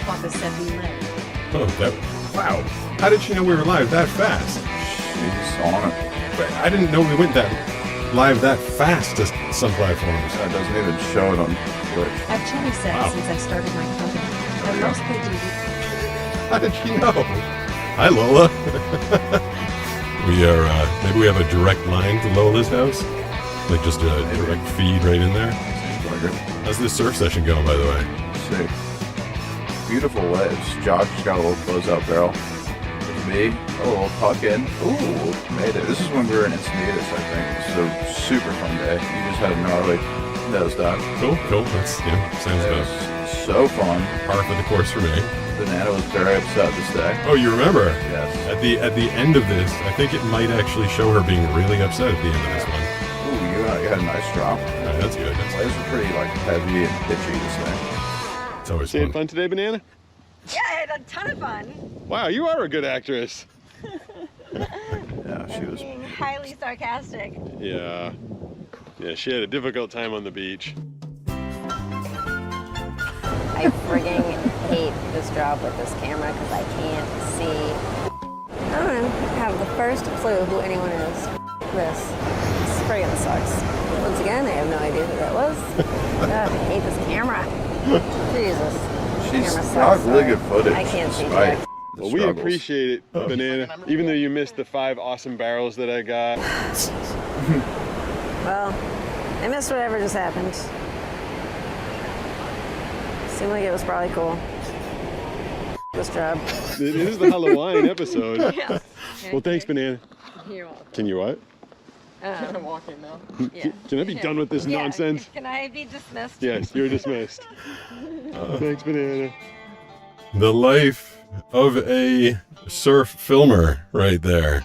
Papa said we live. Oh, wow. How did she know we were live that fast? She's on it. But I didn't know we went that live that fast to some platforms. It doesn't even show it on Twitch. I've chili said Wow. since I started my company. I mostly do. How did she know? Hi, Lola. We are, maybe we have a direct line to Lola's house? Like just a direct feed right in there? Seems like it. How's this surf session going, by the way? Sick. Beautiful waves. Josh got a little close-out barrel. There's me, a little puck in. Ooh, made it. This is when we were in Encinitas, I think. This is a super fun day. You just had a gnarly nose dive. Cool. That's, sounds It good. was so fun. Par for the course for me. Banana was very upset this day. Oh, you remember? Yes. At the end of this, I think it might actually show her being really upset at the end of this one. Ooh, you had a nice drop. All right, that's good. Waves were pretty heavy and pitchy this day. It's always Having fun. fun today, Banana? Yeah, I had a ton of fun. Wow, you are a good actress. Yeah, she was. Being highly sarcastic. Yeah. Yeah, she had a difficult time on the beach. I frigging hate this job with this camera because I can't see. I don't have the first clue who anyone is. This friggin' sucks. Once again, I have no idea who that was. God, I hate this camera. Jesus. She's Camera got sucks, really sorry. good footage. I can't see despite jack. the Well, we struggles. appreciate it, Banana. Even though you missed the 5 awesome barrels that I got. Well, I missed whatever just happened. Seemed like it was probably cool. This job. It is the Halloween episode. Yeah. Well, thanks, Banana. You're welcome. Can you what? I'm walking now. Yeah. Can I be done with this Yeah. nonsense? Can I be dismissed? Yes, you're dismissed. Thanks, Banana. The life of a surf filmer right there.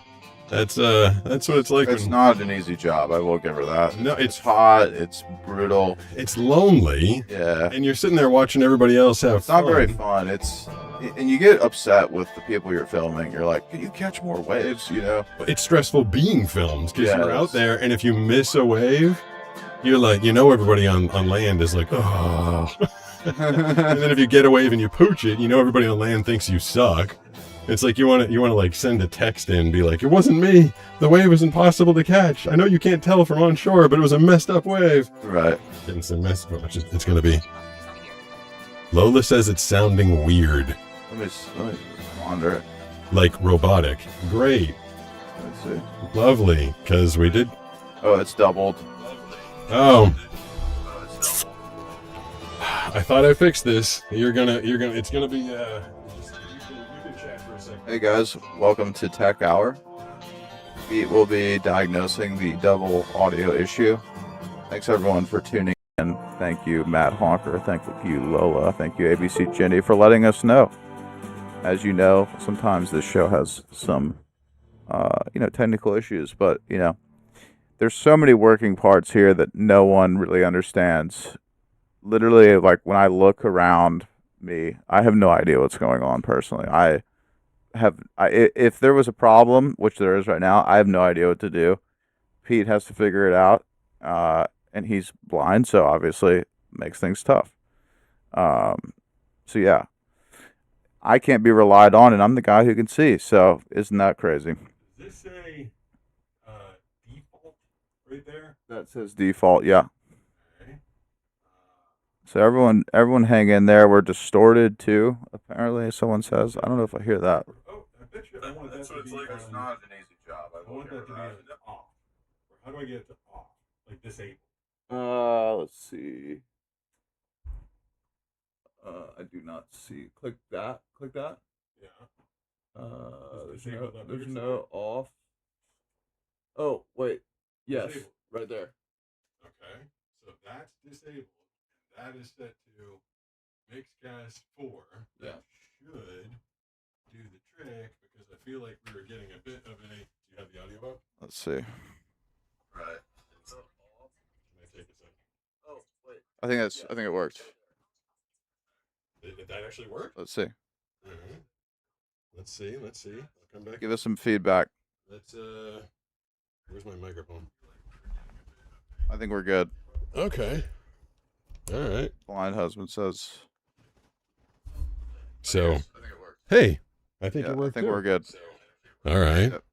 That's what it's like. It's not an easy job. I will give her that. No, It's hot. It's brutal. It's lonely, Yeah. and you're sitting there watching everybody else have It's not fun. very fun. And you get upset with the people you're filming. You're like, can you catch more waves? You know? It's stressful being filmed because Yeah, you're out it's- there, and if you miss a wave, you're like, everybody on land is like, oh. And then if you get a wave and you pooch it, everybody on land thinks you suck. It's like you want to like send a text in and be like, it wasn't me. The wave was impossible to catch. I know you can't tell from on shore, but it was a messed up wave. Right. Getting some mess. It's going to be. Lola says it's sounding weird, Let me wander it. like robotic. Great. Let's see. Lovely. Because we did. Oh, it's doubled. Oh. I thought I fixed this. It's gonna be, you can chat for a second. Hey guys, welcome to Tech Hour. We will be diagnosing the double audio issue. Thanks everyone for tuning in. Thank you, Matt Honker. Thank you, Lola. Thank you, ABC Jenny, for letting us know. As you know, sometimes this show has some, technical issues, but, there's so many working parts here that no one really understands. Literally, like, when I look around me, I have no idea what's going on personally. If there was a problem, which there is right now, I have no idea what to do. Pete has to figure it out, and he's blind, so obviously it makes things tough. So yeah, I can't be relied on, and I'm the guy who can see. So isn't that crazy? Does this say default right there? That says default, yeah. Okay. So everyone hang in there. We're distorted too, apparently. Someone says. I don't know if I hear that. Oh, I bet you I want that to be It's not an easy job. I want that to be on off. Or how do I get it to off? Like disable. Let's see. I do not see. Click that. Click that. Yeah. There's no off. Oh wait. Yes, Disabled. right there. Okay. So that's disabled. And that is set to Mixcast 4. That Yeah. should do the trick because I feel like we were getting a bit of a. Do you have the audio up? Let's see. Right. Can I take a second? Oh wait. I think it worked. Did that actually work? Let's see. Alright. Let's see. I'll come back. Give us some feedback. Let's where's my microphone? I think we're good. Okay. Alright. Blind husband says. So, hey, I think Yeah, it worked. I think too. we're good. All right. Yep.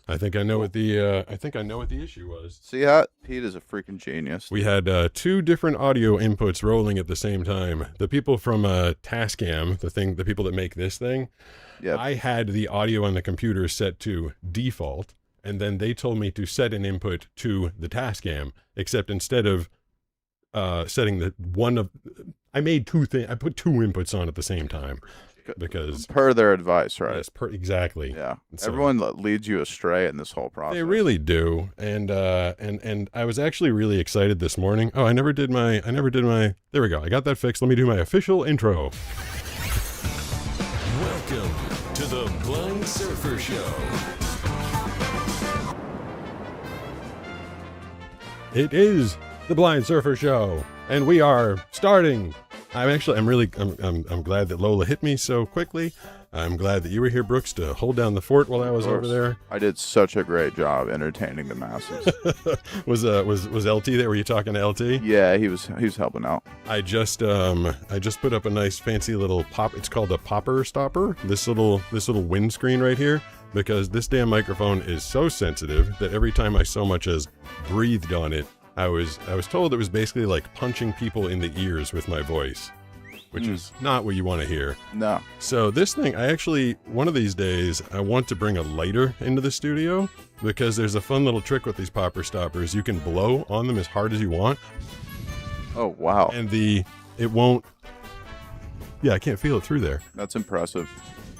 I think I know what the issue was. See that? Pete is a freaking genius. We had two different audio inputs rolling at the same time. The people from Tascam, the people that make this thing, Yep. I had the audio on the computer set to default, and then they told me to set an input to the Tascam, except instead of setting I made two things. I put two inputs on at the same time because Per their advice, right? yes, exactly. Yeah. So- Everyone leads you astray in this whole process. They really do, and I was actually really excited this morning. Oh, I never did my. There we go. I got that fixed. Let me do my official intro. Welcome to the Blind Surfer Show. It is the Blind Surfer Show, and we are starting. I'm glad that Lola hit me so quickly. I'm glad that you were here, Brooks, to hold down the fort while I was over there. I did such a great job entertaining the masses. Was LT there? Were you talking to LT? Yeah, he was helping out. I just put up a nice fancy little pop. It's called a popper stopper. This little windscreen right here, because this damn microphone is so sensitive that every time I so much as breathed on it, I was told it was basically like punching people in the ears with my voice, which is not what you want to hear. No. So this thing, one of these days, I want to bring a lighter into the studio, because there's a fun little trick with these popper stoppers. You can blow on them as hard as you want, Oh, wow. and it won't. Yeah, I can't feel it through there. That's impressive.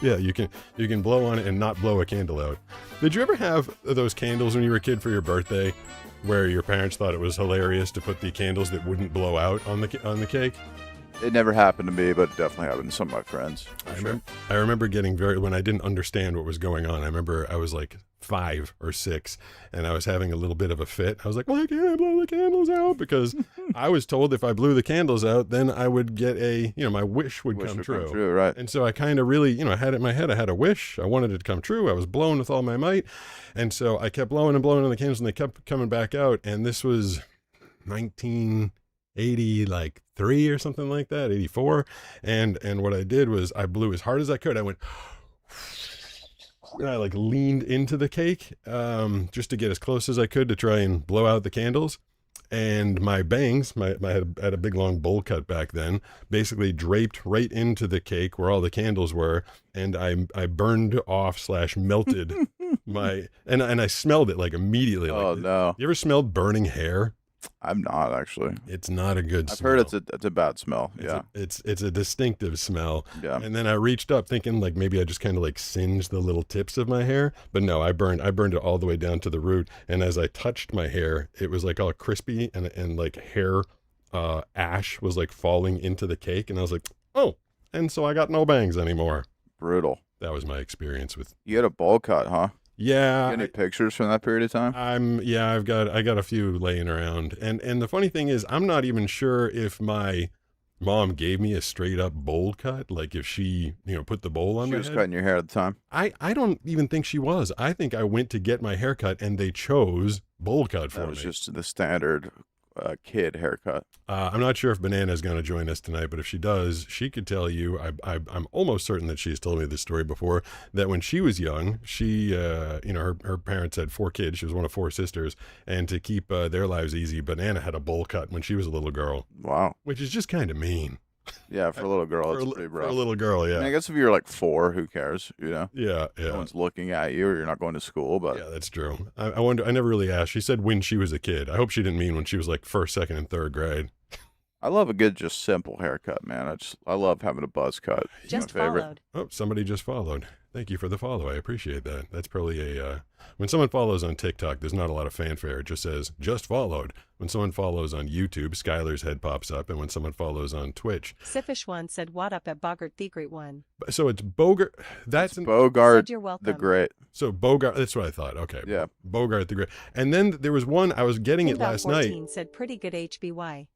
Yeah, you can blow on it and not blow a candle out. Did you ever have those candles when you were a kid for your birthday, where your parents thought it was hilarious to put the candles that wouldn't blow out on the cake? It never happened to me, but it definitely happened to some of my friends. I remember getting when I didn't understand what was going on. I remember I was like 5 or 6, and I was having a little bit of a fit. I was like, why can't I blow the candles out? Because I was told if I blew the candles out, then I would get my wish would come true. Right. And so I kind of really, I had it in my head. I had a wish. I wanted it to come true. I was blowing with all my might. And so I kept blowing and blowing on the candles, and they kept coming back out. And this was 1983 or something like that, 84. And what I did was I blew as hard as I could. I went, and I like leaned into the cake just to get as close as I could to try and blow out the candles. And my bangs, I had a big long bowl cut back then, basically draped right into the cake where all the candles were, and I burned off / melted and I smelled it like immediately. Oh, like, no. You ever smelled burning hair? I'm not, actually. It's not a good I've smell. heard it's a bad smell. Yeah. It's a distinctive smell. Yeah. And then I reached up thinking like maybe I just kind of like singed the little tips of my hair, but no, I burned it all the way down to the root. And as I touched my hair, it was like all crispy and like hair ash was like falling into the cake. And I was like, oh, and so I got no bangs anymore. Brutal. That was my experience with. You had a bowl cut, huh? Yeah. Any pictures from that period of time? I got a few laying around. And the funny thing is, I'm not even sure if my mom gave me a straight up bowl cut, like if she, put the bowl on She my was head. cutting your hair at the time. I don't even think she was. I think I went to get my hair cut and they chose bowl cut for That was me. just the standard kid haircut. I'm not sure if Banana is going to join us tonight, but if she does, she could tell you, I'm almost certain that she's told me this story before, that when she was young, she, her parents had 4 kids. She was one of 4 sisters. And to keep their lives easy, Banana had a bowl cut when she was a little girl, Wow. which is just kind of mean. Yeah, for a little girl, For it's a, pretty for rough. a little girl, yeah. I mean, I guess if you're like 4, who cares? Yeah, No yeah. one's looking at you, or you're not going to school. But Yeah, that's true. I wonder. I never really asked. She said when she was a kid. I hope she didn't mean when she was like 1st, 2nd, and 3rd grade. I love a good, just simple haircut, man. I love having a buzz cut. It's Just my favorite. followed. Oh, somebody just followed. Thank you for the follow. I appreciate that. That's probably when someone follows on TikTok, there's not a lot of fanfare. It just says just followed. When someone follows on YouTube, Skylar's head pops up, and when someone follows on Twitch, Siffish one said, "What up at Bogart the Great One?" so it's Bogart. That's Bogart Said you're welcome. the Great. so Bogart. That's what I thought. Okay, Yeah. Bogart the Great. And then there was one I was getting it Inbound last night. 14 said, "Pretty good HBY."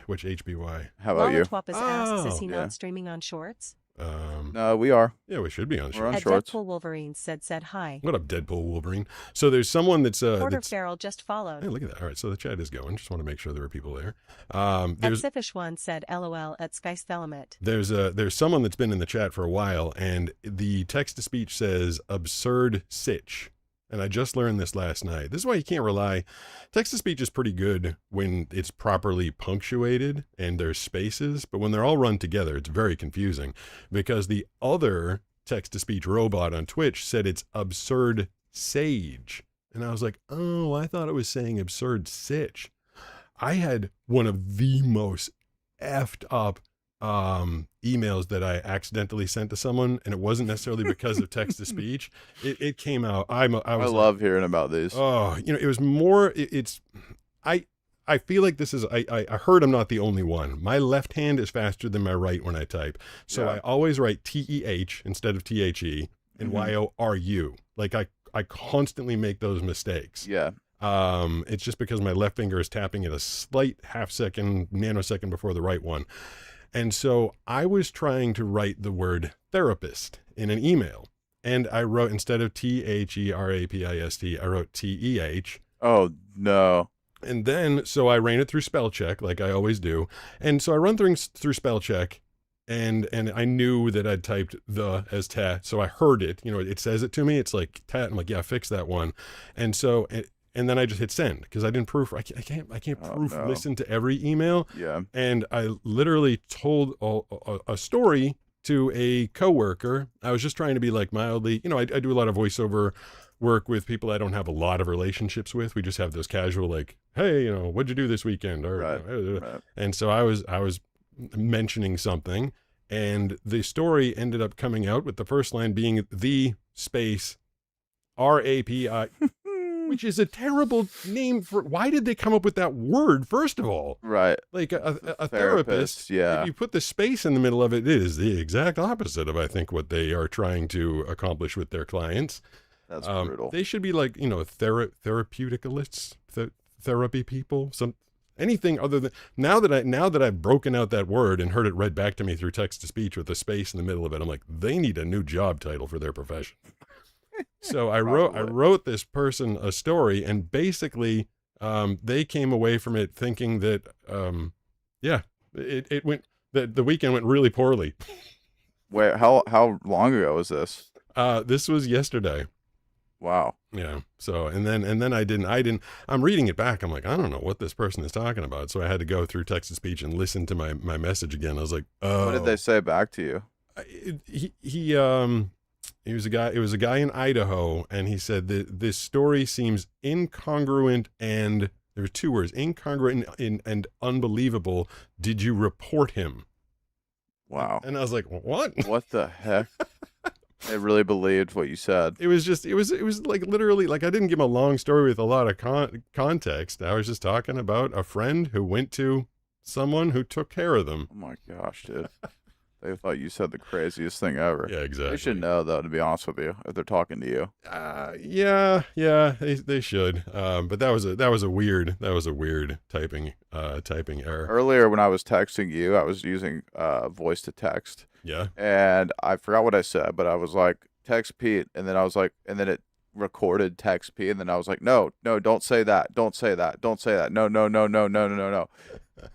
Which HBY? How about Lala you? Twappas asks, Oh, "Is he yeah. not streaming on Shorts?" No, we are. Yeah, we should be on We're shorts. on At shorts. Deadpool Wolverine said hi. What up, Deadpool Wolverine? So there's someone that's Porter that's. Farrell just followed. Hey, look at that. All right, so the chat is going. Just want to make sure there are people there. At There's Siffish one said LOL at Skythelamet. there's someone that's been in the chat for a while, and the text to speech says absurd sitch. And I just learned this last night. This is why you can't rely. Text to speech is pretty good when it's properly punctuated and there's spaces, but when they're all run together, it's very confusing because the other text to speech robot on Twitch said it's absurd sage. And I was like, oh, I thought it was saying absurd sitch. I had one of the most effed up emails that I accidentally sent to someone, and it wasn't necessarily because of text to speech. It came out. I love hearing about these. Oh, it was more. I feel like this is. I heard I'm not the only one. My left hand is faster than my right when I type, so Yeah. I always write TEH instead of THE and YORU. Like I constantly make those mistakes. Yeah. It's just because my left finger is tapping at a slight nanosecond before the right one. And so I was trying to write the word therapist in an email. And I wrote, instead of THERAPIST, I wrote TEH. Oh, no. And then, so I ran it through spell check, like I always do. And so I run through spell check, and I knew that I'd typed the as tat. So I heard it, it says it to me. It's like tat. I'm like, yeah, fix that one. And so, and then I just hit send because I didn't proof. I can't listen to every email. Yeah. And I literally told a story to a coworker. I was just trying to be like mildly, I do a lot of voiceover work with people I don't have a lot of relationships with. We just have those casual like, hey, what'd you do this weekend? Or, Right. And so I was mentioning something, and the story ended up coming out with the first line being the space RAPI. Which is a terrible name for. Why did they come up with that word? First of all, Right. like a therapist. Yeah. If you put the space in the middle of it, it is the exact opposite of I think what they are trying to accomplish with their clients. That's brutal. They should be like therapeuticalists, therapy people. Anything other than now that I've broken out that word and heard it read back to me through text to speech with a space in the middle of it, I'm like, they need a new job title for their profession. So I wrote this person a story, and basically they came away from it thinking that it went the weekend went really poorly. Wait, how long ago was this? This was yesterday. Wow. Yeah. So and then I didn't I'm reading it back. I'm like, I don't know what this person is talking about. So I had to go through text to speech and listen to my message again. I was like, oh. What did they say back to you? He was a guy. It was a guy in Idaho, and he said that this story seems incongruent, and there were two words: incongruent and unbelievable. Did you report him? Wow. And I was like, what? What the heck? They really believed what you said. It was like literally like I didn't give him a long story with a lot of context. I was just talking about a friend who went to someone who took care of them. Oh my gosh, dude. They thought you said the craziest thing ever. Yeah, exactly. They should know, though, to be honest with you, if they're talking to you. Yeah, they should. But that was a weird typing error. Earlier, when I was texting you, I was using voice to text. Yeah. And I forgot what I said, but I was like, text Pete, and then I was like, and then it recorded text Pete, and then I was like, no, don't say that, don't say that, no.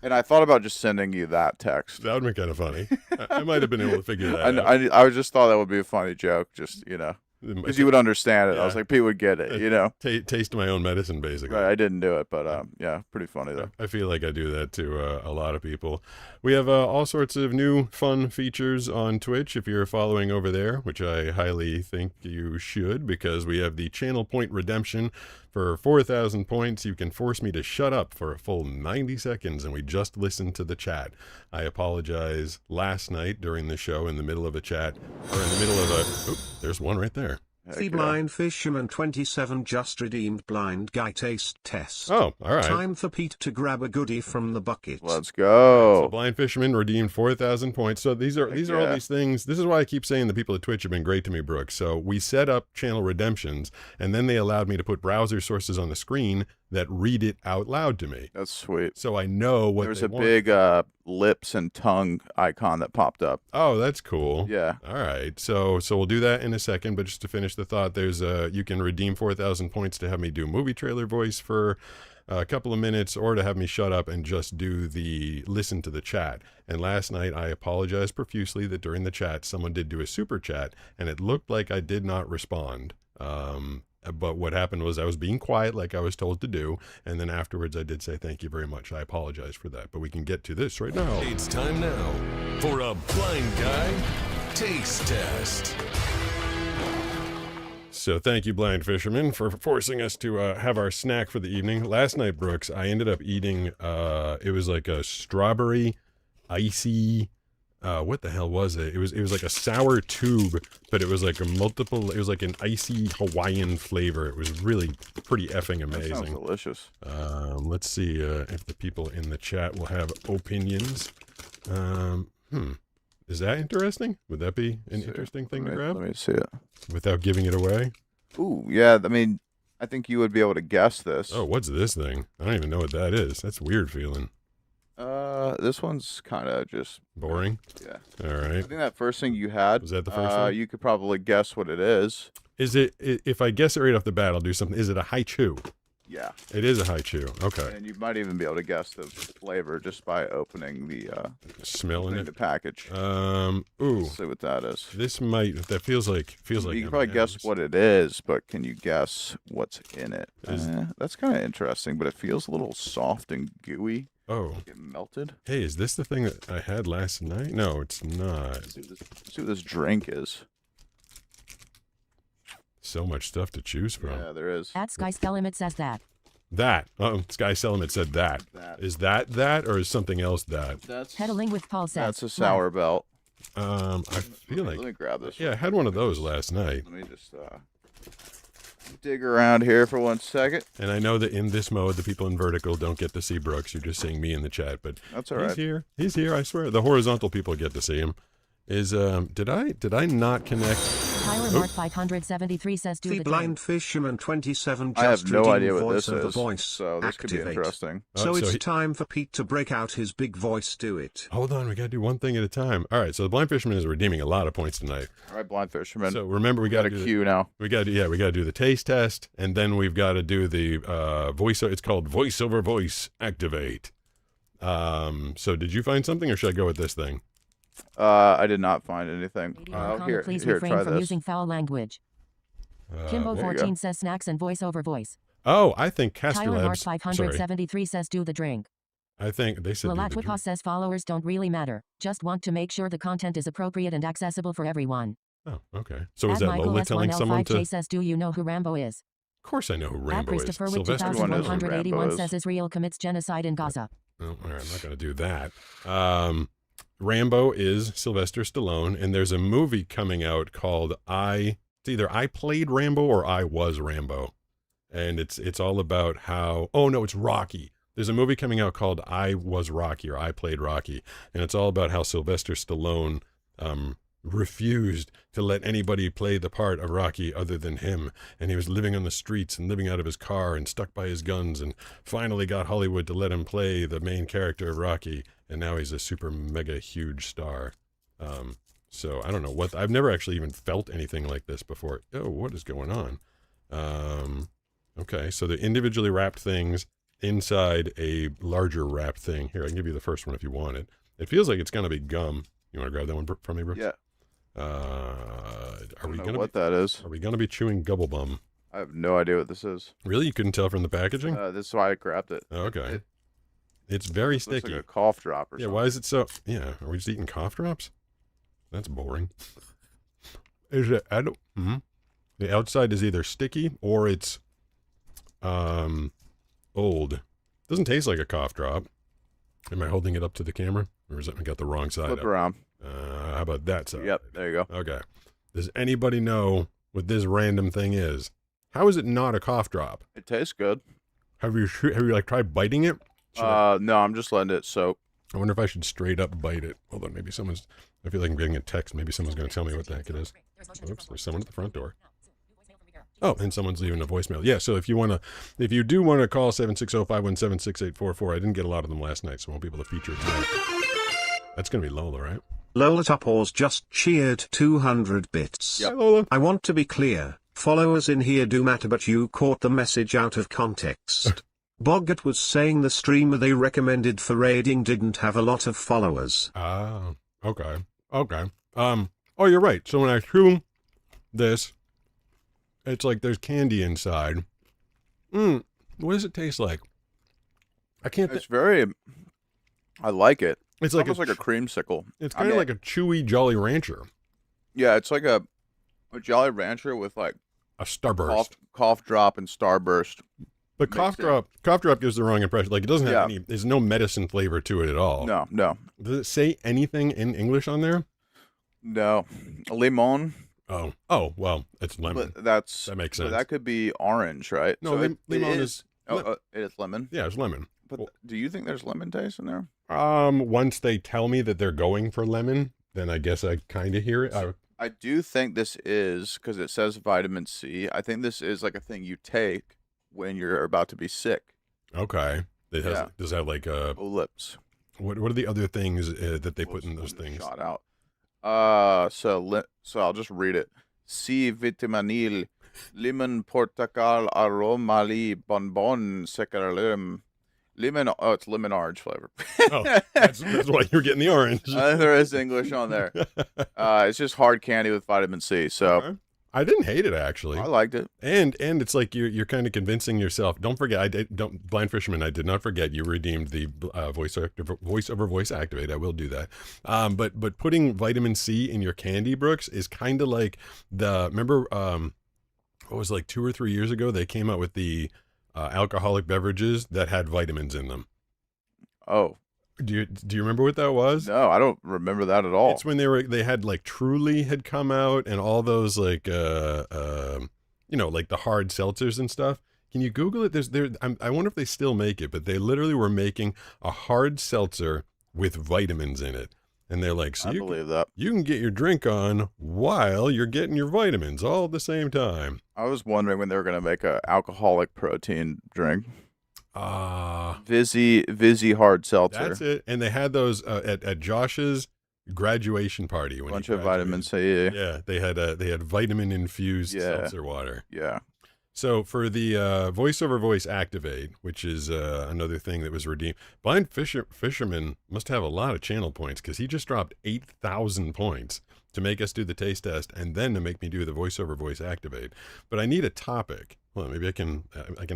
And I thought about just sending you that text. That would be kind of funny. I might have been able to figure that out. I just thought that would be a funny joke, just, because you would understand it. Yeah. I was like, Pete would get it, Taste my own medicine, basically. Right, I didn't do it, but yeah, pretty funny, though. I feel like I do that to a lot of people. We have all sorts of new fun features on Twitch if you're following over there, which I highly think you should, because we have the channel point redemption. For 4,000 points, you can force me to shut up for a full 90 seconds, and we just listened to the chat. I apologize last night during the show in the middle of a chat, or in the middle of a... Oop, there's one right there. The Blind Fisherman 27 just redeemed Blind Guy Taste Test. Oh, all right. Time for Pete to grab a goodie from the bucket. Let's go. So Blind Fisherman redeemed 4,000 points. So these are all these things. This is why I keep saying the people at Twitch have been great to me, Brooke. So we set up channel redemptions, and then they allowed me to put browser sources on the screen that read it out loud to me. That's sweet. So I know what There's they a want. big lips and tongue icon that popped up. Oh, that's cool. Yeah. All right. So we'll do that in a second, but just to finish the thought, there's you can redeem 4,000 points to have me do movie trailer voice for a couple of minutes, or to have me shut up and just do the listen to the chat. And last night I apologized profusely that during the chat someone did do a super chat and it looked like I did not respond. But what happened was I was being quiet like I was told to do, and then afterwards I did say thank you very much. I apologize for that, but we can get to this right now. It's time now for a blind guy taste test. So thank you, Blind Fisherman, for forcing us to have our snack for the evening. Last night, Brooks, I ended up eating, it was like a strawberry, icy, what the hell was it? It was like a sour tube, but it was like it was like an icy Hawaiian flavor. It was really pretty effing amazing. That sounds delicious. Let's see if the people in the chat will have opinions. Is that interesting? Would that be an interesting thing to grab? Let me see it. Without giving it away? Ooh, yeah. I mean, I think you would be able to guess this. Oh, what's this thing? I don't even know what that is. That's a weird feeling. This one's kind of just boring. Yeah. All right. I think that first thing you had. Was that the first one? You could probably guess what it is. Is it? If I guess it right off the bat, I'll do something. Is it a haichu? Yeah. It is a haichu. Okay. And you might even be able to guess the flavor just by opening the smelling it, the package. Ooh. Let's see what that is. This might. That feels like. You can probably guess what it is, but can you guess what's in it? That's kind of interesting, but it feels a little soft and gooey. Oh. Get melted. Hey, is this the thing that I had last night? No, it's not. Let's see what this drink is. So much stuff to choose from. Yeah, there is. At Sky Limit says that. That. Sky Selimit said that. Is that, or is something else that? That's Pedaling with Paul says. That's a sour belt. I feel like. Let me grab this. Yeah, I had one of those last night. Let me just dig around here for 1 second. And I know that in this mode, the people in vertical don't get to see Brooks. You're just seeing me in the chat, but that's all right. He's here. He's here. I swear. The horizontal people get to see him. Is did I not connect? Tyler Mark 573 says do the the Blind Fisherman 27 I have just no idea redeemed what this voice is, voice. so this could be Activate. interesting. So it's he- time for Pete to break out his big voice. Do it. Hold on, we gotta do one thing at a time. All right, so the Blind Fisherman is redeeming a lot of points tonight. All right, Blind Fisherman. So remember, we got gotta a do queue now. We gotta do the taste test, and then we've got to do the voice. It's called voice over voice activate. So did you find something, or should I go with this thing? I did not find anything. please Here, refrain try from this. using foul language. Kimbo there you 14 says snacks and voice over voice. Oh, I think Tyler Mark Castrolabs. Sorry, 573 says do the drink. I think they said. do the drink. Lalatwika says followers don't really matter. Just want to make sure the content is appropriate and accessible for everyone. Oh, okay. So is At that Michael Lola telling someone to? S1L5J Of says do you know who Rambo is? course, I know who Rambo At Christopher is. with Sylvester Everyone knows who 2181 Rambo says is. Israel commits genocide in Gaza. Oh, all right, I'm not going to do that. Rambo is Sylvester Stallone, and there's a movie coming out called It's either I Played Rambo or I Was Rambo, and it's all about how. Oh no, it's Rocky. There's a movie coming out called I Was Rocky or I Played Rocky, and it's all about how Sylvester Stallone refused to let anybody play the part of Rocky other than him, and he was living on the streets and living out of his car and stuck by his guns, and finally got Hollywood to let him play the main character of Rocky, and now he's a super mega huge star. So I don't know what I've never actually even felt anything like this before. Oh, what is going on? Okay, so the individually wrapped things inside a larger wrapped thing. Here, I can give you the first one if you want it. It feels like it's gonna be gum. You want to grab that one from me, Brooks? Yeah. Are we gonna what that is? Are we gonna be chewing gubble bum? I have no idea what this is. Really, you couldn't tell from the packaging? This is why I grabbed it. Okay. It's very Looks sticky. like a cough drop or Yeah, something. why is it so? Yeah, are we just eating cough drops? That's boring. Is it? I don't. The outside is either sticky or it's old. Doesn't taste like a cough drop. Am I holding it up to the camera, or is it I got the wrong side Flip up? around. How about that side? Yep, there you go. Okay. Does anybody know what this random thing is? How is it not a cough drop? It tastes good. Have you like tried biting it? Should No, I'm just letting it soak. I wonder if I should straight up bite it. Hold on, maybe someone's. I feel like I'm getting a text. Maybe someone's going to tell me what the heck it is. Oops, there's someone at the front door. Oh, and someone's leaving a voicemail. Yeah, so if you do want to call 760-517-6844, I didn't get a lot of them last night, so I won't be able to feature it tonight. That's going to be Lola, right? Lola Topors just cheered 200 bits. Yep. Hi, Lola. I want to be clear, followers in here do matter, but you caught the message out of context. Boggart was saying the streamer they recommended for raiding didn't have a lot of followers. Ah, okay. Okay. Oh, you're right. So when I chew this, it's like there's candy inside. What does it taste like? I can't. It's very. I like it. It's almost like a creamsicle. It's kind of like a chewy Jolly Rancher. Yeah, it's like a Jolly Rancher with like a Starburst, cough drop, and Starburst. But cough drop gives the wrong impression. Like it doesn't have any. There's no medicine flavor to it at all. No. Does it say anything in English on there? No, limon. Oh, well, it's lemon. But that makes sense. That could be orange, right? No, so lemon is. It is lemon. Yeah, it's lemon. But do you think there's lemon taste in there? Once they tell me that they're going for lemon, then I guess I kind of hear it. I do think this is, because it says vitamin C. I think this is like a thing you take when you're about to be sick. Okay. Does it have like lips? What are the other things that they put in those things? Shot out. So I'll just read it. C vitaminil, limon portacal aromali bonbon secarlim. Lemon, it's lemon orange flavor. Oh, that's why you're getting the orange. There is English on there. It's just hard candy with vitamin C. So okay. I didn't hate it actually. I liked it. And it's like you're kind of convincing yourself. Don't forget, Blind Fisherman. I did not forget you redeemed the voice over voice activate. I will do that. But putting vitamin C in your candy, Brooks, is kind of like remember what was like 2 or 3 years ago they came out with the alcoholic beverages that had vitamins in them. Oh, do you remember what that was? No, I don't remember that at all. It's when they had like Truly had come out and all those like like the hard seltzers and stuff. Can you Google it? I wonder if they still make it, but they literally were making a hard seltzer with vitamins in it. And they're like, so I believe that. You can get your drink on while you're getting your vitamins all at the same time. I was wondering when they were going to make a alcoholic protein drink. Vizzy hard seltzer. That's it. And they had those at Josh's graduation party. When bunch of vitamin C. Yeah, they had vitamin infused seltzer water. Yeah. So for the voice over voice activate, which is another thing that was redeemed, Blind Fisherman must have a lot of channel points because he just dropped 8,000 points to make us do the taste test and then to make me do the voice over voice activate. But I need a topic. Well, maybe I can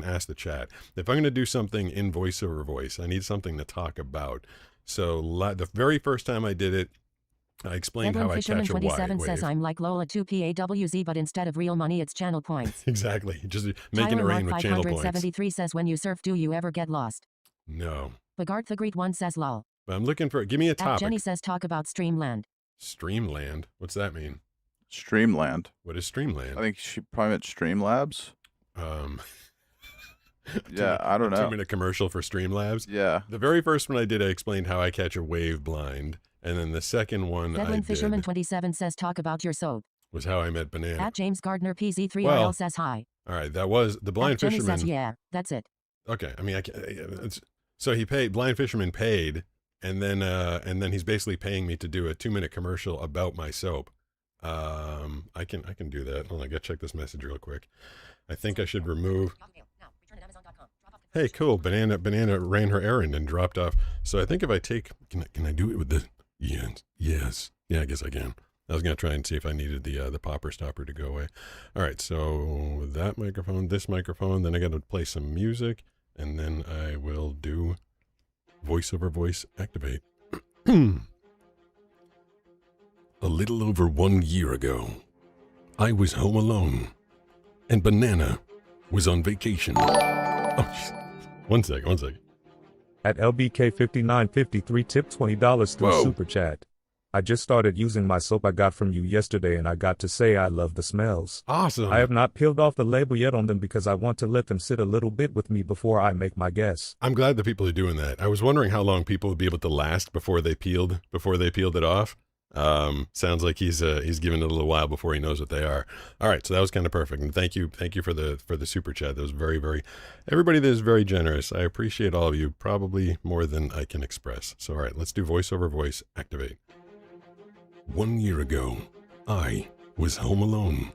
ask the chat. If I'm going to do something in voice over voice, I need something to talk about. So the very first time I did it, I explained how I catch a 27 wave. says I'm like Lola 2PAWZ, but instead of real money, it's channel points. Exactly. Just making it rain with channel points. 573 says when you surf, do you ever get lost? No. Bogart the Great One says lol. But I'm looking for, give me a topic. Jenny says talk about Streamland. Streamland? What's that mean? Streamland. What is Streamland? I think she probably meant Streamlabs. Yeah, I don't know. 2-minute commercial for Streamlabs. Yeah. The very first one I did, I explained how I catch a wave blind. And then the second one Devlin Fisherman 27 says talk about your soap. Was how I met Banana. At James Gardner PZ3RL says hi. All right, that was the Blind Jenny Fisherman. says yeah, that's it. Okay, I mean, so he paid. Blind Fisherman paid, and then he's basically paying me to do a 2-minute commercial about my soap. I can do that. Hold on, I gotta check this message real quick. I think I should remove. Hey, cool. Banana ran her errand and dropped off. So I think if I take, can I do it with the? Yes. Yeah, I guess I can. I was gonna try and see if I needed the popper stopper to go away. All right, so that microphone, this microphone, then I got to play some music, and then I will do voice over voice activate. A little over 1 year ago, I was home alone, and Banana was on vacation. Oh, one second. At LBK5953 tip $20 through Super Chat. I just started using my soap I got from you yesterday and I got to say I love the smells. Awesome. I have not peeled off the label yet on them because I want to let them sit a little bit with me before I make my guess. I'm glad that people are doing that. I was wondering how long people would be able to last before they peeled it off. Sounds like he's given it a little while before he knows what they are. All right, so that was kind of perfect, and thank you for the super chat. That was very everybody that is very generous. I appreciate all of you, probably more than I can express. So all right, let's do voiceover voice activate. 1 year ago, I was home alone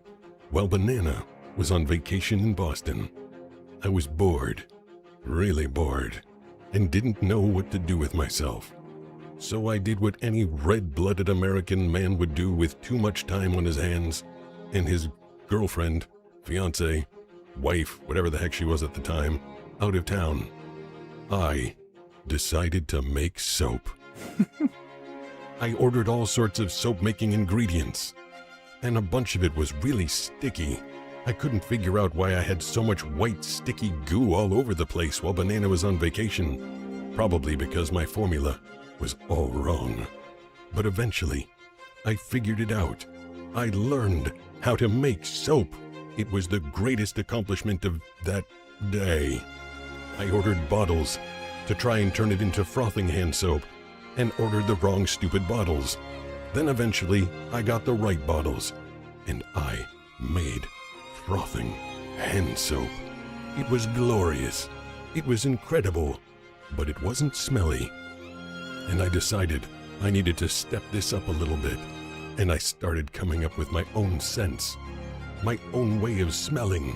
while Banana was on vacation in Boston. I was bored, really bored, and didn't know what to do with myself. So I did what any red-blooded American man would do with too much time on his hands and his girlfriend, fiance, wife, whatever the heck she was at the time, out of town. I decided to make soap. I ordered all sorts of soap-making ingredients, and a bunch of it was really sticky. I couldn't figure out why I had so much white, sticky goo all over the place while Banana was on vacation. Probably because my formula was all wrong. But eventually, I figured it out. I learned how to make soap. It was the greatest accomplishment of that day. I ordered bottles to try and turn it into frothing hand soap, and ordered the wrong stupid bottles. Then eventually, I got the right bottles, and I made frothing hand soap. It was glorious. It was incredible, but it wasn't smelly. And I decided I needed to step this up a little bit, and I started coming up with my own scents, my own way of smelling.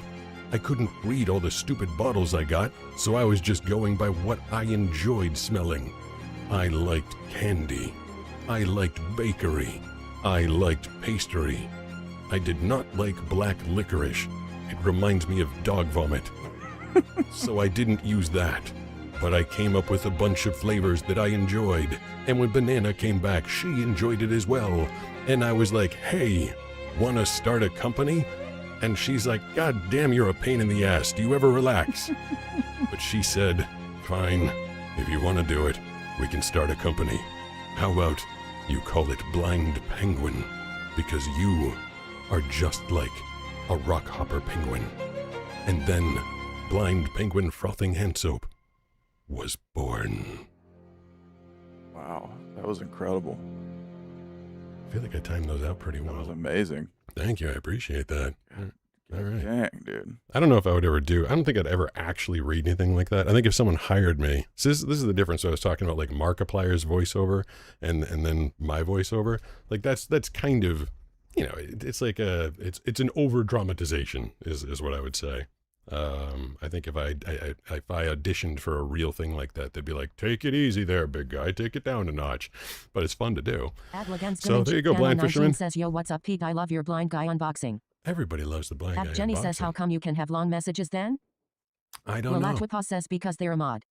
I couldn't read all the stupid bottles I got, so I was just going by what I enjoyed smelling. I liked candy. I liked bakery. I liked pastry. I did not like black licorice. It reminds me of dog vomit. So I didn't use that. But I came up with a bunch of flavors that I enjoyed. And when Banana came back, she enjoyed it as well. And I was like, hey, wanna start a company? And she's like, God damn, you're a pain in the ass. Do you ever relax? But she said, fine, if you wanna do it, we can start a company. How about you call it Blind Penguin? Because you are just like a rock hopper penguin. And then Blind Penguin Frothing Hand Soap was born. Wow, that was incredible. I feel like I timed those out pretty well. That was amazing. Thank you, I appreciate that. All right. Dang, dude. I don't know if I would ever I don't think I'd ever actually read anything like that. I think if someone hired me, so this is the difference. I was talking about like Markiplier's voiceover and then my voiceover. Like that's kind of, it's like it's an over dramatization is what I would say. I think if I auditioned for a real thing like that, they'd be like, take it easy there, big guy, take it down a notch. But it's fun to do. So there you go, Blind Fisherman. Says, yo, what's up, Pete? I love your blind guy unboxing. Everybody loves the blind guy Jenny unboxing. says, how come you can have long messages then? I don't know. Latwapa says, because they're a mod.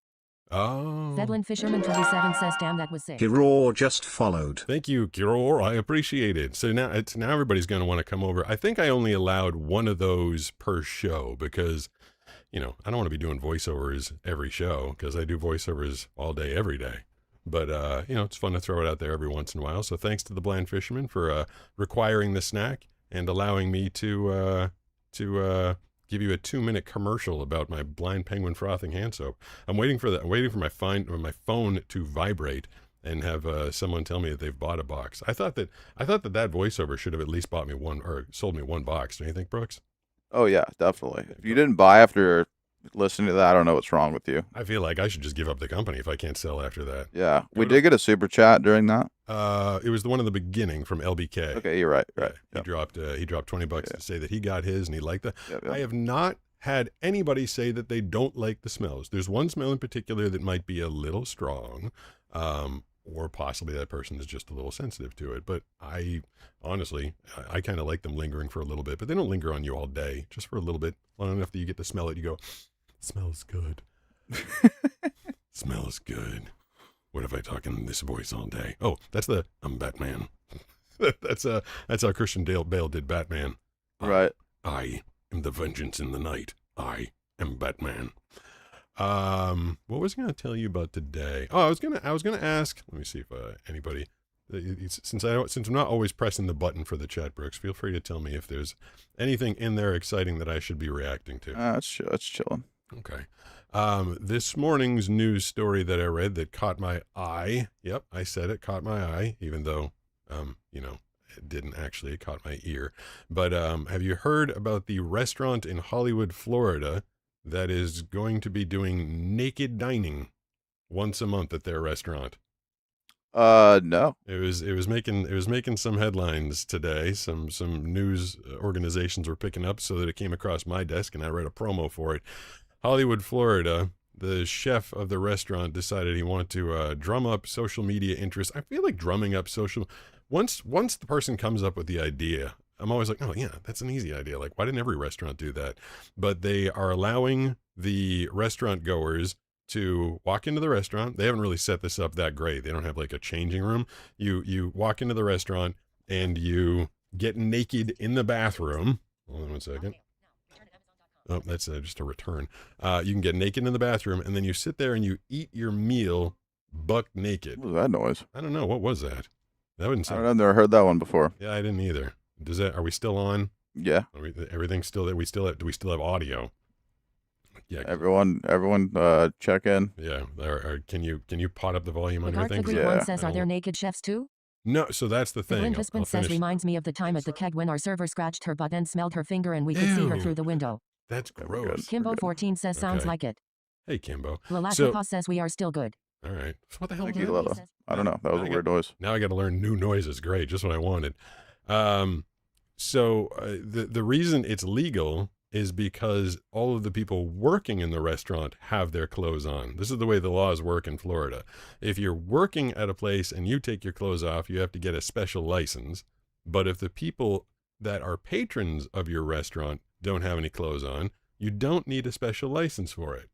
Oh. Zedlin Fisherman 27 says, damn, that was sick. Kiror just followed. Thank you, Kiror. I appreciate it. So now everybody's going to want to come over. I think I only allowed one of those per show because, I don't want to be doing voiceovers every show because I do voiceovers all day, every day. But, it's fun to throw it out there every once in a while. So thanks to the Blind Fisherman for requiring the snack and allowing me to give you a 2-minute commercial about my Blind Penguin Frothing Hand Soap. I'm waiting for that. I'm waiting for my phone to vibrate and have someone tell me that they've bought a box. I thought that voiceover should have at least bought me one or sold me one box. Do you think, Brooks? Oh yeah, definitely. If you didn't buy after listening to that, I don't know what's wrong with you. I feel like I should just give up the company if I can't sell after that. Yeah, we did get a super chat during that. It was the one in the beginning from LBK. Okay, you're right. Right. He dropped $20 to say that he got his and he liked that. Yep. I have not had anybody say that they don't like the smells. There's one smell in particular that might be a little strong, or possibly that person is just a little sensitive to it. But I honestly kind of like them lingering for a little bit, but they don't linger on you all day, just for a little bit, long enough that you get to smell it. You go, smells good. Smells good. What if I talk in this voice all day? Oh, that's I'm Batman. that's how Christian Bale did Batman. Right. I am the vengeance in the night. I am Batman. What was I going to tell you about today? Oh, I was gonna ask. Let me see if anybody. Since I'm not always pressing the button for the chat, Brooks, feel free to tell me if there's anything in there exciting that I should be reacting to. It's chilling. Okay. This morning's news story that I read that caught my eye. Yep, I said it, caught my eye, even though You know, it didn't actually. It caught my ear. But have you heard about the restaurant in Hollywood, Florida, that is going to be doing naked dining once a month at their restaurant? No. It was making some headlines today. Some news organizations were picking up so that it came across my desk, and I read a promo for it. Hollywood, Florida. The chef of the restaurant decided he wanted to drum up social media interest. I feel like drumming up social. Once the person comes up with the idea, I'm always like, oh yeah, that's an easy idea. Like, why didn't every restaurant do that? But they are allowing the restaurant goers to walk into the restaurant. They haven't really set this up that great. They don't have like a changing room. You walk into the restaurant and you get naked in the bathroom. Hold on one second. Oh, that's just a return. You can get naked in the bathroom, and then you sit there and you eat your meal buck naked. What was that noise? I don't know. What was that? That wouldn't I sound. don't know. I've never heard that one before. Yeah, I didn't either. Does that? Are we still on? Yeah. Everything's still there. Do we still have audio? Yeah. Everyone, check in. Yeah. Can you pot up the volume on The everything? Greek Yeah. one says, are there naked chefs too? No. So that's the The thing. Blind I'll husband says, finish. reminds me of the time at the keg when our server scratched her butt and smelled her finger and we could see her Ew. through the window. That's Very gross. good. Kimbo14 says, sounds Okay. like it. Hey, Kimbo. Lalashikos says, we are still good. All right. So what the hell Thank was you, that? Lola. I don't know. That was a weird noise. Now I got to learn new noises. Great, just what I wanted. So the reason it's legal is because all of the people working in the restaurant have their clothes on. This is the way the laws work in Florida. If you're working at a place and you take your clothes off, you have to get a special license. But if the people that are patrons of your restaurant don't have any clothes on, you don't need a special license for it.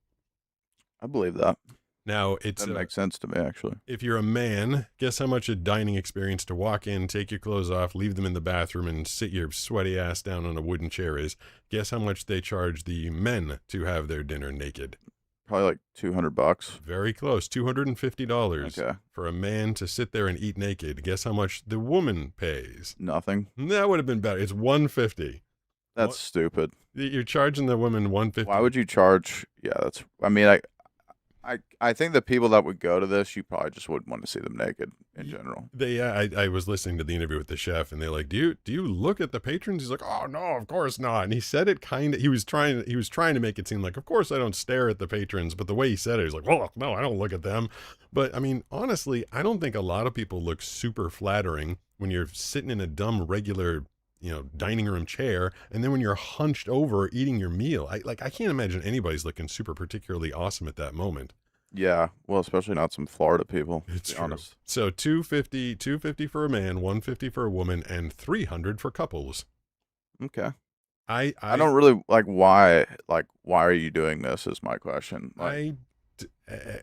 I believe that. Now, it's That makes sense to me, actually. if you're a man, guess how much a dining experience to walk in, take your clothes off, leave them in the bathroom, and sit your sweaty ass down on a wooden chair is. Guess how much they charge the men to have their dinner naked? Probably like $200. Very close, $250 Okay. for a man to sit there and eat naked. Guess how much the woman pays? Nothing. That would have been better. It's $150. That's What? stupid. You're charging the woman $150. Why would you charge? Yeah, that's. I mean, I think the people that would go to this, you probably just wouldn't want to see them naked in general. I was listening to the interview with the chef, and they're like, do you look at the patrons? He's like, oh no, of course not. And he said it he was trying to make it seem like, of course I don't stare at the patrons, but the way he said it, he's like, well, no, I don't look at them. But I mean, honestly, I don't think a lot of people look super flattering when you're sitting in a dumb regular, dining room chair, and then when you're hunched over eating your meal. I can't imagine anybody's looking super particularly awesome at that moment. Yeah, well, especially not some Florida people. It's to be true. honest. So $250 for a man, $150 for a woman, and $300 for couples. Okay. I don't really like why. Like, why are you doing this? Is my question. Like,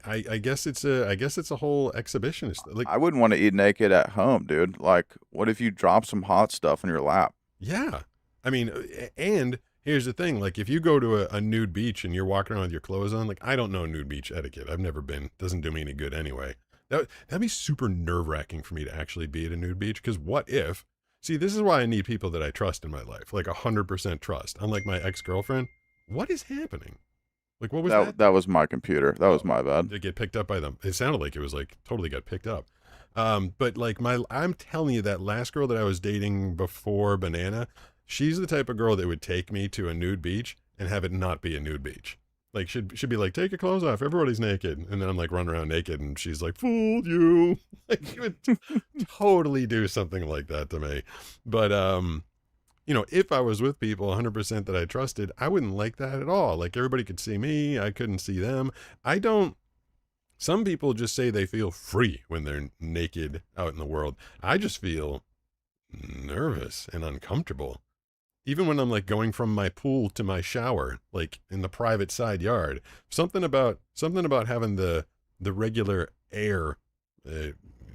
I guess it's a whole exhibitionist. Like, I wouldn't want to eat naked at home, dude. Like, what if you drop some hot stuff in your lap? yeah, I mean, and here's the thing: like, if you go to a nude beach and you're walking around with your clothes on, like, I don't know nude beach etiquette. I've never been. Doesn't do me any good anyway. That'd be super nerve-wracking for me to actually be at a nude beach. Because what if? See, this is why I need people that I trust in my life, like 100% trust. Unlike my ex-girlfriend, what is happening? Like, what was that? That was my computer. That was my bad. Did it get picked up by them? It sounded like it was like totally got picked up. But like I'm telling you, that last girl that I was dating before Banana, she's the type of girl that would take me to a nude beach and have it not be a nude beach. Like, should be like, take your clothes off, everybody's naked, and then I'm like running around naked, and she's like, fooled you. Like, she would totally do something like that to me. But if I was with people 100% that I trusted, I wouldn't like that at all. Like, everybody could see me, I couldn't see them. Some people just say they feel free when they're naked out in the world. I just feel nervous and uncomfortable. Even when I'm like going from my pool to my shower, like in the private side yard, something about having the regular air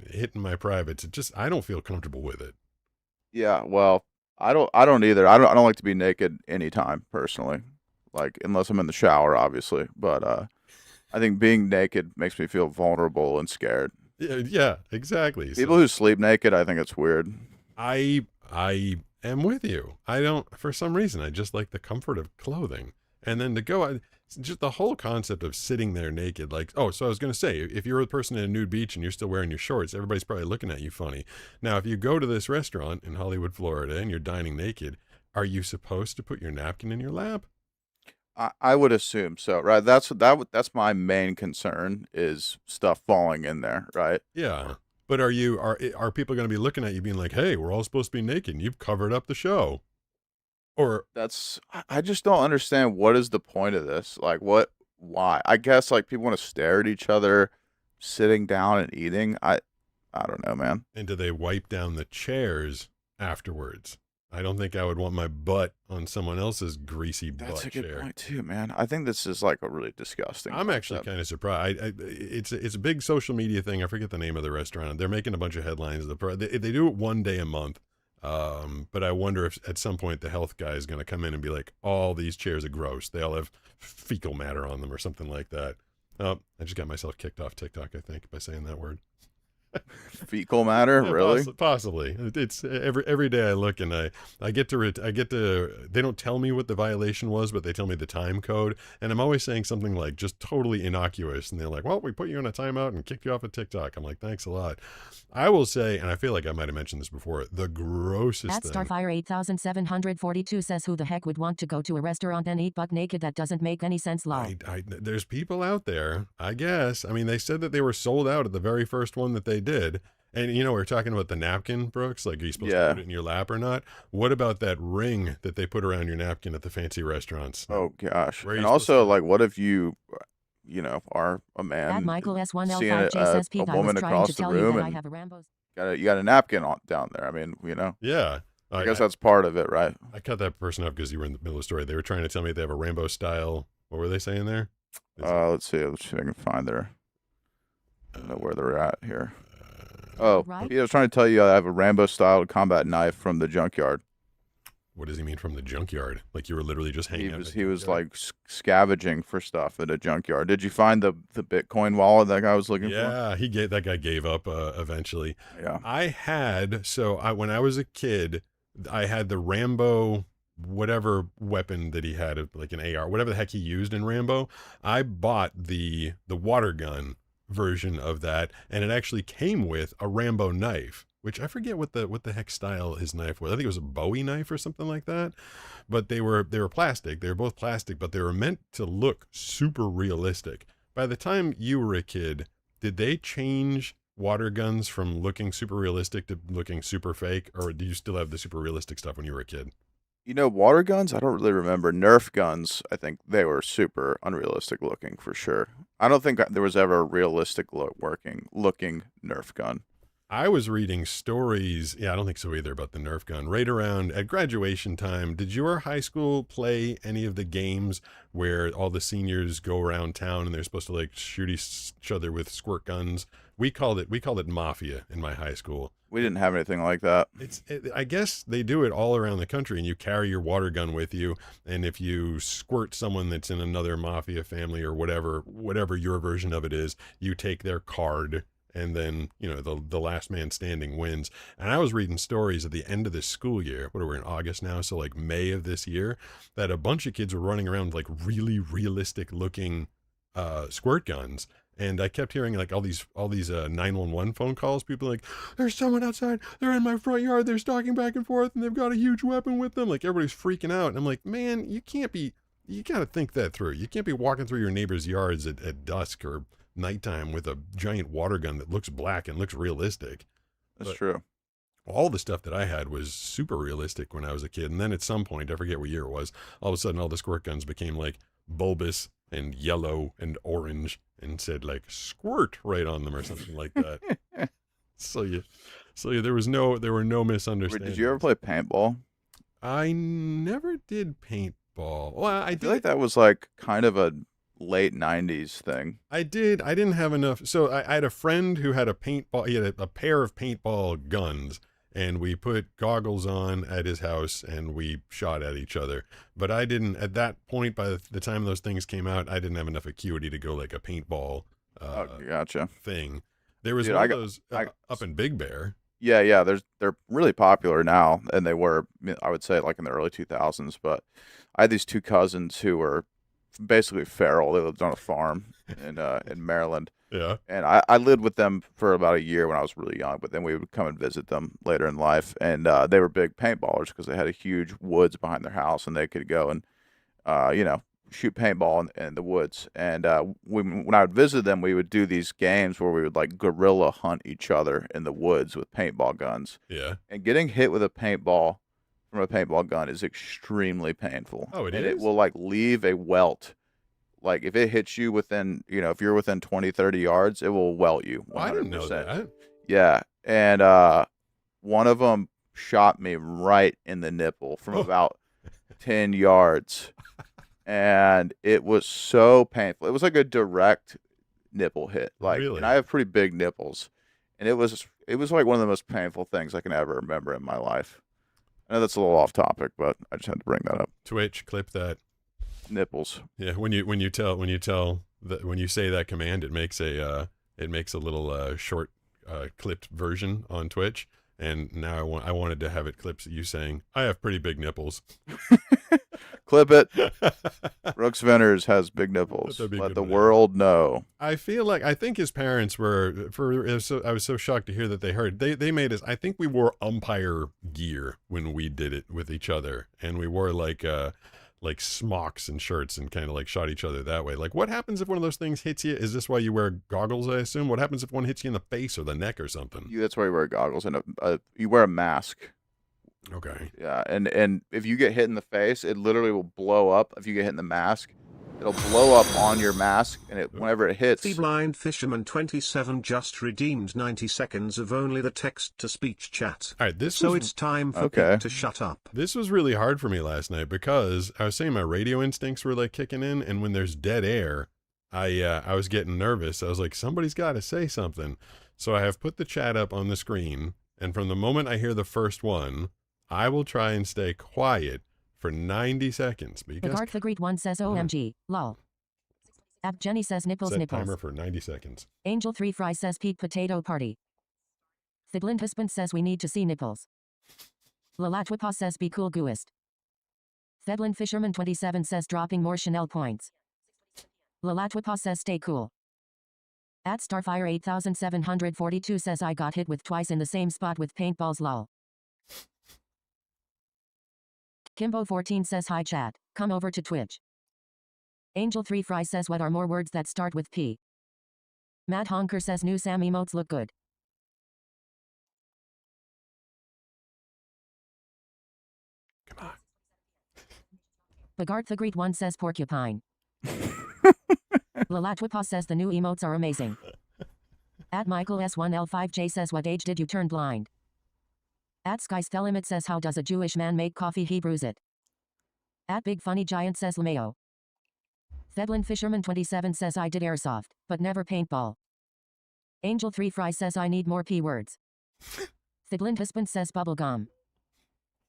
hitting my privates. I don't feel comfortable with it. Yeah, well, I don't either. I don't like to be naked anytime personally, like unless I'm in the shower, obviously. But I think being naked makes me feel vulnerable and scared. Yeah, exactly. People who sleep naked, I think it's weird. I am with you. I don't, for some reason, I just like the comfort of clothing. And then to go out, just the whole concept of sitting there naked, like, oh, so I was going to say, if you're a person in a nude beach and you're still wearing your shorts, everybody's probably looking at you funny. Now, if you go to this restaurant in Hollywood, Florida, and you're dining naked, are you supposed to put your napkin in your lap? I would assume so, right? That's my main concern is stuff falling in there, right? Yeah. But are people going to be looking at you being like, hey, we're all supposed to be naked and you've covered up the show? Or I just don't understand what is the point of this. Like why? I guess like people want to stare at each other sitting down and eating. I don't know, man. and do they wipe down the chairs afterwards? I don't think I would want my butt on someone else's greasy butt That's a good chair. point too, man. I think this is like a really disgusting. I'm actually kind of surprised. It's a big social media thing. I forget the name of the restaurant. They're making a bunch of headlines. They do it one day a month. But I wonder if at some point the health guy is going to come in and be like, all these chairs are gross. They all have fecal matter on them or something like that. Oh, I just got myself kicked off TikTok, I think, by saying that word. Fecal matter, Yeah, really? possibly. It's every day I look and I get to they don't tell me what the violation was, but they tell me the time code, and I'm always saying something like just totally innocuous, and they're like, well, we put you in a timeout and kicked you off of TikTok. I'm like, thanks a lot. I will say, and I feel like I might have mentioned this before, the grossest At thing. Starfire 8742 says, who the heck would want to go to a restaurant and eat butt naked? That doesn't make any sense, lol. There's people out there, I guess. I mean, they said that they were sold out at the very first one that they did. And, you know, we're talking about the napkin, Brooks. Like, are you supposed to put it in your lap or not? What about that ring that they put around your napkin at the fancy restaurants? Oh, gosh. Where are you And supposed also, like, what if you are a man At Michael S1L5J seeing says, Pete, a I was woman trying across to the tell you room that I and have a Rambo's. you got a napkin down there. I mean, Yeah. I guess that's part of it, right? I cut that person off because you were in the middle of the story. They were trying to tell me they have a Rambo style. What were they saying there? Let's see. Let's see if I can find their. I don't know where they're at here. Oh, Right? I was trying to tell you I have a Rambo style combat knife from the junkyard. What does he mean from the junkyard? Like you were literally just hanging out. He was like scavenging for stuff at a junkyard. Did you find the Bitcoin wallet that guy was looking for? Yeah, that guy gave up eventually. Yeah. When I was a kid, I had the Rambo whatever weapon that he had, like an AR, whatever the heck he used in Rambo. I bought the water gun version of that, and it actually came with a Rambo knife, which I forget what the heck style his knife was. I think it was a Bowie knife or something like that. But they were plastic. They were both plastic, but they were meant to look super realistic. By the time you were a kid, did they change water guns from looking super realistic to looking super fake, or do you still have the super realistic stuff when you were a kid? Water guns, I don't really remember. Nerf guns, I think they were super unrealistic looking for sure. I don't think there was ever a realistic looking Nerf gun. I was reading stories, I don't think so either, about the Nerf gun. Right around at graduation time, did your high school play any of the games where all the seniors go around town and they're supposed to like shoot each other with squirt guns? We called it Mafia in my high school. We didn't have anything like that. I guess they do it all around the country, and you carry your water gun with you, and if you squirt someone that's in another Mafia family or whatever your version of it is, you take their card, and then, the last man standing wins. And I was reading stories at the end of this school year, what are we in August now, so like May of this year, that a bunch of kids were running around with like really realistic looking squirt guns. And I kept hearing like all these 911 phone calls. People like, there's someone outside. They're in my front yard. They're stalking back and forth, and they've got a huge weapon with them. Like everybody's freaking out. And I'm like, man, you got to think that through. You can't be walking through your neighbor's yards at dusk or nighttime with a giant water gun that looks black and looks realistic. That's true. All the stuff that I had was super realistic when I was a kid. And then at some point, I forget what year it was, all of a sudden all the squirt guns became like bulbous and yellow and orange and said like squirt right on them or something like that. So there were no misunderstandings. Did you ever play paintball? I never did paintball. Well, I feel like that was like kind of a late 90s thing. I didn't have enough. So I had a friend who had a paintball. He had a pair of paintball guns, and we put goggles on at his house and we shot at each other. But I didn't, at that point, by the time those things came out, I didn't have enough acuity to go like a paintball gotcha. thing. There was one of those up in Big Bear. Yeah, they're really popular now, and they were, I would say, like in the early 2000s. But I had these two cousins who were basically feral. They lived on a farm in Maryland. Yeah. And I lived with them for about a year when I was really young, but then we would come and visit them later in life. And they were big paintballers because they had a huge woods behind their house, and they could go and, shoot paintball in the woods. And when I would visit them, we would do these games where we would like guerrilla hunt each other in the woods with paintball guns. Yeah. And getting hit with a paintball from a paintball gun is extremely painful. Oh, it and is? it will like leave a welt. Like if it hits you within, if you're within 20, 30 yards, it will welt you. 100%. Well, I didn't know that. Yeah. And one of them shot me right in the nipple from about 10 yards. And it was so painful. It was like a direct nipple hit. Like, Really? and I have pretty big nipples. And it was like one of the most painful things I can ever remember in my life. I know that's a little off topic, but I just had to bring that up. Twitch, clip that. Nipples. Yeah, when you say that command, it makes a little short clipped version on Twitch, and now I wanted to have it clips you saying I have pretty big nipples. Clip it. Brooks Venters has big nipples. Let the world know. I think his parents were I was so shocked to hear that they made us. I think we wore umpire gear when we did it with each other, and we wore like smocks and shirts and kind of like shot each other that way. Like, what happens if one of those things hits you? Is this why you wear goggles, I assume? What happens if one hits you in the face or the neck or something? That's why you wear goggles and you wear a mask. Okay. Yeah, and if you get hit in the face, it literally will blow up. If you get hit in the mask, it'll blow up on your mask, and whenever it hits. The Blind Fisherman 27 just redeemed 90 seconds of only the text-to-speech chat. All right, it's time for Pete to shut up. This was really hard for me last night because I was saying my radio instincts were like kicking in, and when there's dead air, I was getting nervous. I was like, somebody's got to say something. So I have put the chat up on the screen, and from the moment I hear the first one, I will try and stay quiet for 90 seconds. Because Garth the Great One says OMG, lol. App Jenny says nipples set nipples. timer for 90 seconds. Angel 3 Fry says Pete Potato Party. Thiglind Husband says we need to see nipples. Lalatwipa says be cool gooist. Thedlin Fisherman 27 says dropping more Chanel points. Lalatwipa says stay cool. At Starfire 8742 says I got hit with twice in the same spot with paintballs lol. Kimbo 14 says hi chat, come over to Twitch. Angel 3 Fry says what are more words that start with P? Matt Honker says new Sam emotes look good. Come on. Bagart the Great One says porcupine. Lalatwipa says the new emotes are amazing. At Michael S1L5J says what age did you turn blind? At Sky's Thelimit says how does a Jewish man make coffee? He brews it. At Big Funny Giant says LeMayo. Thedlin Fisherman 27 says I did airsoft, but never paintball. Angel 3 Fry says I need more P words. Thiglind Husband says bubblegum.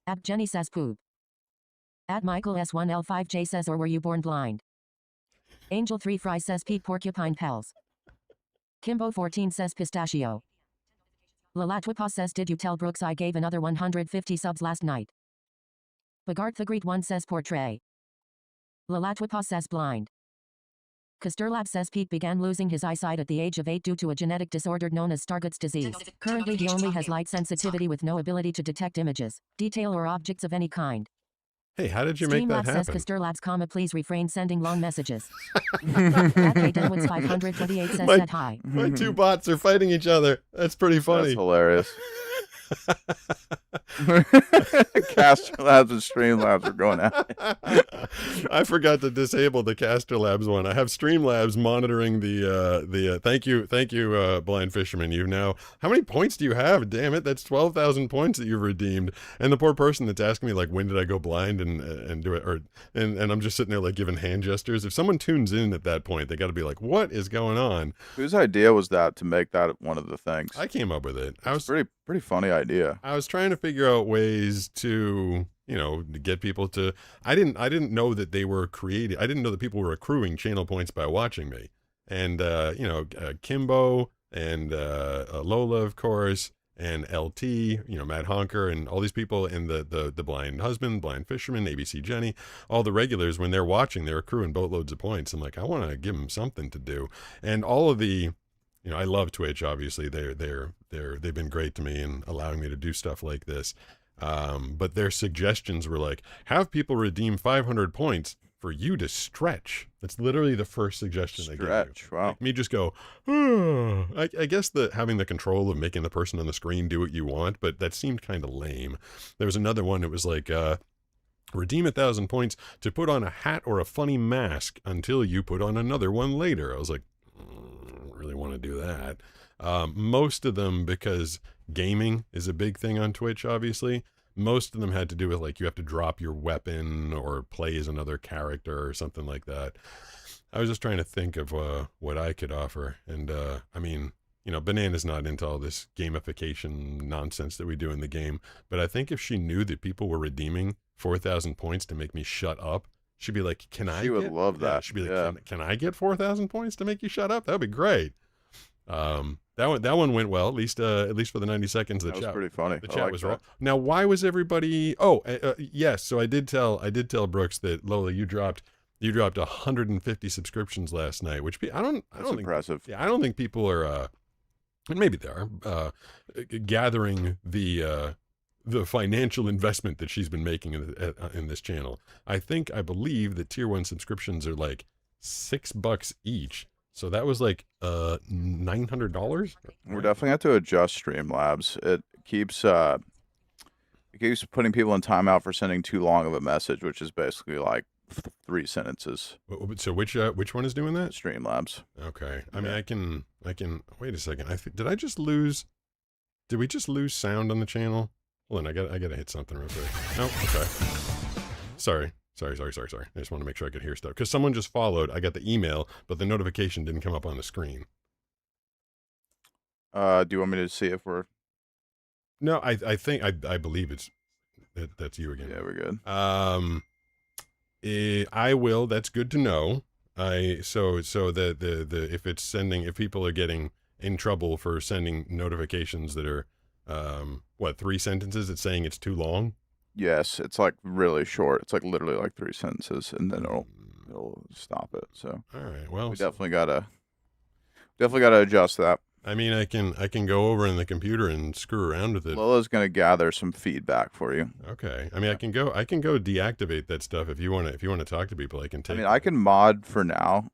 At Jenny says poop. At Michael S1L5J says or were you born blind? Angel 3 Fry says Pete Porcupine Pals. Kimbo 14 says pistachio. Lalatwipa says did you tell Brooks I gave another 150 subs last night? Bagart the Great One says portray. Lalatwipa says blind. Kasturlab says Pete began losing his eyesight at the age of 8 due to a genetic disorder known as Stargardt's disease. Currently he only has light sensitivity with no ability to detect images, detail or objects of any kind. Hey, how did you make that happen? Says Kasturlabs, please refrain sending long messages. At Denwoods 528 says said hi. My two bots are fighting each other. That's pretty funny. That's hilarious. Caster Labs and Streamlabs are going at it. I forgot to disable the Caster Labs one. I have Streamlabs monitoring the thank you Blind Fisherman. You now, how many points do you have? Damn it, that's 12,000 points that you've redeemed. And the poor person that's asking me like when did I go blind and do it, and I'm just sitting there like giving hand gestures. If someone tunes in at that point, they got to be like, what is going on? Whose idea was that to make that one of the things? I came up with it. It's pretty funny idea. I was trying to figure out ways to, get people to. I didn't know that they were creating. I didn't know that people were accruing channel points by watching me. And Kimbo and Lola, of course, and LT, Matt Honker, and all these people, and the blind husband, blind fisherman, ABC Jenny, all the regulars, when they're watching, they're accruing boatloads of points. I'm like, I want to give them something to do. And all of the, I love Twitch. Obviously, they've been great to me and allowing me to do stuff like this. But their suggestions were like, have people redeem 500 points for you to stretch. That's literally the first suggestion they gave you. Wow. Like me just go, I guess having the control of making the person on the screen do what you want, but that seemed kind of lame. There was another one that was like, redeem 1,000 points to put on a hat or a funny mask until you put on another one later. I was like, I don't really want to do that. Most of them, because gaming is a big thing on Twitch, obviously, most of them had to do with like you have to drop your weapon or play as another character or something like that. I was just trying to think of what I could offer. And I mean, Banana's not into all this gamification nonsense that we do in the game. But I think if she knew that people were redeeming 4,000 points to make me shut up, she'd be like, can I? She would love that. She'd be like, can I get 4,000 points to make you shut up? That would be great. That one went well, at least for the 90 seconds. That was pretty funny. The chat was raw. Now, why was everybody? Oh, yes. So I did tell Brooks that Lola, you dropped 150 subscriptions last night, which I don't think impressive. Yeah, I don't think people are. And maybe they are gathering the financial investment that she's been making in this channel. I believe that tier 1 subscriptions are like $6 each. So that was like $900. We're definitely have to adjust Streamlabs. It keeps putting people in timeout for sending too long of a message, which is basically like 3 sentences. So which one is doing that? Streamlabs. Okay. I mean, I can wait a second. Did we just lose sound on the channel? Hold on, I gotta hit something real quick. Oh, okay. Sorry. I just want to make sure I could hear stuff. Because someone just followed. I got the email, but the notification didn't come up on the screen. Do you want me to see if we're... No, I believe that's you again. Yeah, we're good. I will. That's good to know. So if people are getting in trouble for sending notifications that are 3 sentences, it's saying it's too long. Yes, it's like really short. It's like literally like 3 sentences, and then it'll stop it. So all right, well, we definitely gotta adjust that. I mean, I can go over in the computer and screw around with it. Lola's gonna gather some feedback for you. Okay. I mean, I can go deactivate that stuff if you want to talk to people. I can take. I mean, I can mod for now.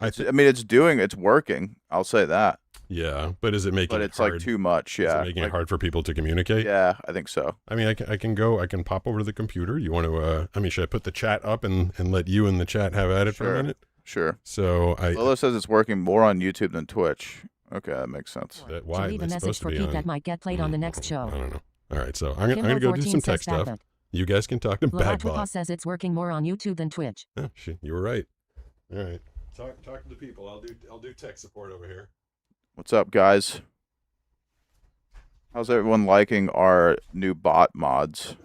It's working. I'll say that. Yeah, but is it making? But it's hard? Like too much. Yeah, is it making it hard for people to communicate? Yeah, I think so. I mean, I can pop over to the computer. You want to? Should I put the chat up and let you and the chat have at it for a minute? Sure. So Lola says it's working more on YouTube than Twitch. Okay, that makes sense. Why? To leave a message for Pete that might get played on the next show. I don't know. All right, so I'm gonna go do some tech stuff. You guys can talk to Badbot. Says it's working more on YouTube than Twitch. Yeah, you were right. All right, talk to the people. I'll do tech support over here. What's up, guys? How's everyone liking our new bot mods?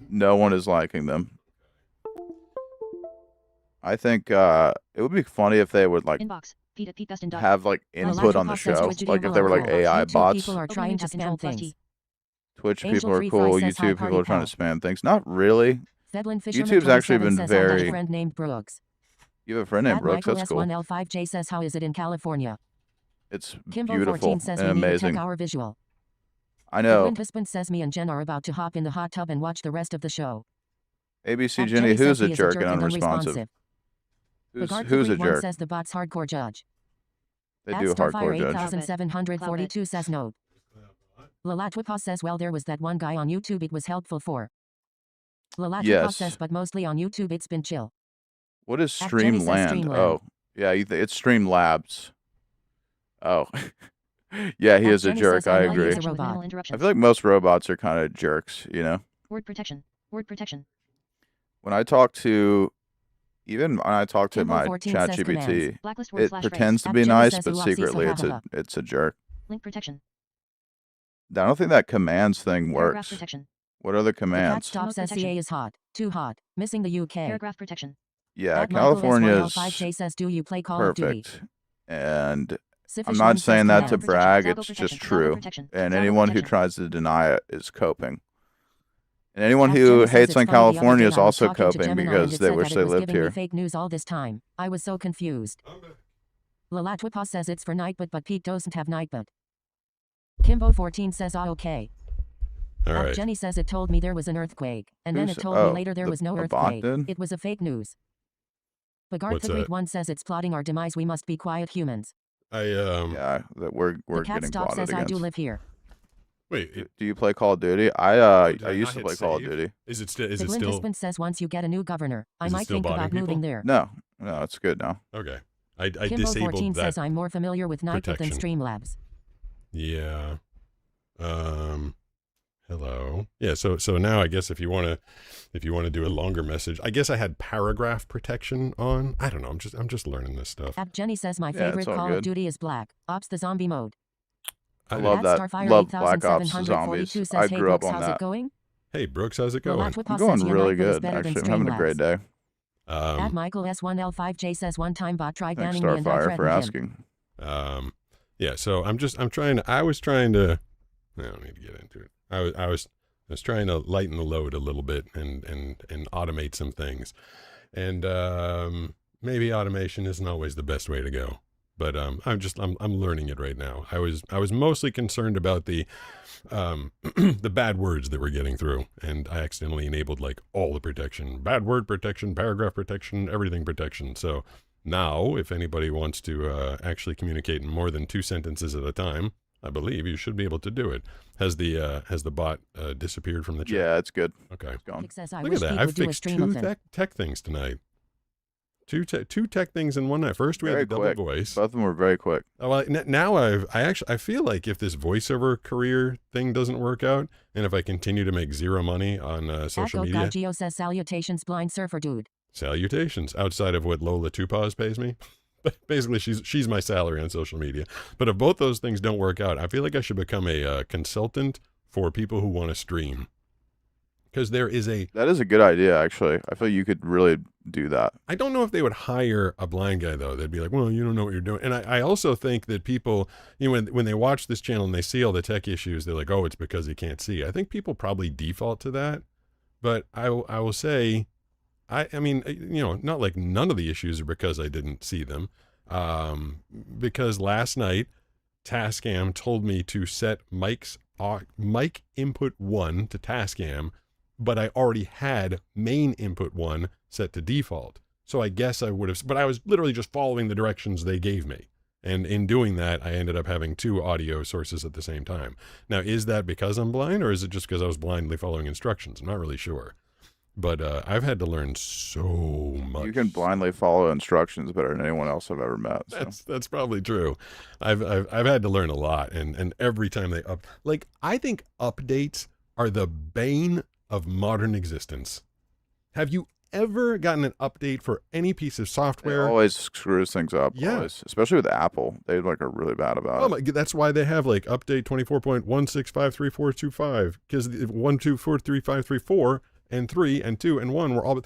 No one is liking them. I think it would be funny if they would like have like input on the show, like if they were like AI bots. People are trying to spam things. Twitch people are cool. YouTube people are trying to spam things. Not really. YouTube's actually been very. Friend named Brooks. You have a friend named Brooks. That's cool. S1L5J says, "How is it in California?" It's Kimbo beautiful 14 says and we amazing. Need to check our visual. I know. Wind husband says me and Jen are about to hop in the hot tub and watch the rest of the show. ABC Jenny, who's a jerk and unresponsive? Who's a jerk? Says the bots hardcore judge. They do hardcore judge. 8742 says no. Lalatwipa says, well, there was that one guy on YouTube it was helpful for. Lalatwipa says, but mostly on YouTube it's been chill. What is Streamland? Oh, yeah, it's Streamlabs. Oh, yeah, he is a jerk. I agree. I feel like most robots are kind of jerks, you know? Word protection. When I talk to my ChatGPT, it pretends to be nice, but secretly it's a jerk. Link protection. I don't think that commands thing works. What are the commands? Stop says CA is hot. Too hot. Missing the UK. Paragraph protection. Yeah, California is says, do you play Call of Duty? perfect. And I'm not saying that to brag. It's just true. And anyone who tries to deny it is coping. And anyone who hates on California is also coping because they wish they lived here. Fake news all this time. I was so confused. Lalatwipa says it's for Nightbot, but Pete doesn't have Nightbot. Kimbo14 says okay. All right. Jenny says it told me there was an earthquake, and then it told me later there was no earthquake. It was a fake news. Bagard the Great One says it's plotting our demise. We must be quiet humans. Yeah, that we're the cat getting stop plotted says against. I do live here. Wait, do you play Call of Duty? I used to play Call of Duty. Is it still? Is the it Glyn still? Dispensed says once you get a new governor, I might think about moving there. No, it's good now. Okay, I Kimbo disabled 14 that. says I'm more familiar with Nightbot than Streamlabs. Yeah. Hello. Yeah. So now I guess if you want to do a longer message, I guess I had paragraph protection on. I don't know. I'm just learning this stuff. Jenny says my favorite Call of Duty is Black Ops, the zombie mode. I love that. Love Black Ops zombies. I grew up on that. Hey Brooks, how's it going? I'm going really good. Actually, I'm having a great day. At Michael S1L5J says one time bot tried banning Thanks, me and I Starfire, threatened for him. asking. Yeah. So I was trying to. I don't need to get into it. I was trying to lighten the load a little bit and automate some things, and maybe automation isn't always the best way to go. But I'm learning it right now. I was mostly concerned about the the bad words that were getting through, and I accidentally enabled like all the protection, bad word protection, paragraph protection, everything protection. So now, if anybody wants to actually communicate in more than 2 sentences at a time, I believe you should be able to do it. Has the bot disappeared from the chat? Yeah, it's good. Okay. It's gone. Look at that. I fixed 2 tech things tonight. Two tech things in one night. First we had the double voice. Both of them were very quick. Oh, well, now I feel like if this voiceover career thing doesn't work out, and if I continue to make zero money on social media. Geo says salutations, blind surfer dude. Salutations. Outside of what Lola Tupaz pays me. But basically, she's my salary on social media. But if both those things don't work out, I feel like I should become a consultant for people who want to stream. Because that is a good idea, actually. I feel you could really do that. I don't know if they would hire a blind guy, though. They'd be like, well, you don't know what you're doing. And I also think that people, when they watch this channel and they see all the tech issues, they're like, oh, it's because he can't see. I think people probably default to that. But I will say, I mean, not like none of the issues are because I didn't see them. Because last night, Tascam told me to set mic input 1 to Tascam, but I already had main input 1 set to default. So I guess I would have, but I was literally just following the directions they gave me. And in doing that, I ended up having 2 audio sources at the same time. Now, is that because I'm blind, or is it just because I was blindly following instructions? I'm not really sure. But I've had to learn so much. You can blindly follow instructions better than anyone else I've ever met. So. That's probably true. I've had to learn a lot, and every time they I think updates are the bane of modern existence. Have you ever gotten an update for any piece of software? It always screws things up. Yeah. Always. Especially with Apple. They are really bad about it. That's why they have like update 24.1653425, because 1, 2, 4, 3, 5, 3, 4 and 3 and 2 and 1 were all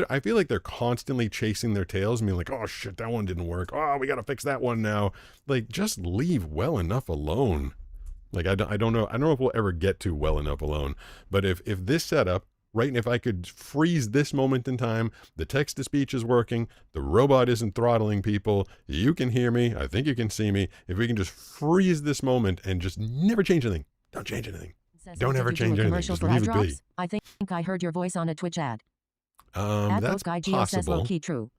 I feel like they're constantly chasing their tails and being like, oh shit, that one didn't work. Oh, we got to fix that one now. Like, just leave well enough alone. Like, I don't know if we'll ever get to well enough alone, but if this setup, right, and if I could freeze this moment in time, the text-to-speech is working, the robot isn't throttling people, you can hear me, I think you can see me, if we can just freeze this moment and just never change anything, don't change anything. Don't ever change anything, just leave it be. I think I heard your voice on a Twitch ad. That's possible. Says low-key true.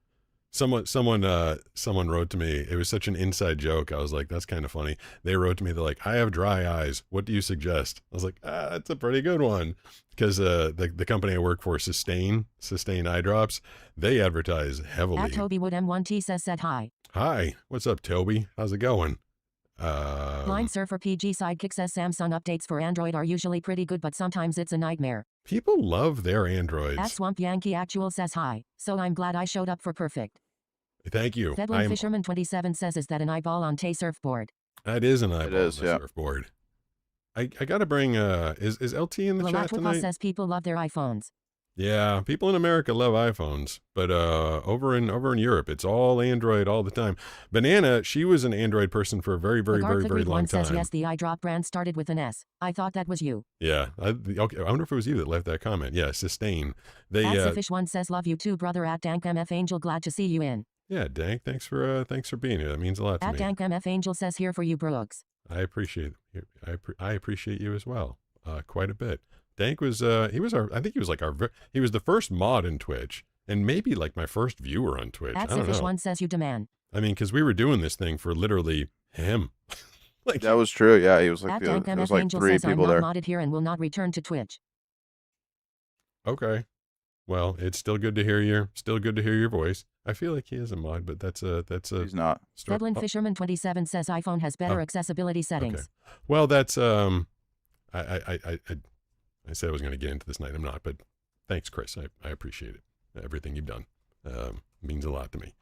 Someone wrote to me. It was such an inside joke. I was like, that's kind of funny. They wrote to me. They're like, I have dry eyes. What do you suggest? I was like, that's a pretty good one. Because the company I work for, Sustain Eye Drops, they advertise heavily. At Toby Wood M1T said hi. Hi. What's up, Toby? How's it going? Blind Surfer PG Sidekick says Samsung updates for Android are usually pretty good, but sometimes it's a nightmare. People love their Androids. At Swamp Yankee Actual says hi. So I'm glad I showed up for perfect. Thank you. Fedlin Fisherman 27 says, is that an eyeball on Tay surfboard? That is an eyeball on the surfboard. I gotta bring is LT in the chat tonight? says people love their iPhones. Yeah, people in America love iPhones, but over in Europe, it's all Android all the time. Banana, she was an Android person for a very, very, very, very long time. Says yes, the iDrop brand started with an S. I thought that was you. Yeah, okay. I wonder if it was you that left that comment. Yeah, Sustain. They Fish1 says love you too, brother. At Dank MF Angel, glad to see you in. Yeah, Dank, thanks for being here. That means a lot to At me. Dank MF Angel says here for you, Brooks. I appreciate I appreciate you as well, quite a bit. Dank was he was he was the first mod in Twitch and maybe like my first viewer on Twitch. I don't know. Fish1 says you demand. I mean, because we were doing this thing for literally him. Like that was true. Yeah, he was like there was like Angel 3 says people I'm there. not modded here and will not return to Twitch. Okay. Well, it's still good to hear your voice. I feel like he is a mod, but that's a He's not. Stedlin Fisherman 27 says iPhone has better accessibility settings. Okay. Well, that's I said I was going to get into this tonight. I'm not, but thanks, Chris. I appreciate it. Everything you've done means a lot to me.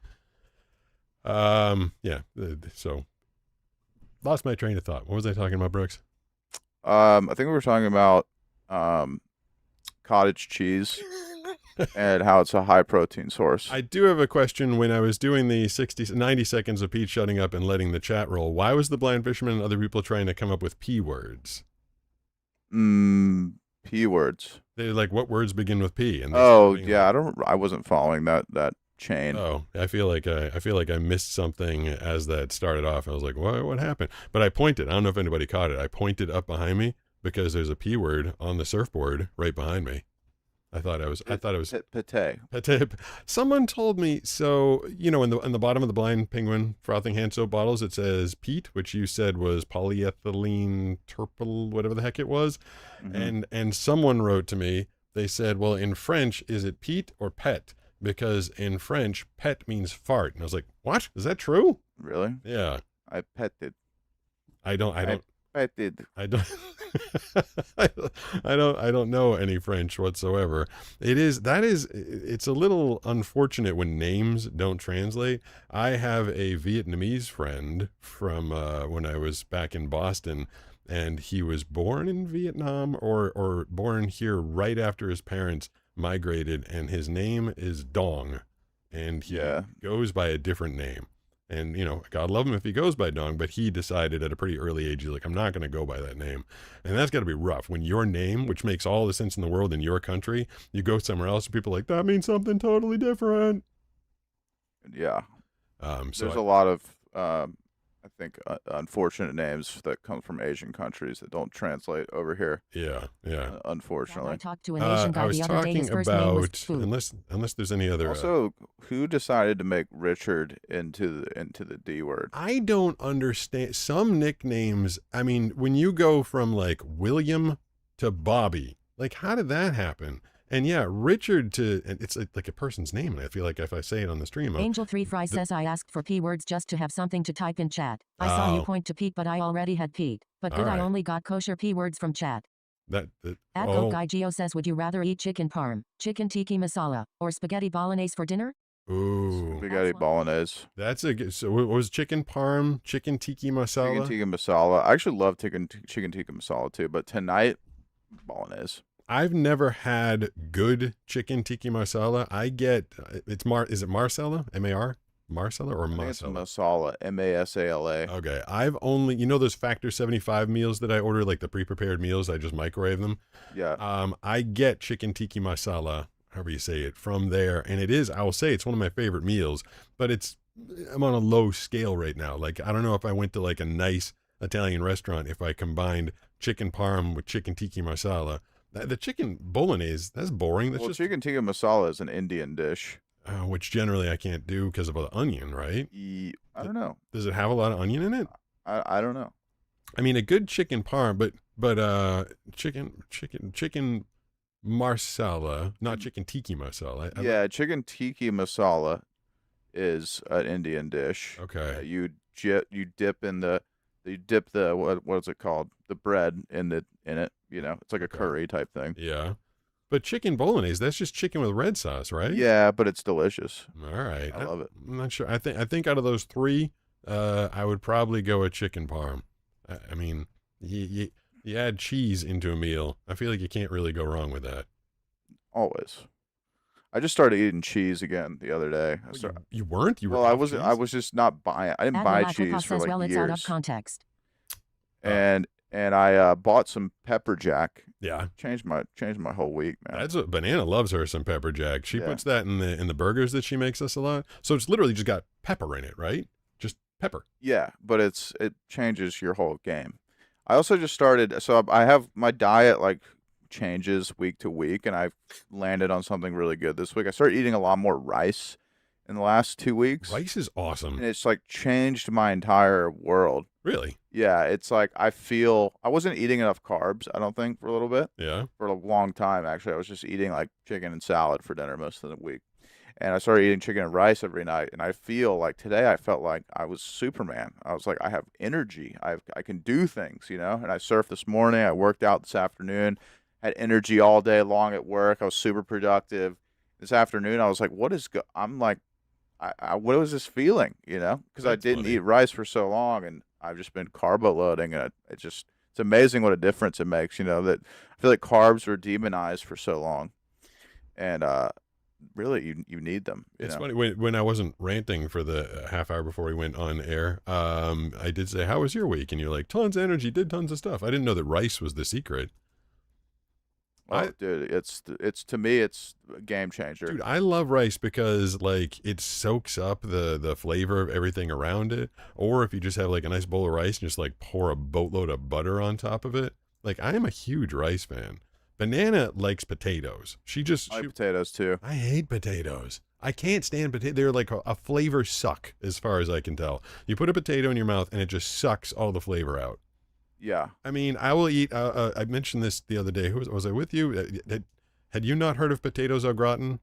Yeah. So lost my train of thought. What was I talking about, Brooks? I think we were talking about cottage cheese and how it's a high protein source. I do have a question. When I was doing the 90 seconds of Pete shutting up and letting the chat roll, why was the blind fisherman and other people trying to come up with P words? P words. They're like, what words begin with P? And yeah, I wasn't following that chain. Oh, I feel like I missed something as that started off. I was like, what happened? But I pointed. I don't know if anybody caught it. I pointed up behind me because there's a P word on the surfboard right behind me. I thought it was pate. Someone told me, so in the bottom of the Blind Penguin frothing hand soap bottles it says Pete, which you said was polyethylene terpyl, whatever the heck it was. Mm-hmm. And someone wrote to me, they said, well, in French, is it Pete or pet? Because in French, pet means fart. And I was like, what? Is that true? Really? Yeah. I petted. I don't petted. I don't know any French whatsoever. It's a little unfortunate when names don't translate. I have a Vietnamese friend from when I was back in Boston, and he was born in Vietnam or born here right after his parents migrated, and his name is Dong, and he goes by a different name. And, God love him if he goes by Dong, but he decided at a pretty early age, he's like, I'm not going to go by that name. And that's got to be rough. When your name, which makes all the sense in the world in your country, you go somewhere else and people are like, that means something totally different. Yeah. So there's a lot of, I think, unfortunate names that come from Asian countries that don't translate over here. Yeah. I Unfortunely. talked to an Asian guy the other day. His first name was Fu. unless there's any other. Also, who decided to make Richard into the D word? I don't understand some nicknames. I mean, when you go from like William to Bobby, like how did that happen? And yeah, Richard it's like a person's name. And I feel like if I say it on the stream, Angel 3 Fry says I asked for P words just to have something to type in chat. I saw you point to Pete, but I already had Pete. But good, I only got kosher P words from chat. At Goat Guy Geo says, would you rather eat chicken parm, chicken tiki masala, or spaghetti bolognese for dinner? Ooh, spaghetti bolognese. That's a good. So what was chicken parm, chicken tiki masala? Chicken tiki masala. I actually love chicken tiki masala too, but tonight, bolognese. I've never had good chicken tiki masala. I get is it Marcella? M-A-R? Marcella or Masala? It's masala. M-A-S-A-L-A. Okay. I've only, those Factor 75 meals that I order, like the pre-prepared meals, I just microwave them. Yeah. I get chicken tiki masala, however you say it, from there. And I will say it's one of my favorite meals, but I'm on a low scale right now. Like, I don't know if I went to like a nice Italian restaurant, if I combined chicken parm with chicken tiki masala. The chicken bolognese, that's boring. That's just chicken tikka masala is an Indian dish. Which generally I can't do because of the onion, right? I don't know. Does it have a lot of onion in it? I don't know. I mean, a good chicken parm, but chicken marsala, not chicken tiki masala. Chicken tiki masala is an Indian dish. Okay. You dip the what's it called? The bread in it. It's like a curry type thing. Yeah. But chicken bolognese, that's just chicken with red sauce, right? Yeah, but it's delicious. All right. I love it. I'm not sure. I think out of those three, I would probably go with chicken parm. I mean, you add cheese into a meal. I feel like you can't really go wrong with that. always. I just started eating cheese again the other day. You weren't? You were Well, I off wasn't. cheese? I was just not buying. I didn't At buy Malakova cheese for says, like well, it's out of years. context. And I bought some pepper jack. Yeah. Changed my whole week, man. That's what Banana loves her some pepper jack. She Yeah. puts that in the burgers that she makes us a lot. So it's literally just got pepper in it, right? Just pepper. Yeah, but it changes your whole game. I also just started. So I have my diet like changes week to week, and I've landed on something really good this week. I started eating a lot more rice in the last 2 weeks. Rice is awesome. And it's like changed my entire world. Really? Yeah, it's like I wasn't eating enough carbs, I don't think, for a little bit. Yeah. For a long time, actually. I was just eating like chicken and salad for dinner most of the week. And I started eating chicken and rice every night. And I feel like today I felt like I was Superman. I was like, I have energy. I can do things, you know? And I surfed this morning. I worked out this afternoon. Had energy all day long at work. I was super productive. This afternoon, I was like, I'm like, what was this feeling, you know? Because I didn't eat rice for so long, and I've just been carbo loading, and it's amazing what a difference it makes, you know, that I feel like carbs were demonized for so long, and really you need them. It's funny, when I wasn't ranting for the half hour before we went on air, I did say, how was your week? And you're like, tons of energy, did tons of stuff. I didn't know that rice was the secret. Oh, dude, it's to me, it's a game changer. Dude, I love rice because like it soaks up the flavor of everything around it. Or if you just have like a nice bowl of rice and just like pour a boatload of butter on top of it. Like I am a huge rice fan. Banana likes potatoes. I like potatoes too. I hate potatoes. I can't stand potatoes. They're like a flavor suck as far as I can tell. You put a potato in your mouth and it just sucks all the flavor out. Yeah. I mean, I will eat. I mentioned this the other day. Was I with you? Had you not heard of potatoes au gratin?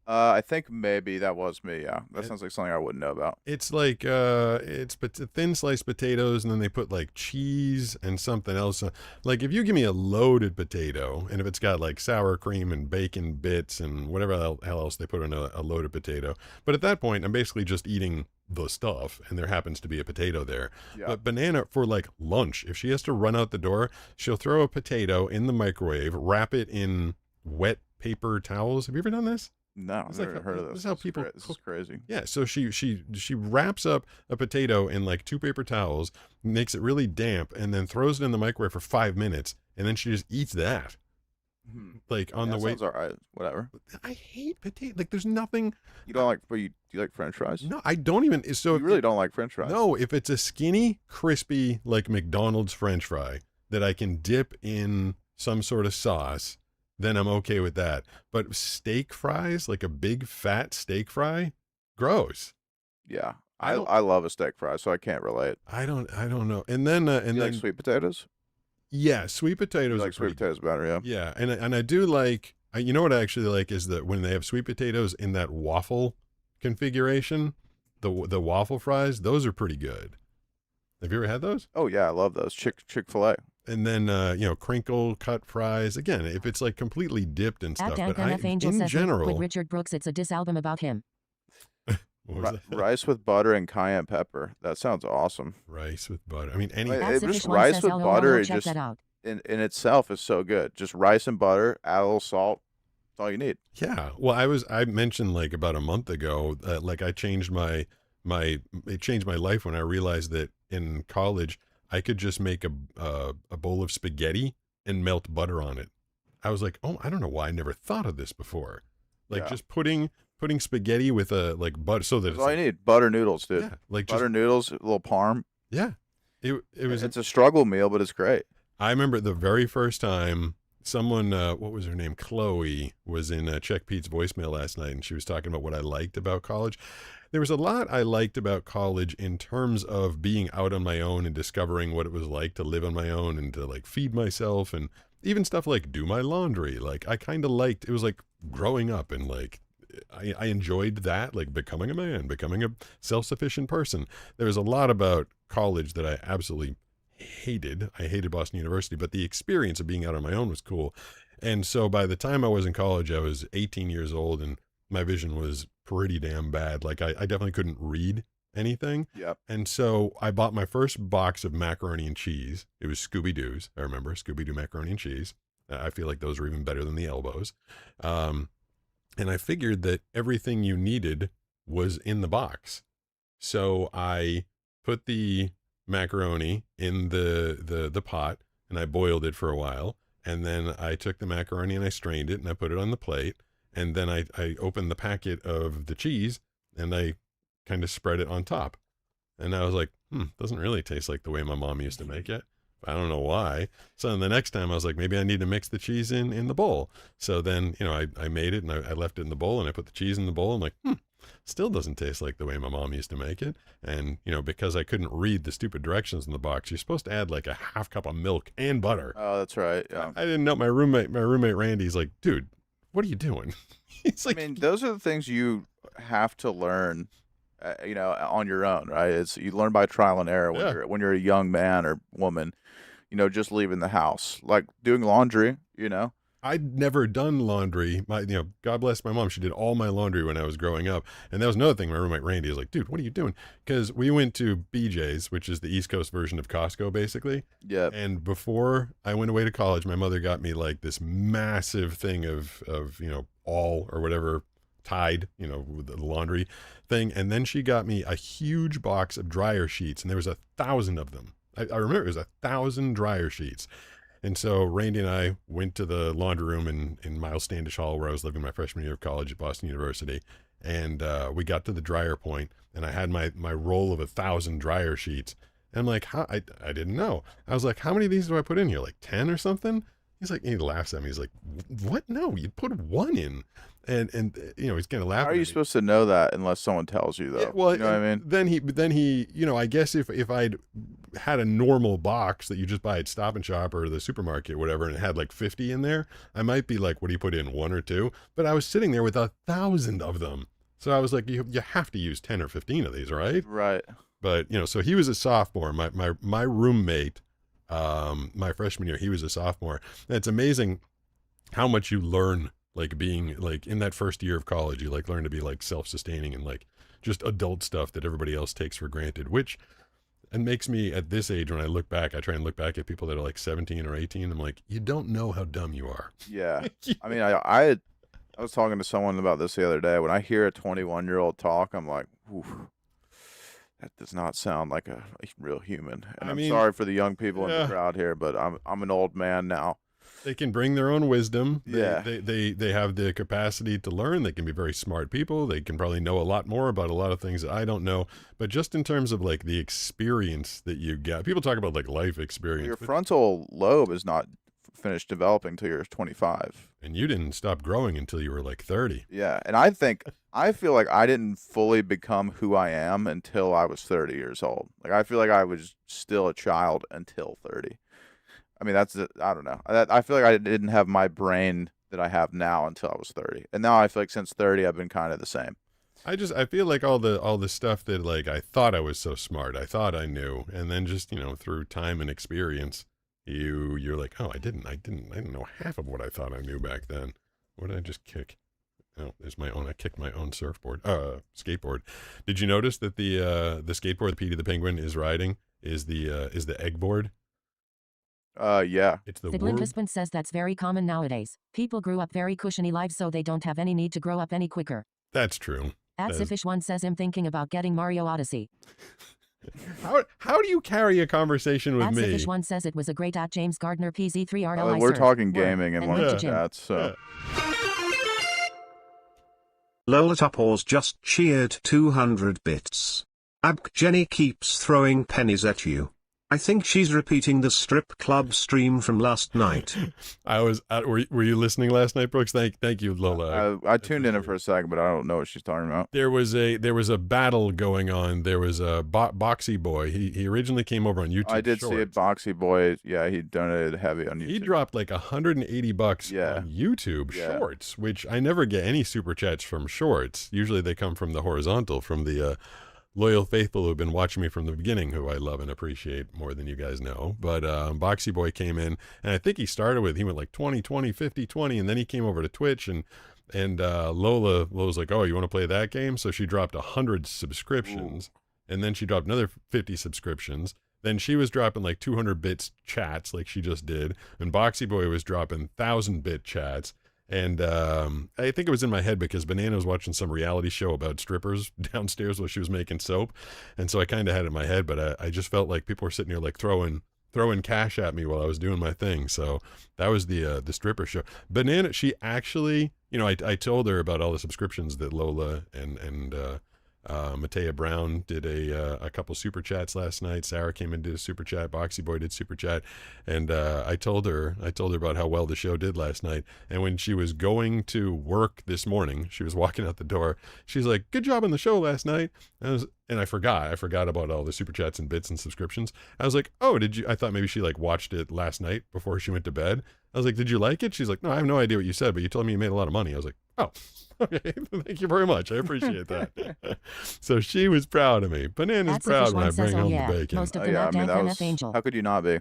I think maybe that was me. Yeah, that sounds like something I wouldn't know about. It's like it's thin sliced potatoes, and then they put like cheese and something else. Like if you give me a loaded potato, and if it's got like sour cream and bacon bits and whatever the hell else they put in a loaded potato, but at that point, I'm basically just eating the stuff, and there happens to be a potato there. Yeah. But Banana, for like lunch, if she has to run out the door, she'll throw a potato in the microwave, wrap it in wet paper towels. Have you ever done this? No, I've never heard of this. This is how people This is crazy. Yeah, so she wraps up a potato in like 2 paper towels, makes it really damp, and then throws it in the microwave for 5 minutes, and then she just eats that. Like on the way. Sounds all right. Whatever. I hate potato. Like there's nothing. You don't like? But do you like French fries? No, I don't even. So you really don't like French fries? No, if it's a skinny, crispy like McDonald's French fry that I can dip in some sort of sauce, then I'm okay with that. But steak fries, like a big fat steak fry, gross. Yeah, I love a steak fry, so I can't relate. I don't know. And then you like sweet potatoes? Yeah, sweet potatoes. You like sweet potatoes better, yeah. Yeah, and I do like. You know what I actually like is that when they have sweet potatoes in that waffle configuration, the waffle fries, those are pretty good. Have you ever had those? Oh yeah, I love those. Chick-fil-A. And then crinkle cut fries. Again, if it's like completely dipped and stuff. At But Angel in says general, with Richard Brooks, it's a diss album about him. Rice with butter and cayenne pepper. That sounds awesome. Rice with butter. I mean, just rice with butter. It check just that out. in itself is so good. Just rice and butter. Add a little salt. That's all you need. Yeah. Well, I mentioned like about a month ago, like I changed it changed my life when I realized that in college I could just make a bowl of spaghetti and melt butter on it. I was like, oh, I don't know why I never thought of this before. Like just putting spaghetti with a like butter so that That's all you need. Butter noodles, dude. Yeah, like butter noodles, a little parm. Yeah. It's a struggle meal, but it's great. I remember the very first time someone, what was her name? Chloe was in Check Pete's voicemail last night, and she was talking about what I liked about college. There was a lot I liked about college in terms of being out on my own and discovering what it was like to live on my own and to like feed myself, and even stuff like do my laundry. Like I kind of liked, it was like growing up, and like I enjoyed that, like becoming a man, becoming a self-sufficient person. There was a lot about college that I absolutely hated. I hated Boston University, but the experience of being out on my own was cool. And so by the time I was in college, I was 18 years old, and my vision was pretty damn bad. Like I definitely couldn't read anything. Yep. And so I bought my first box of macaroni and cheese. It was Scooby-Doo's. I remember Scooby-Doo macaroni and cheese. I feel like those are even better than the elbows. And I figured that everything you needed was in the box. So I put the macaroni in the pot and I boiled it for a while. And then I took the macaroni and I strained it and I put it on the plate. And then I opened the packet of the cheese and I kind of spread it on top. And I was like, doesn't really taste like the way my mom used to make it. I don't know why. So then the next time I was like, maybe I need to mix the cheese in the bowl. So then, I made it and I left it in the bowl and I put the cheese in the bowl and like, still doesn't taste like the way my mom used to make it. And, because I couldn't read the stupid directions in the box, you're supposed to add like a half cup of milk and butter. Oh, that's right. Yeah. I didn't know. My roommate Randy's like, dude, what are you doing? He's like, I mean, those are the things you have to learn, on your own, right? You learn by trial and error when you're a young man or woman, just leaving the house, like doing laundry, I'd never done laundry. God bless my mom. She did all my laundry when I was growing up. And that was another thing. My roommate Randy was like, dude, what are you doing? Because we went to BJ's, which is the East Coast version of Costco, basically. Yeah. And before I went away to college, my mother got me like this massive thing of all or whatever Tide, the laundry thing. And then she got me a huge box of dryer sheets, and there was 1,000 of them. I remember it was 1,000 dryer sheets. And so Randy and I went to the laundry room in Miles Standish Hall, where I was living my freshman year of college at Boston University. And we got to the dryer point, and I had my roll of 1,000 dryer sheets. And I'm like, I didn't know. I was like, how many of these do I put in here? Like 10 or something? He's like, he laughs at me. He's like, what? No, you put one in. And he's kind of laughing. How are you supposed to know that unless someone tells you, though? Yeah, well, you know what I mean? Then he, I guess if I'd had a normal box that you just buy at Stop and Shop or the supermarket or whatever, and it had like 50 in there, I might be like, what do you put in, 1 or 2? But I was sitting there with 1,000 of them. So I was like, you have to use 10 or 15 of these, right? Right. But, so he was a sophomore. My roommate, my freshman year, he was a sophomore. And it's amazing how much you learn, like being like in that first year of college, you like learn to be like self-sustaining and like just adult stuff that everybody else takes for granted, which and makes me at this age, when I look back, I try and look back at people that are like 17 or 18. I'm like, you don't know how dumb you are. Yeah. I mean, I was talking to someone about this the other day. When I hear a 21-year-old talk, I'm like, ooh, that does not sound like a real human. And I'm sorry for the young people in the crowd here, but I'm an old man now. They can bring their own wisdom. Yeah. They have the capacity to learn. They can be very smart people. They can probably know a lot more about a lot of things that I don't know. But just in terms of like the experience that you get, people talk about like life experience. Your frontal lobe is not finished developing till you're 25. And you didn't stop growing until you were like 30. Yeah. And I feel like I didn't fully become who I am until I was 30 years old. Like, I feel like I was still a child until 30. I mean, I don't know. I feel like I didn't have my brain that I have now until I was 30. And now I feel like since 30, I've been kind of the same. I feel like all the stuff that like I thought I was so smart, I thought I knew, and then just through time and experience, you're like, oh, I didn't know half of what I thought I knew back then. What did I just kick? Oh, there's my own. I kicked my own skateboard. Did you notice that the skateboard that Petey the Penguin is riding is the egg board? Yeah. It's the Siblin husband says that's very common nowadays. People grew up very cushiony lives, so they don't have any need to grow up any quicker. That's true. Sifish1 says I'm thinking about getting Mario Odyssey. How do you carry a conversation with me? Sifish1 says it was a great James Gardner PZ3RLI. We're talking gaming in one of the chats, so. Lola Topors just cheered 200 bits. Abk Jenny keeps throwing pennies at you. I think she's repeating the strip club stream from last night. Were you listening last night, Brooks? Thank you, Lola. I tuned in for a second, but I don't know what she's talking about. There was a battle going on. There was a Boxy Boy. He originally came over on YouTube. I did see it. Boxy Boy. Yeah, he donated heavy on YouTube. He dropped like $180 on YouTube Shorts, which I never get any super chats from Shorts. Usually they come from the horizontal, from the loyal faithful who have been watching me from the beginning, who I love and appreciate more than you guys know. But Boxy Boy came in, and I think he went like 20, 20, 50, 20, and then he came over to Twitch, and Lola was like, oh, you want to play that game? So she dropped 100 subscriptions, and then she dropped another 50 subscriptions. Then she was dropping like 200 bits chats like she just did. And Boxy Boy was dropping 1,000-bit chats. And I think it was in my head because Banana was watching some reality show about strippers downstairs while she was making soap. And so I kind of had it in my head, but I just felt like people were sitting here like throwing cash at me while I was doing my thing. So that was the stripper show. Banana, she actually, I told her about all the subscriptions that Lola and Matea Brown did a couple super chats last night. Sarah came and did a super chat. Boxy Boy did super chat, and I told her about how well the show did last night. And when she was going to work this morning, she was walking out the door. She's like, "Good job on the show last night." And I forgot about all the super chats and bits and subscriptions. I was like, "Oh, did you?" I thought maybe she like watched it last night before she went to bed. I was like, "Did you like it?" She's like, "No, I have no idea what you said, but you told me you made a lot of money." I was like, "Oh." Okay, thank you very much. I appreciate that. So she was proud of me. Banana's proud when I bring home the bacon. Most of them at Dank MF Angel. How could you not be?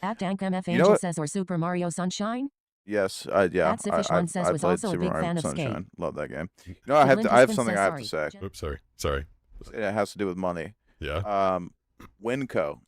At Dank MF Angel says, or Super Mario Sunshine? Yes, yeah. At Suffish One says, was also a big fan of Skate. Love that game. I have something I have to say. Oops, sorry. It has to do with money. Yeah. Winco.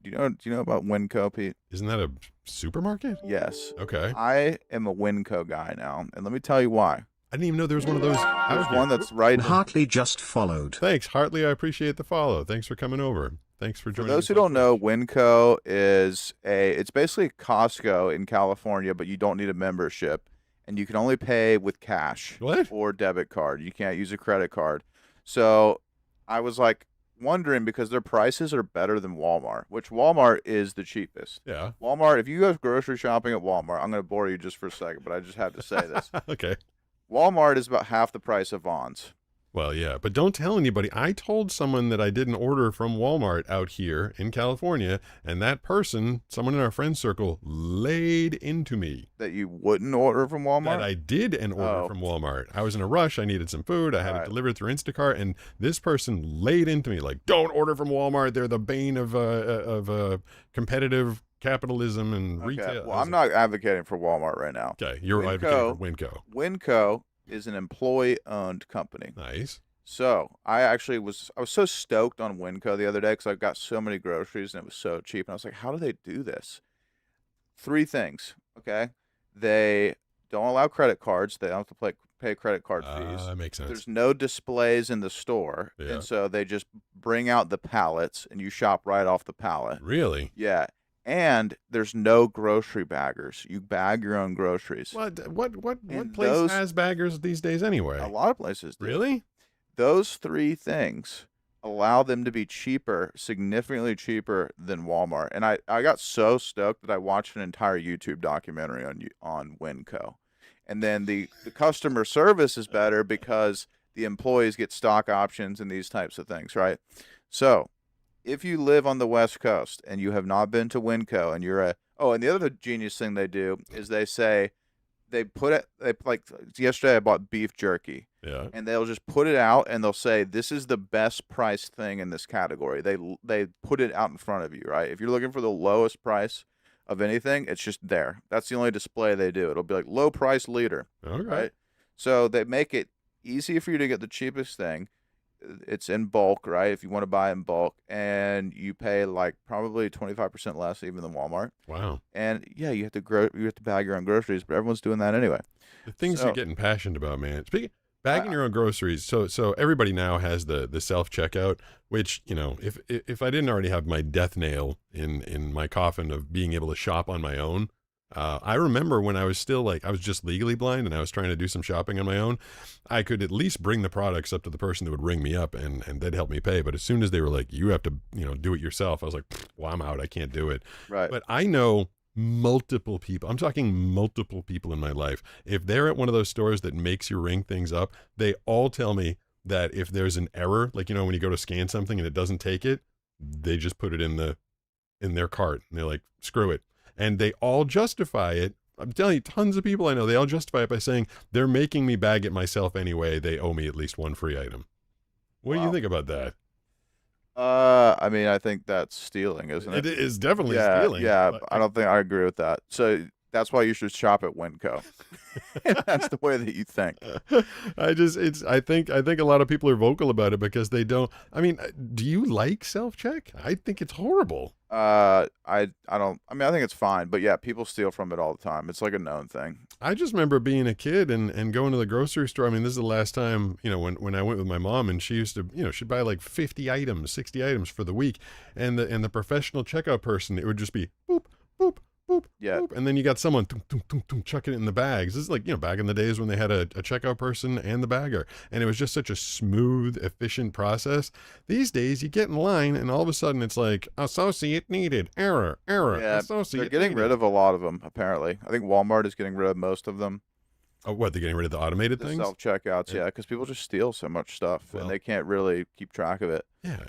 Do you know about Winco, Pete? Isn't that a supermarket? Yes. Okay. I am a Winco guy now, and let me tell you why. I didn't even know there was one of those. There's one that's right. Hartley just followed. Thanks, Hartley. I appreciate the follow. Thanks for coming over. Thanks for joining. For those who don't know, Winco is it's basically Costco in California, but you don't need a membership, and you can only pay with cash or debit card. You can't use a credit card. So I was like wondering because their prices are better than Walmart, which Walmart is the cheapest. Yeah. Walmart. If you go grocery shopping at Walmart, I'm going to bore you just for a second, but I just have to say this. Okay. Walmart is about half the price of Vons. Well, yeah, but don't tell anybody. I told someone that I didn't order from Walmart out here in California, and that person, someone in our friend circle, laid into me. That you wouldn't order from Walmart? That I did an order from Walmart. I was in a rush. I needed some food. I had it delivered through Instacart, and this person laid into me like, don't order from Walmart. They're the bane of competitive capitalism and retail. Well, I'm not advocating for Walmart right now. Okay, you're advocating for Winco. Winco is an employee-owned company. Nice. So I was so stoked on Winco the other day because I got so many groceries and it was so cheap. And I was like, how do they do this? 3 things, okay? They don't allow credit cards. They don't have to pay credit card fees. That makes sense. There's no displays in the store. Yeah. And so they just bring out the pallets and you shop right off the pallet. Really? Yeah. And there's no grocery baggers. You bag your own groceries. What place has baggers these days anyway? A lot of places do. Really? Those 3 things allow them to be cheaper, significantly cheaper than Walmart. And I got so stoked that I watched an entire YouTube documentary on Winco. And then the customer service is better because the employees get stock options and these types of things, right? So if you live on the West Coast and you have not been to Winco and and the other genius thing they do is like yesterday I bought beef jerky. Yeah. And they'll just put it out and they'll say, this is the best priced thing in this category. They put it out in front of you, right? If you're looking for the lowest price of anything, it's just there. That's the only display they do. It'll be like low price leader. Okay. Right? So they make it easy for you to get the cheapest thing. It's in bulk, right? If you want to buy in bulk, and you pay like probably 25% less even than Walmart. Wow. And yeah, you have to bag your own groceries, but everyone's doing that anyway. The things you're getting passionate about, man. Speaking bagging your own groceries, so everybody now has the self checkout, which if I didn't already have my death nail in my coffin of being able to shop on my own. I remember when I was still I was just legally blind and I was trying to do some shopping on my own, I could at least bring the products up to the person that would ring me up and they'd help me pay. But as soon as they were like, you have to, do it yourself, I was like, well, I'm out. I can't do it. Right. But I know multiple people. I'm talking multiple people in my life. If they're at one of those stores that makes you ring things up, they all tell me that if there's an error, like, when you go to scan something and it doesn't take it, they just put it in their cart and they're like, screw it. And they all justify it. I'm telling you, tons of people I know, they all justify it by saying they're making me bag it myself anyway. They owe me at least one free item. What do you think about that? I mean, I think that's stealing, isn't it? It is definitely stealing. Yeah, I don't think I agree with that. So That's why you should shop at Winco. That's the way that you think. I think a lot of people are vocal about it because they don't. I mean, do you like self-check? I think it's horrible. I don't. I mean, I think it's fine, but yeah, people steal from it all the time. It's like a known thing. I just remember being a kid and going to the grocery store. I mean, this is the last time, when I went with my mom, and she used to, she'd buy like 50 items, 60 items for the week. And the professional checkout person, it would just be boop, boop, boop, Yeah. boop. And then you got someone chucking it in the bags. This is like, back in the days when they had a checkout person and the bagger. And it was just such a smooth, efficient process. These days, you get in line and all of a sudden it's like, associate needed, error, Yeah, associate they're getting rid of a lot of them, apparently. I think Walmart is getting rid of most of them. Oh, what, they're getting rid of the automated things? Self-checkouts, yeah, because people just steal so much stuff, and they can't really keep track of it. Yeah.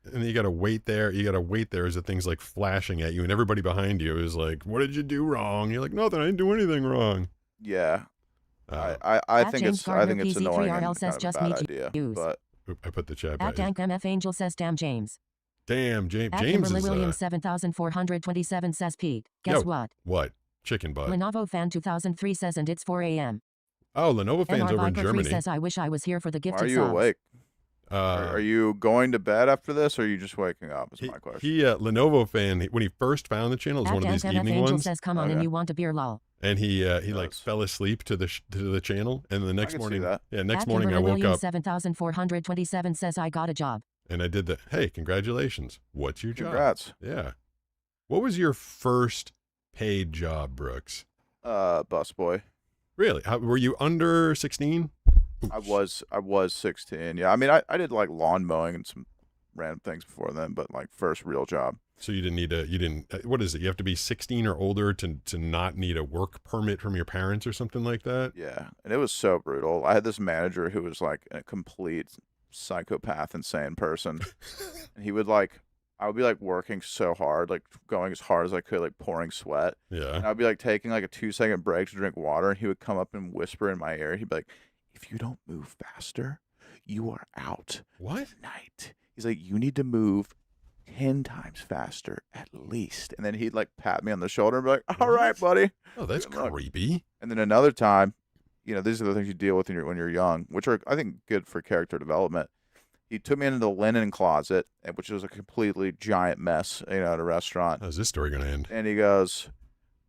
And you got to wait there. You got to wait there as the thing's like flashing at you, and everybody behind you is like, "What did you do wrong?" You're like, "Nothing. I didn't do anything wrong." Yeah, I think it's annoying and kind of a bad idea. But I put the chat At back. Dank MF Angel says, "Damn James." Damn, James. At James Kimberly is Williams 7427 says, "Pete, guess what? What? Chicken butt. Lenovo fan 2003 says, and it's 4 a.m. Oh, Lenovo fans NR over in Viper 3 Germany. says, I wish I was here for the why gifted are you subs. awake? Are you going to bed after this, or are you just waking up? Is my question. Lenovo fan. When he first found the channel, it was At one of these Dank MF evening Angel ones. says, come on, and you want a beer, lol. And he like fell asleep to the channel, and the next can see morning, that. next At morning I Kimberly woke Williams up 7427 says, I got a job. and I did the, hey, congratulations. What's your job? Congrats. Yeah. What was your first paid job, Brooks? Busboy. Really? Were you under 16? I was 16. Yeah, I mean, I did like lawn mowing and some random things before then, but like first real job. So you didn't, what is it? You have to be 16 or older to not need a work permit from your parents or something like that? Yeah, and it was so brutal. I had this manager who was like a complete psychopath, insane person. And he would I would be like working so hard, like going as hard as I could, like pouring sweat. Yeah. And I'd be like taking like a 2-second break to drink water, and he would come up and whisper in my ear. He'd be like, if you don't move faster, you are out. What? Tonight. He's like, you need to move 10 times faster at least. And then he'd like pat me on the shoulder and be like, all right, buddy. Oh, that's creepy. And then another time, these are the things you deal with when you're young, which are, I think, good for character development. He took me into the linen closet, which was a completely giant mess, at a restaurant. How's this story going to end? And he goes,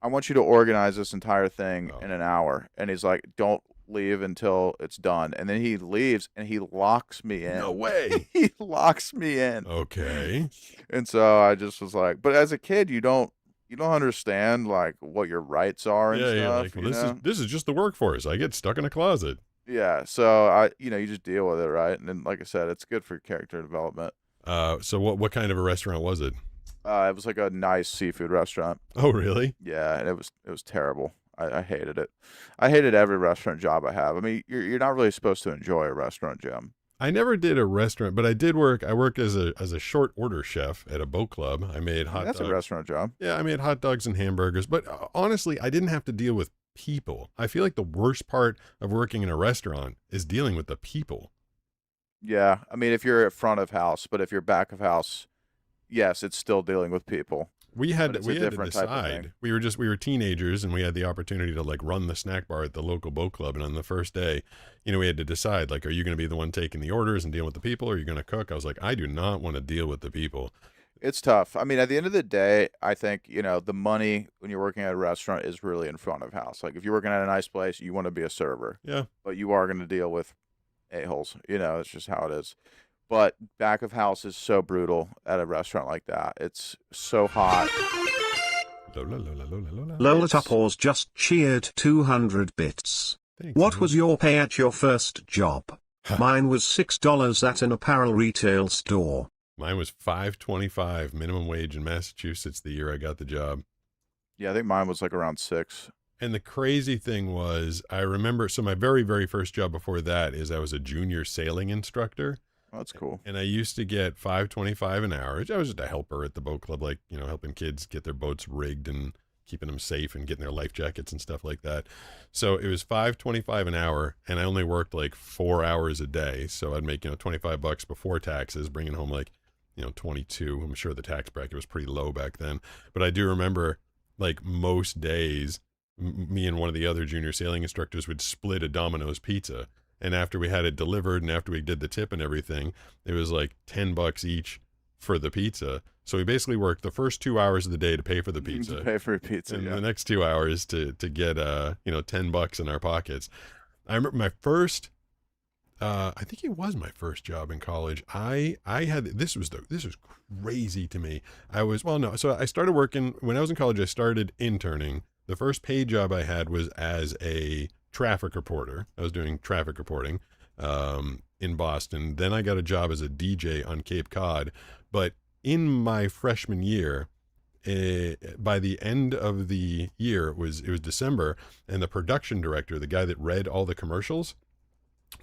I want you to organize this entire thing in an hour. And he's like, don't leave until it's done. And then he leaves and he locks me in. No way. He locks me in. Okay. And so I just was like, but as a kid, you don't understand like what your rights are and stuff. Like, well, this is just the workforce. I get stuck in a closet. Yeah, so you just deal with it, right? And then, like I said, it's good for character development. So what kind of a restaurant was it? It was like a nice seafood restaurant. Oh, really? Yeah, and it was terrible. I hated it. I hated every restaurant job I have. I mean, you're not really supposed to enjoy a restaurant job. I never did a restaurant, but I did work. I worked as a short order chef at a boat club. I made hot dogs. That's a restaurant job. Yeah, I made hot dogs and hamburgers. But honestly, I didn't have to deal with people. I feel like the worst part of working in a restaurant is dealing with the people. Yeah, I mean, if you're at front of house, but if you're back of house, yes, it's still dealing with people. We had to different type of decide. thing. We were teenagers, and we had the opportunity to like run the snack bar at the local boat club. And on the first day, we had to decide, like, are you going to be the one taking the orders and dealing with the people, or are you going to cook? I was like, I do not want to deal with the people. It's tough. I mean, at the end of the day, I think, the money when you're working at a restaurant is really in front of house. Like if you're working at a nice place, you want to be a server. Yeah. But you are going to deal with a-holes. It's just how it is. But back of house is so brutal at a restaurant like that. It's so hot. Lola Tupors just cheered 200 bits. Thanks, What man. was your pay at your first job? Mine was $6 at an apparel retail store. Mine was $5.25 minimum wage in Massachusetts the year I got the job. Yeah, I think mine was like around 6. And the crazy thing was, I remember, so my very, very first job before that is I was a junior sailing instructor. Oh, that's cool. And I used to get $5.25 an hour. I was just a helper at the boat club, like, helping kids get their boats rigged and keeping them safe and getting their life jackets and stuff like that. So it was $5.25 an hour, and I only worked like 4 hours a day. So I'd make, $25 before taxes, bringing home like, 22. I'm sure the tax bracket was pretty low back then. But I do remember, like, most days me and one of the other junior sailing instructors would split a Domino's pizza. And after we had it delivered and after we did the tip and everything, it was like $10 each for the pizza. So we basically worked the first 2 hours of the day to pay for the pizza. To pay for pizza, and yeah. the next 2 hours to get $10 in our pockets. I remember my first, I think it was my first job in college. I had this was crazy to me. So I started working when I was in college. I started interning. The first paid job I had was as a traffic reporter. I was doing traffic reporting in Boston. Then I got a job as a DJ on Cape Cod. But in my freshman year, by the end of the year, it was December, and the production director, the guy that read all the commercials,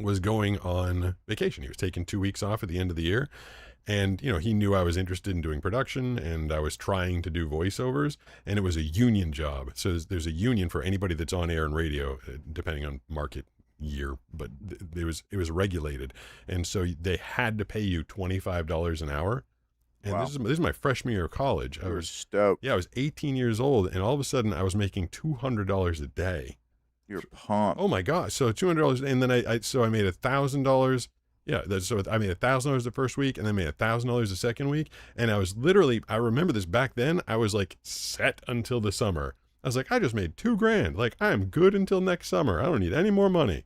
was going on vacation. He was taking 2 weeks off at the end of the year. And, he knew I was interested in doing production and I was trying to do voiceovers, and it was a union job. So there's a union for anybody that's on air and radio, depending on market year, but it was regulated. And so they had to pay you $25 an hour. And Wow. this is my freshman year of college. I was stoked. Yeah, I was 18 years old, and all of a sudden I was making $200 a day. You're pumped. Oh my gosh. So $200, and then I made $1,000. Yeah, so I made $1,000 the first week, and then made $1,000 the second week, and I was literally, I remember this back then, I was like set until the summer. I was like, I just made $2,000. Like, I'm good until next summer. I don't need any more money.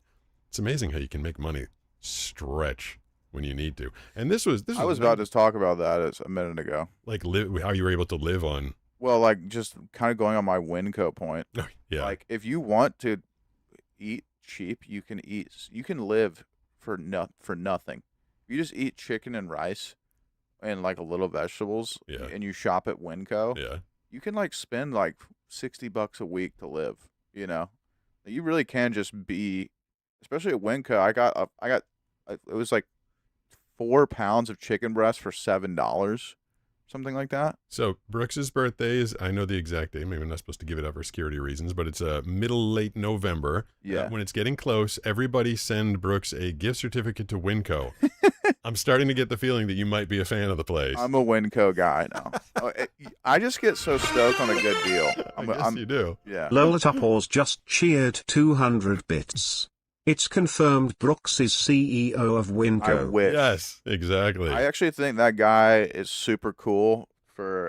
It's amazing how you can make money stretch when you need to. And this was I was about to talk about that a minute ago. Like how you were able to live on. Well, like just kind of going on my Winco point. Yeah. Like if you want to eat cheap, you can live for nothing. If you just eat chicken and rice and like a little vegetables, yeah, and you shop at Winco, yeah, you can like spend like $60 a week to live. You really can just be, especially at Winco. I got it was like 4 pounds of chicken breast for $7, something like that. So Brooks's birthday is, I know the exact date. Maybe I'm not supposed to give it up for security reasons, but it's late November. Yeah. When it's getting close, everybody send Brooks a gift certificate to Winco. I'm starting to get the feeling that you might be a fan of the place. I'm a Winco guy now. I just get so stoked on a good deal. I guess you do. Yeah. Lola Topors just cheered 200 bits. It's confirmed Brooks is CEO of I Winco. wish. Yes, exactly. I actually think that guy is super cool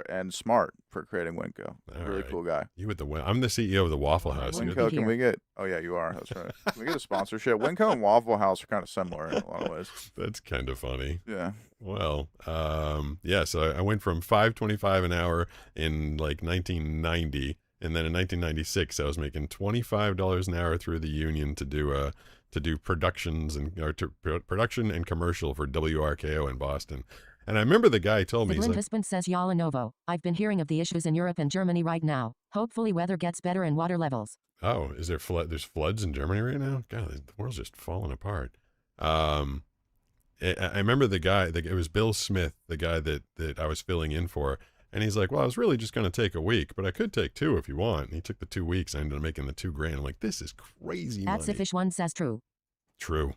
and smart for creating Winco. Really cool guy. You with the I'm the CEO of the Waffle House. Winco, can we get? Oh yeah, you are. That's right. Can we get a sponsorship? Winco and Waffle House are kind of similar in a lot of ways. That's kind of funny. Yeah. Well, yeah. So I went from $5.25 an hour in like 1990. And then in 1996, I was making $25 an hour through the union to do productions production and commercial for WRKO in Boston. And I remember the guy told me, he's Sigmund like, Husband says Yala Novo. I've been hearing of the issues in Europe and Germany right now. Hopefully weather gets better and water levels. oh, is there there's floods in Germany right now? God, the world's just falling apart. I remember the guy, it was Bill Smith, the guy that I was filling in for. And he's like, well, I was really just going to take a week, but I could take 2 if you want. And he took the 2 weeks. I ended up making the $2,000. I'm like, this is crazy money. Sifish1 says true. True.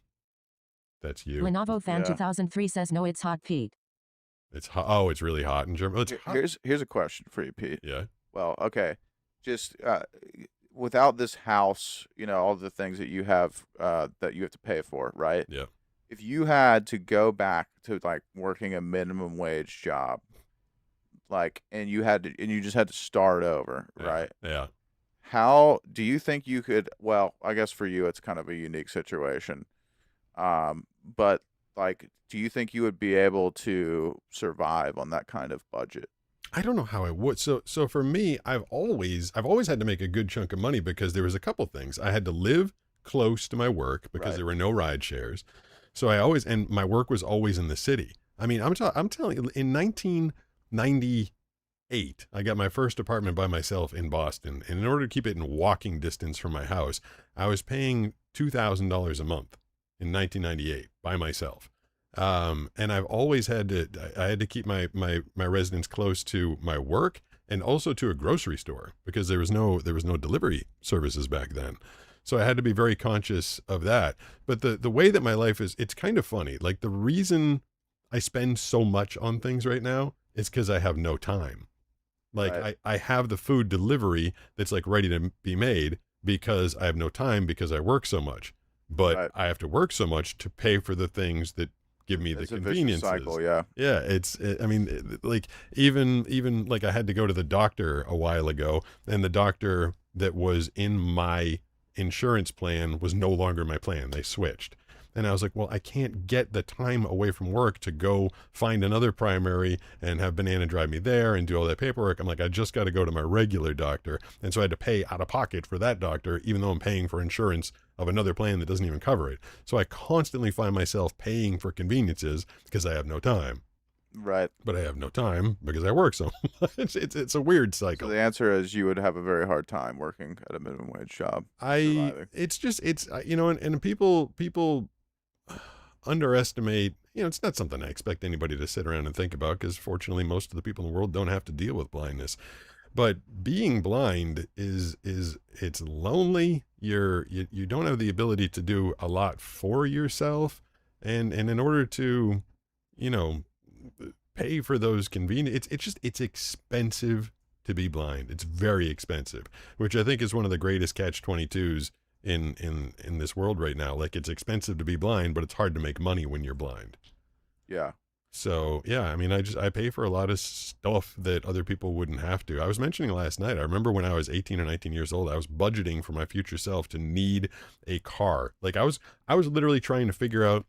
That's you. Lenovo fan Yeah. 2003 says no, it's hot, Pete. It's hot. Oh, it's really hot in Germany. Oh, it's hot. Here's a question for you, Pete. Yeah. Well, okay, just without this house, all the things that you have to pay for, right? Yeah. If you had to go back to like working a minimum wage job, like, and you just had to start over, right? Yeah. How do you think you could? Well, I guess for you, it's kind of a unique situation. But like, do you think you would be able to survive on that kind of budget? I don't know how I would. So for me, I've always had to make a good chunk of money because there was a couple things. I had to live close to my work because Right. there were no ride shares. So and my work was always in the city. I mean, I'm telling you, in 1998, I got my first apartment by myself in Boston. And in order to keep it in walking distance from my house, I was paying $2,000 a month in 1998 by myself. And I've always had to keep my residence close to my work and also to a grocery store because there was no delivery services back then. So I had to be very conscious of that. But the way that my life is, it's kind of funny. Like the reason I spend so much on things right now is because I have no time. Like Right. I have the food delivery that's like ready to be made because I have no time because I work so much. But Right. I have to work so much to pay for the things that give me the It's a vicious conveniences. cycle, yeah. Yeah, I mean, like even like I had to go to the doctor a while ago, and the doctor that was in my insurance plan was no longer my plan. They switched. And I was like, well, I can't get the time away from work to go find another primary and have Banana drive me there and do all that paperwork. I'm like, I just got to go to my regular doctor. And so I had to pay out of pocket for that doctor, even though I'm paying for insurance of another plan that doesn't even cover it. So I constantly find myself paying for conveniences because I have no time. Right. But I have no time because I work so much. It's a weird So cycle. the answer is you would have a very hard time working at a minimum wage job. Surviving. And people underestimate, it's not something I expect anybody to sit around and think about because fortunately most of the people in the world don't have to deal with blindness. But being blind is it's lonely. You don't have the ability to do a lot for yourself. And in order to, pay for those convenience, it's expensive to be blind. It's very expensive, which I think is one of the greatest catch-22s in this world right now. Like, it's expensive to be blind, but it's hard to make money when you're blind. Yeah. So yeah, I mean, I pay for a lot of stuff that other people wouldn't have to. I was mentioning last night, I remember when I was 18 or 19 years old, I was budgeting for my future self to need a car. Like I was literally trying to figure out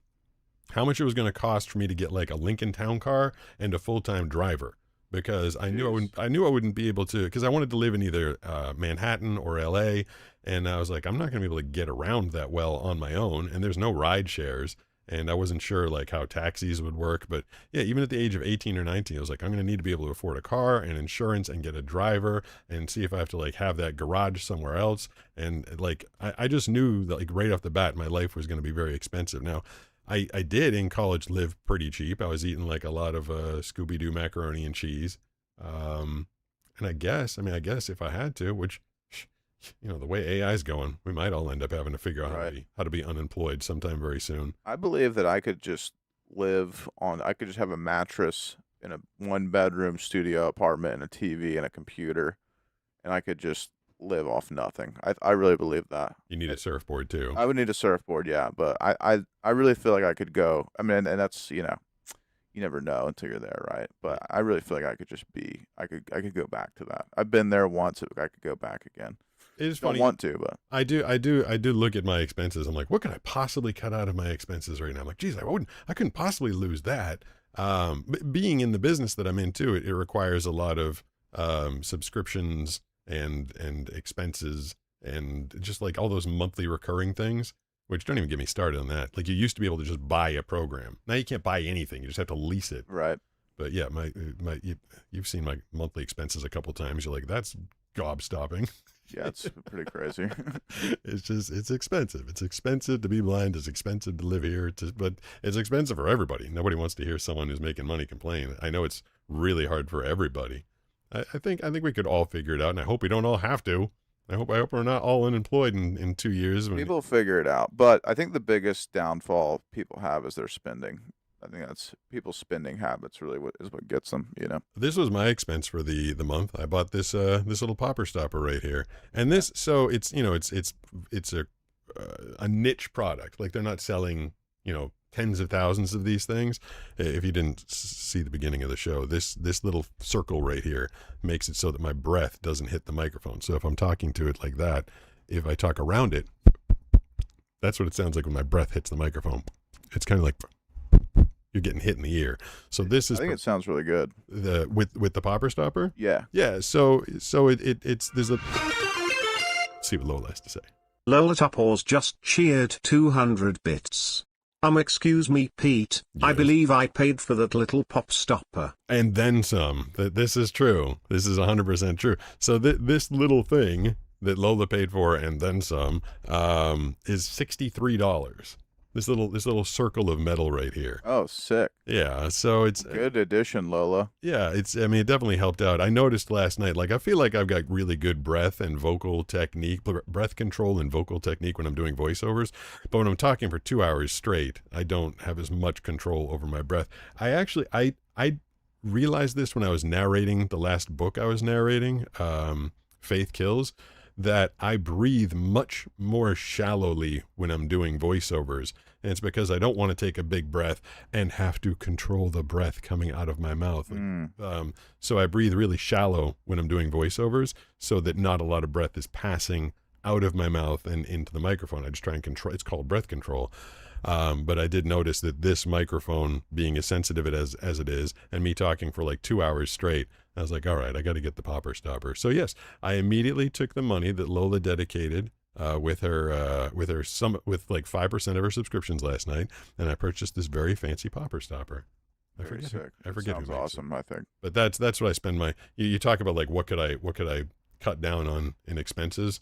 how much it was going to cost for me to get like a Lincoln Town car and a full-time driver, because I knew I wouldn't be able to, because I wanted to live in either Manhattan or LA, and I was like, I'm not going to be able to get around that well on my own, and there's no ride shares, and I wasn't sure like how taxis would work. But yeah, even at the age of 18 or 19, I was like, I'm going to need to be able to afford a car and insurance and get a driver and see if I have to like have that garage somewhere else. And like I just knew that like right off the bat my life was going to be very expensive. Now I did in college live pretty cheap. I was eating like a lot of Scooby-Doo macaroni and cheese. And I guess if I had to, which, the way AI's going, we might all end up having to figure out how to be unemployed sometime very soon. I believe that I could just I could just have a mattress in a 1-bedroom studio apartment and a TV and a computer, and I could just live off nothing. I really believe that. You need a surfboard too. I would need a surfboard, yeah, but I really feel like I could go. I mean, and that's, you never know until you're there, right? But I really feel like I could just I could go back to that. I've been there once. I could go back again. It is Don't funny. want to, but I do look at my expenses. I'm like, what can I possibly cut out of my expenses right now? I'm like, geez, I couldn't possibly lose that. Being in the business that I'm in too, it requires a lot of subscriptions and expenses and just like all those monthly recurring things, which don't even get me started on that. Like, you used to be able to just buy a program. Now you can't buy anything. You just have to lease it. right. But yeah, you've seen my monthly expenses a couple times. You're like, that's gobstopping. Yeah, it's pretty crazy. It's expensive. It's expensive to be blind. It's expensive to live here. But it's expensive for everybody. Nobody wants to hear someone who's making money complain. I know it's really hard for everybody. I think we could all figure it out, and I hope we don't all have to. I hope we're not all unemployed in 2 years. People figure it out, but I think the biggest downfall people have is their spending. I think that's people's spending habits really what gets them, This was my expense for the month. I bought this little popper stopper right here, and this, so it's it's a niche product. Like, they're not selling tens of thousands of these things. If you didn't see the beginning of the show, this little circle right here makes it so that my breath doesn't hit the microphone. So if I'm talking to it like that, if I talk around it, that's what it sounds like when my breath hits the microphone. It's kind of like you're getting hit in the ear. So this is, I think it sounds really good. With the popper stopper. Yeah. So it's there's a, let's see what Lola has to say. Lola Topors just cheered 200 bits. Excuse me, Pete. Yes. I believe I paid for that little pop stopper. And then some. This is true. This is 100% true. So this little thing that Lola paid for and then some is $63. This little circle of metal right here. Oh, sick. Yeah, so it's good addition, Lola. Yeah, it definitely helped out. I noticed last night, like, I feel like I've got really good breath and vocal technique, breath control and vocal technique when I'm doing voiceovers. But when I'm talking for 2 hours straight, I don't have as much control over my breath. I realized this when I was narrating the last book I was narrating, Faith Kills, that I breathe much more shallowly when I'm doing voiceovers. And it's because I don't want to take a big breath and have to control the breath coming out of my mouth. So I breathe really shallow when I'm doing voiceovers so that not a lot of breath is passing out of my mouth and into the microphone. I just try and control. It's called breath control. But I did notice that this microphone, being as sensitive as it is, and me talking for like 2 hours straight, I was like, all right, I got to get the popper stopper. So yes, I immediately took the money that Lola dedicated with like 5% of her subscriptions last night, and I purchased this very fancy popper stopper. I forget Sounds awesome, I think. But that's what I spend my. You talk about like what could I cut down on in expenses?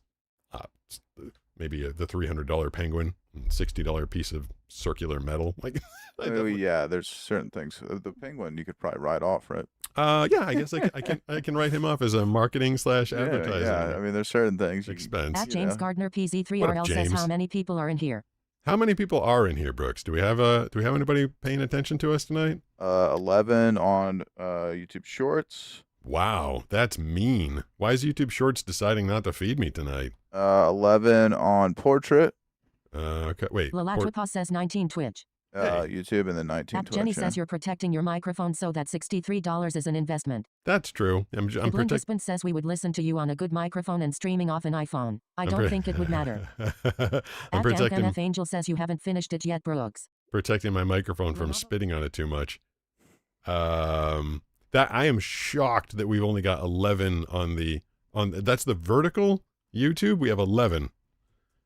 Maybe the $300 penguin, $60 piece of circular metal. Like, yeah, there's certain things. The penguin you could probably write off, right? Yeah, I guess I can write him off as a marketing / advertising. Yeah, I mean, there's certain things. Expense. At James Gardner PZ3RL says how many people are in here. How many people are in here, Brooks? Do we have anybody paying attention to us tonight? 11 on YouTube Shorts. Wow, that's mean. Why is YouTube Shorts deciding not to feed me tonight? 11 on Portrait. Okay, wait. Lalatwipa says 19 Twitch. YouTube, and then 19 At Twitch. Jenny says you're protecting your microphone so that $63 is an investment. That's true. I'm Dispen says we would listen to you on a good microphone and streaming off an iPhone. I don't think it would matter. I'm protecting. NF Angel says you haven't finished it yet, Brooks. Protecting my microphone from spitting on it too much. That I am shocked that we've only got 11 on that's the vertical YouTube. We have 11.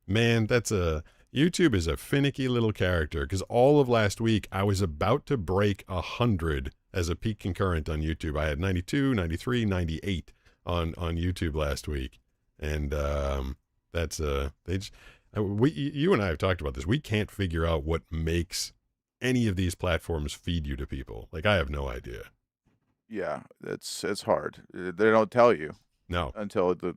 Man, YouTube is a finicky little character, because all of last week I was about to break 100 as a peak concurrent on YouTube. I had 92, 93, 98 on YouTube last week. And you and I have talked about this. We can't figure out what makes any of these platforms feed you to people. Like, I have no idea. Yeah, it's hard. They don't tell you. No. Until the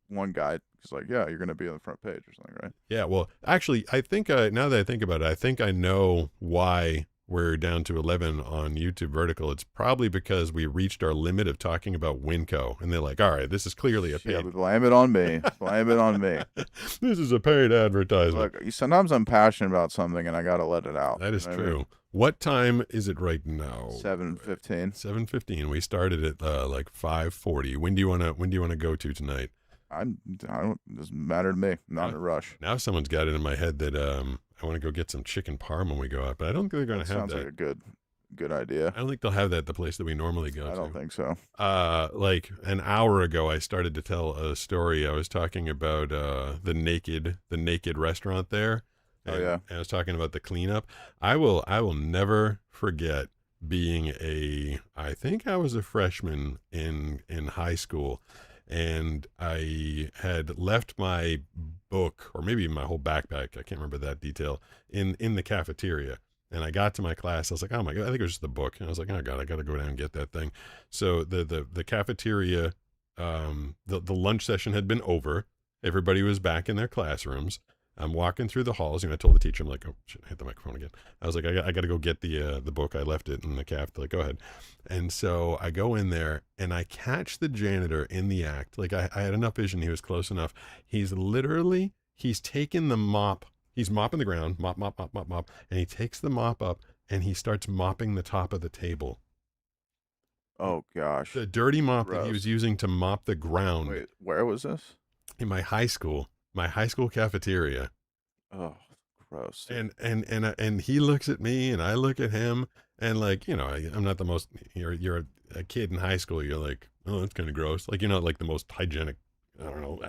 one guy is like, yeah, you're going to be on the front page or something, right? Yeah, well, actually, I think now that I think about it, I think I know why we're down to 11 on YouTube vertical. It's probably because we reached our limit of talking about Winco. And they're like, all right, this is clearly a paid. Yeah, blame it on me. Blame it on me. This is a paid advertisement. Look, sometimes I'm passionate about something and I got to let it out. That is true. What time is it right now? 7:15. 7:15. We started at like 5:40. When do you want to go to tonight? I don't. It doesn't matter to me. I'm not in a rush. Now someone's got it in my head that I want to go get some chicken parm when we go out, but I don't think they're going to have that. Sounds like a good idea. I don't think they'll have that at the place that we normally go to. I don't think so. Like an hour ago, I started to tell a story. I was talking about the naked restaurant there. And, and I was talking about the cleanup. I will never forget being I think I was a freshman in high school, and I had left my book, or maybe my whole backpack, I can't remember that detail, in the cafeteria. And I got to my class, I was like, oh my God, I think it was just the book. And I was like, oh God, I got to go down and get that thing. So the cafeteria, the lunch session had been over. Everybody was back in their classrooms. I'm walking through the halls, and I told the teacher, I'm like, oh shit, I hit the microphone again. I was like, I got to go get the book. I left it in the caf. They're like, go ahead. And so I go in there, and I catch the janitor in the act. Like, I had enough vision. He was close enough. He's taken the mop. He's mopping the ground, mop. And he takes the mop up, and he starts mopping the top of the table. Oh gosh. The dirty mop that he was using to mop the ground. Wait, where was this? In my high school cafeteria. Oh, gross. And he looks at me, and I look at him, and like, you know, I'm not the most. You're a kid in high school. You're like, oh, that's kind of gross. Like, you're not like the most hygienic. I don't know.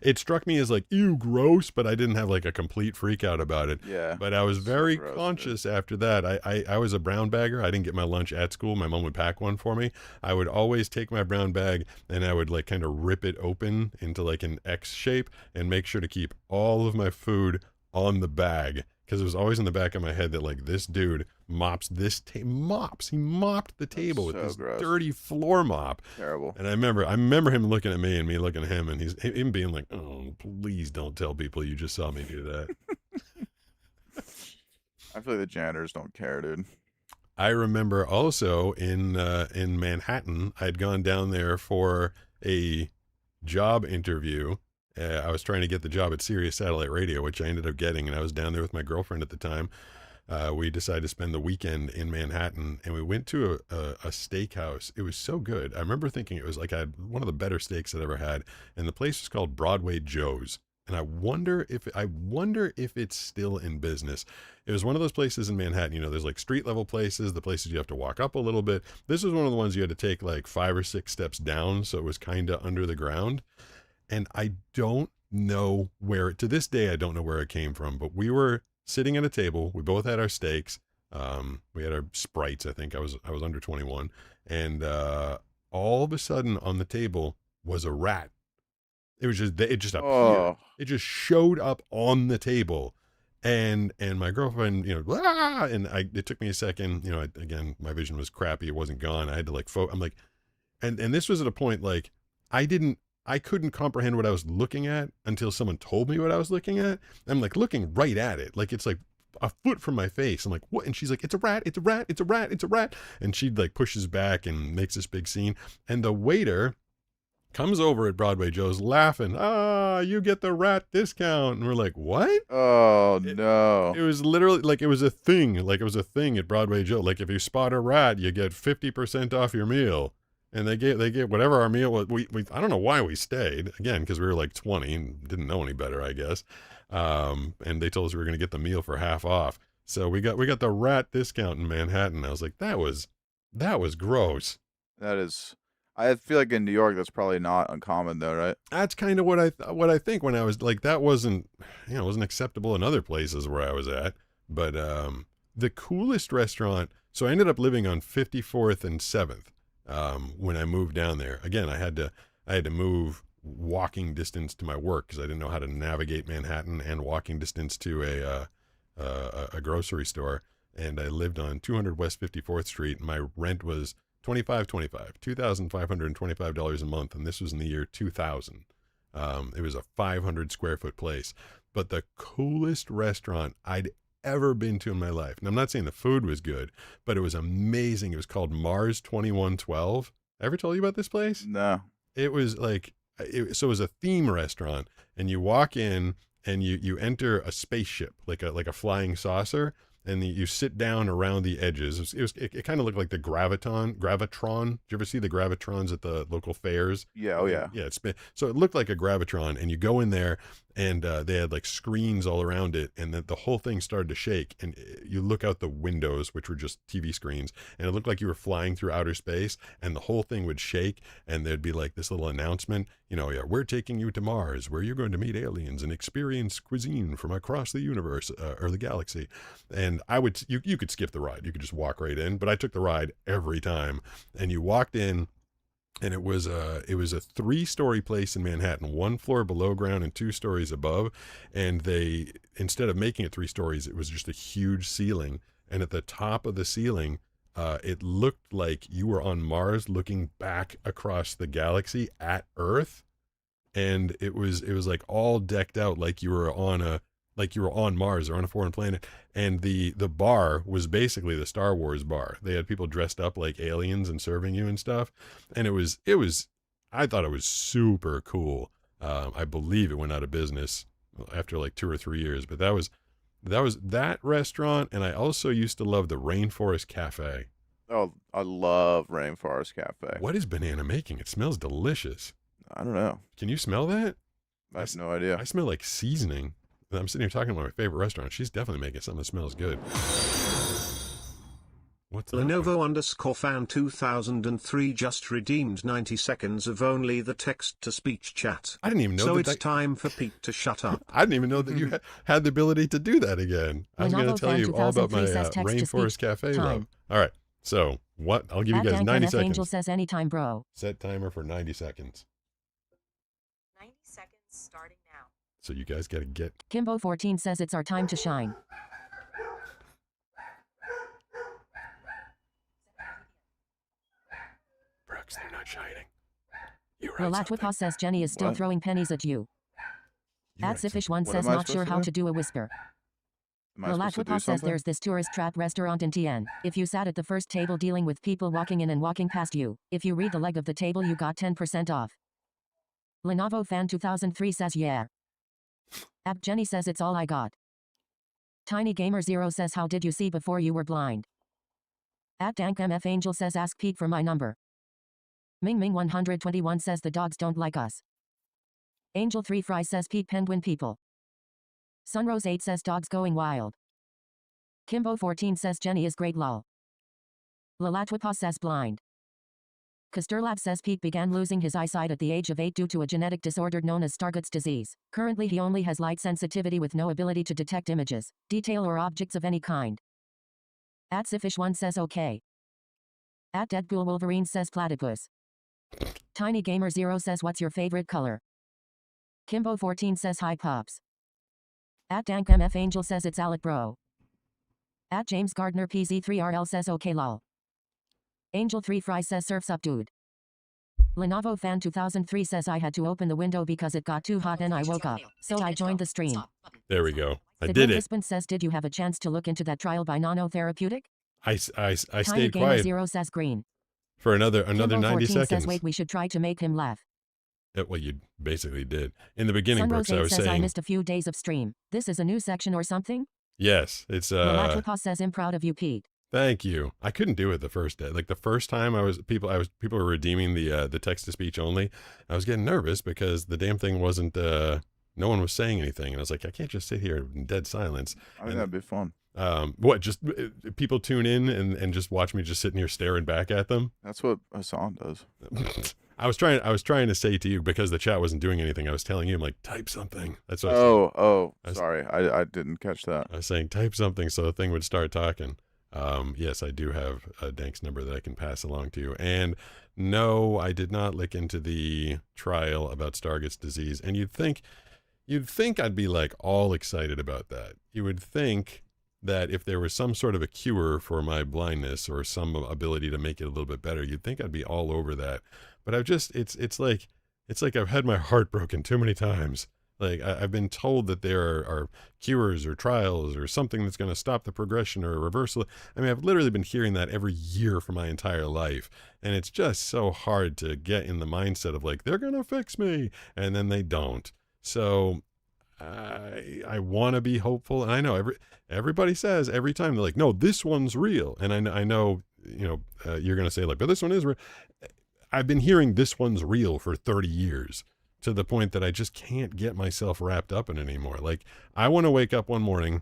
It struck me as like, ew, gross, but I didn't have like a complete freak out about it. Yeah. But I was very conscious after that. I was a brown bagger. I didn't get my lunch at school. My mom would pack one for me. I would always take my brown bag, and I would like kind of rip it open into like an X shape and make sure to keep all of my food on the bag. Because it was always in the back of my head that like, this dude mops this he mopped the table with this dirty floor mop. Terrible. And I remember him looking at me and me looking at him, and him being like, oh, please don't tell people you just saw me do that. I feel like the janitors don't care, dude. I remember also in Manhattan, I'd gone down there for a job interview. I was trying to get the job at Sirius Satellite Radio, which I ended up getting, and I was down there with my girlfriend at the time. We decided to spend the weekend in Manhattan, and we went to a steakhouse. It was so good. I remember thinking it was like I had one of the better steaks I'd ever had, and the place was called Broadway Joe's. And I wonder if it's still in business. It was one of those places in Manhattan. You know, there's like street level places, the places you have to walk up a little bit. This was one of the ones you had to take like 5 or 6 steps down, so it was kind of under the ground. And I don't know to this day, I don't know where it came from, but we were sitting at a table. We both had our steaks. We had our Sprites. I think I was under 21. And all of a sudden on the table was a rat. It just appeared. Oh. It just showed up on the table. And my girlfriend, you know, and it took me a second, you know, again, my vision was crappy. It wasn't gone. I had to like, I'm like, and this was at a point, like, I couldn't comprehend what I was looking at until someone told me what I was looking at. I'm like looking right at it. Like, it's like a foot from my face. I'm like, what? And she's like, it's a rat, it's a rat, it's a rat, it's a rat. And she like pushes back and makes this big scene. And the waiter comes over at Broadway Joe's laughing. You get the rat discount. And we're like, what? Oh, no. It was literally like, it was a thing. Like, it was a thing at Broadway Joe. Like, if you spot a rat, you get 50% off your meal. And they get whatever our meal was. We I don't know why we stayed, again, because we were like 20 and didn't know any better, I guess. And they told us we were going to get the meal for half off. So we got the rat discount in Manhattan. I was like, that was gross. That is, I feel like in New York, that's probably not uncommon though, right? That's kind of what I think when I was like, that wasn't, you know, wasn't acceptable in other places where I was at. But the coolest restaurant, so I ended up living on 54th and 7th. When I moved down there, again, I had to move walking distance to my work because I didn't know how to navigate Manhattan and walking distance to a grocery store. And I lived on 200 West 54th Street. And my rent was $2,525 a month. And this was in the year 2000. It was a 500 square foot place, but the coolest restaurant I'd ever been to in my life. And I'm not saying the food was good, but it was amazing. It was called Mars 2112. I ever told you about this place? No. It was like, so it was a theme restaurant, and you walk in and you enter a spaceship, like a flying saucer, and you sit down around the edges. It kind of looked like the Gravitron. Did you ever see the Gravitrons at the local fairs? Yeah. Oh yeah. Yeah. So it looked like a Gravitron, and you go in there, and they had like screens all around it, and the whole thing started to shake, and you look out the windows, which were just TV screens, and it looked like you were flying through outer space, and the whole thing would shake, and there'd be like this little announcement, you know, yeah, we're taking you to Mars, where you're going to meet aliens and experience cuisine from across the universe or the galaxy. And you could skip the ride. You could just walk right in, but I took the ride every time. And you walked in, and it was a 3-story place in Manhattan, 1 floor below ground and 2 stories above. And they, instead of making it 3 stories, it was just a huge ceiling. And at the top of the ceiling, it looked like you were on Mars looking back across the galaxy at Earth. And it was like all decked out like you were on Mars or on a foreign planet. And the bar was basically the Star Wars bar. They had people dressed up like aliens and serving you and stuff. And I thought it was super cool. I believe it went out of business after like 2 or 3 years, but that was that restaurant. And I also used to love the Rainforest Cafe. Oh, I love Rainforest Cafe. What is Banana making? It smells delicious. I don't know. Can you smell that? I have no idea. I smell like seasoning. I'm sitting here talking about my favorite restaurant. She's definitely making something that smells good. What's that? Lenovo_fan 2003 just redeemed 90 seconds of only the text-to-speech chat. I didn't even know so that. So it's time for Pete to shut up. I didn't even know that you had the ability to do that again. I was going to tell you all about my Rainforest Cafe love. All right. So what? I'll give you guys 90 seconds. Angel says anytime, bro. Set timer for 90 seconds. 90 seconds starting now. So you guys got to get. Kimbo14 says it's our time to shine. Brooks, they're not shining. You Relatwipa says Jenny is still throwing pennies at you. At Sifish1 says not sure how to do a whisper. Am I supposed to do Latwapa says something? there's this tourist trap restaurant in TN. If you sat at the first table dealing with people walking in and walking past you, if you read the leg of the table you got 10% off. Lenovo Fan 2003 says yeah. App Jenny says it's all I got. Tiny Gamer 0 says how did you see before you were blind? At Dank MF Angel says ask Pete for my number. Ming Ming 121 says the dogs don't like us. Angel 3 Fry says Pete Penguin people. Sunrose 8 says dogs going wild. Kimbo 14 says Jenny is great lol. Lalatwapa says blind. Kasturlab says Pete began losing his eyesight at the age of 8 due to a genetic disorder known as Stargardt's disease. Currently he only has light sensitivity with no ability to detect images, detail or objects of any kind. At Sifish1 says okay. At Deadpool Wolverine says platypus. Tiny Gamer 0 says what's your favorite color? Kimbo 14 says hi pops. At Dank MF Angel says it's Alec bro. At James Gardner PZ3RL says okay lol. Angel 3 Fry says surfs up dude. Lenovo Fan 2003 says I had to open the window because it got too hot and I woke up, so I joined the stream. There we go. I Sidney did it. Crispin says did you have a chance to look into that trial by nanotherapeutic? I Tiny stayed Gamer quiet 0 says green. for another Kimbo 90 14 seconds. says wait we should try to make him laugh. Well, you basically did. In the beginning, Sunrose Brooks, I 8 was says I saying, missed a few days of stream. This is a new section or something? yes, it's Lalatwapa says I'm proud of you Pete. thank you. I couldn't do it the first day. Like the first time people were redeeming the text to speech only. I was getting nervous because the damn thing wasn't no one was saying anything, and I was like, I can't just sit here in dead silence. I think that'd be fun. What, just people tune in and just watch me just sitting here staring back at them? That's what Hassan does. I was trying to say to you, because the chat wasn't doing anything, I was telling you, I'm like, type something. That's what Sorry. I didn't catch that. I was saying type something so the thing would start talking. Yes, I do have a Dank's number that I can pass along to you. And no, I did not look into the trial about Stargardt's disease. And you'd think I'd be like all excited about that. You would think that if there was some sort of a cure for my blindness or some ability to make it a little bit better, you'd think I'd be all over that. But it's like I've had my heart broken too many times. Like I've been told that there are cures or trials or something that's going to stop the progression or a reversal. I mean, I've literally been hearing that every year for my entire life. And it's just so hard to get in the mindset of like, they're going to fix me. And then they don't. So I want to be hopeful. And I know everybody says every time they're like, no, this one's real. And I know, you're going to say like, but this one is real. I've been hearing this one's real for 30 years to the point that I just can't get myself wrapped up in it anymore. Like I want to wake up one morning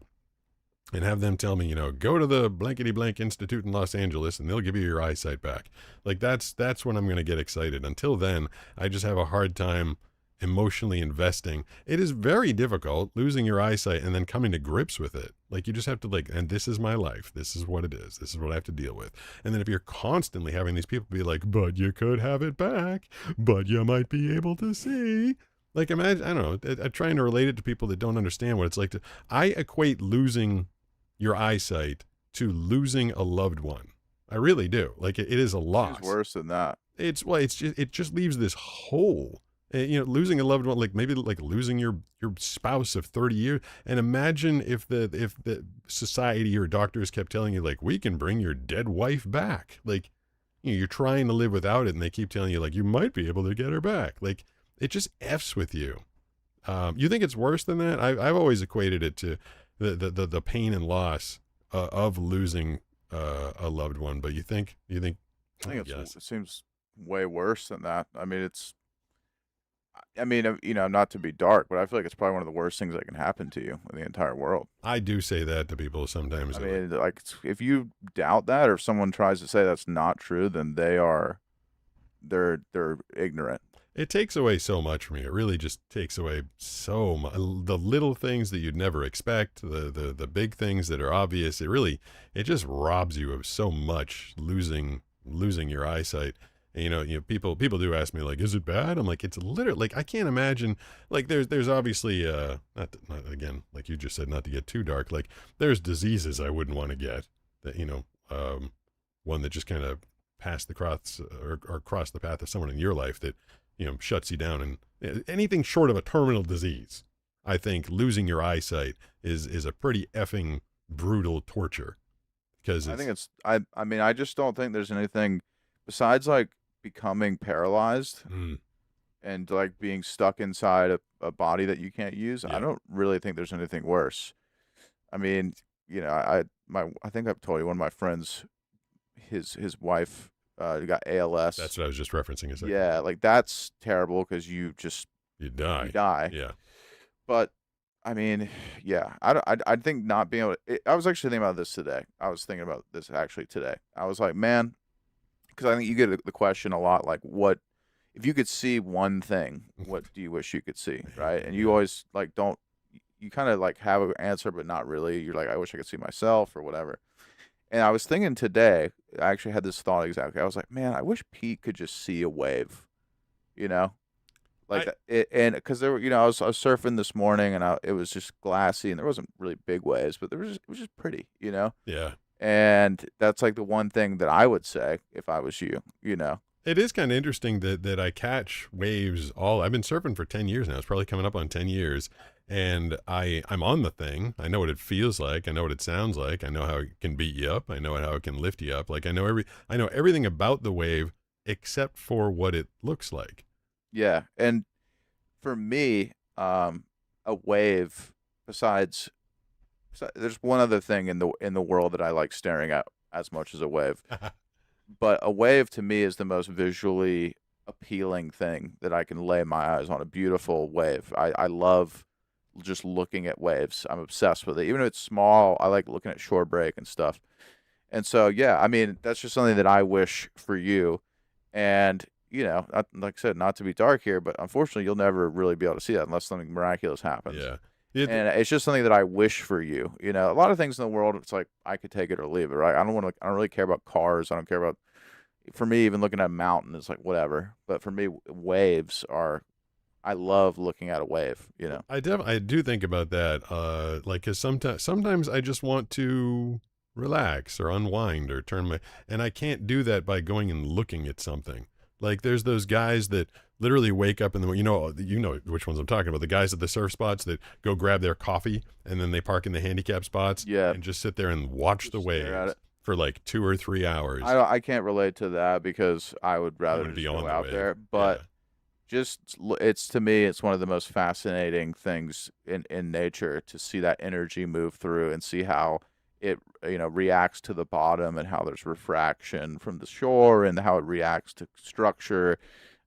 and have them tell me, go to the blankety blank institute in Los Angeles and they'll give you your eyesight back. Like that's when I'm going to get excited. Until then, I just have a hard time emotionally investing. It is very difficult losing your eyesight and then coming to grips with it. Like you just have to and this is my life. This is what it is. This is what I have to deal with. And then if you're constantly having these people be like, but you could have it back, but you might be able to see. Like imagine, I don't know, I'm trying to relate it to people that don't understand what it's like I equate losing your eyesight to losing a loved one. I really do. Like it is a loss. It's worse than that. It just leaves this hole. Losing a loved one, like maybe like losing your spouse of 30 years. And imagine if the society or doctors kept telling you like, we can bring your dead wife back. Like, you're trying to live without it. And they keep telling you like, you might be able to get her back. Like it just F's with you. You think it's worse than that? I've always equated it to the pain and loss of losing a loved one. But you think, I think it seems way worse than that. Not to be dark, but I feel like it's probably one of the worst things that can happen to you in the entire world. I do say that to people sometimes. If you doubt that, or if someone tries to say that's not true, then they're ignorant. It takes away so much from you. It really just takes away so much. The little things that you'd never expect, the big things that are obvious. It just robs you of so much. Losing your eyesight. And, people do ask me like, is it bad? I'm like, it's literally like, I can't imagine, like there's obviously, not again, like you just said, not to get too dark. Like there's diseases I wouldn't want to get that, one that just kind of passed the cross or crossed the path of someone in your life that, shuts you down, and anything short of a terminal disease. I think losing your eyesight is a pretty effing brutal torture. Because I think it's I mean I just don't think there's anything besides like becoming paralyzed and like being stuck inside a body that you can't use. I don't really think there's anything worse. I mean, you know, I think I've told you one of my friends, his wife got ALS. That's what I was just referencing a second. Yeah, like that's terrible because you die. You die. Yeah. But I mean, yeah, I think not being able to, I was actually thinking about this today. I was thinking about this actually today. I was like, man, because I think you get the question a lot, like, what if you could see one thing? What do you wish you could see, right? And you always like don't. You kind of like have an answer, but not really. You're like, I wish I could see myself or whatever. And I was thinking today, I actually had this thought exactly. I was like, man, I wish Pete could just see a wave, you know, like and because there were, you know, I was surfing this morning and it was just glassy and there wasn't really big waves, but it was just pretty, you know. Yeah. And that's like the one thing that I would say if I was you, you know. It is kind of interesting that I catch waves I've been surfing for 10 years now. It's probably coming up on 10 years. And I'm on the thing. I know what it feels like. I know what it sounds like. I know how it can beat you up. I know how it can lift you up. Like I know everything about the wave except for what it looks like. Yeah. And for me, a wave besides there's one other thing in the world that I like staring at as much as a wave. But a wave to me is the most visually appealing thing that I can lay my eyes on. A beautiful wave. I love just looking at waves. I'm obsessed with it. Even if it's small, I like looking at shore break and stuff. And so, yeah, I mean, that's just something that I wish for you. And, you know, like I said, not to be dark here, but unfortunately, you'll never really be able to see that unless something miraculous happens. Yeah. And it's just something that I wish for you. You know, a lot of things in the world, it's like I could take it or leave it, right? I don't really care about cars. I don't care about, for me, even looking at a mountain is like whatever. But for me, waves are, I love looking at a wave, you know. I do think about that, like, cause sometimes I just want to relax or unwind or and I can't do that by going and looking at something. Like there's those guys that literally wake up in the, you know which ones I'm talking about, the guys at the surf spots that go grab their coffee and then they park in the handicap spots and just sit there and watch the waves for like 2 or 3 hours. I can't relate to that because I would rather just go out there, but it's to me, it's one of the most fascinating things in nature to see that energy move through and see how it, you know, reacts to the bottom and how there's refraction from the shore and how it reacts to structure.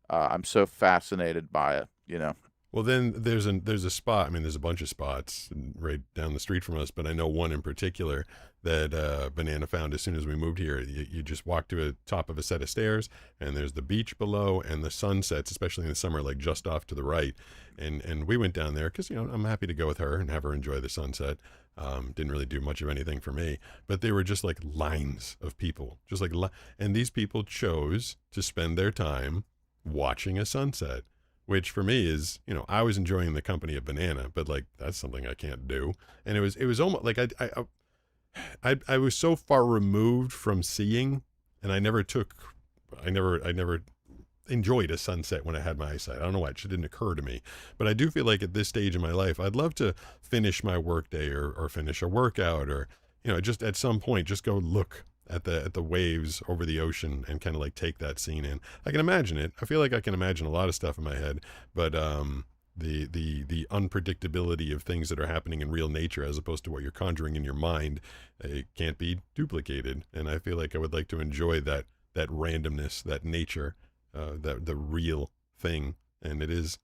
I'm so fascinated by it, you know. Well, then there's a spot. I mean, there's a bunch of spots right down the street from us, but I know one in particular that Banana found as soon as we moved here. You just walk to the top of a set of stairs, and there's the beach below, and the sunsets, especially in the summer, like just off to the right. And we went down there because, you know, I'm happy to go with her and have her enjoy the sunset. Didn't really do much of anything for me, but they were just like lines of people, just like, and these people chose to spend their time watching a sunset. Which for me is, you know, I was enjoying the company of Banana, but like that's something I can't do. And it was almost like I was so far removed from seeing, and I never enjoyed a sunset when I had my eyesight. I don't know why, it just didn't occur to me. But I do feel like at this stage in my life, I'd love to finish my workday or finish a workout or, you know, just at some point just go look at the waves over the ocean and kind of like take that scene in. I can imagine it. I feel like I can imagine a lot of stuff in my head, but the unpredictability of things that are happening in real nature as opposed to what you're conjuring in your mind, it can't be duplicated. And I feel like I would like to enjoy that randomness, that nature, the real thing. And it is,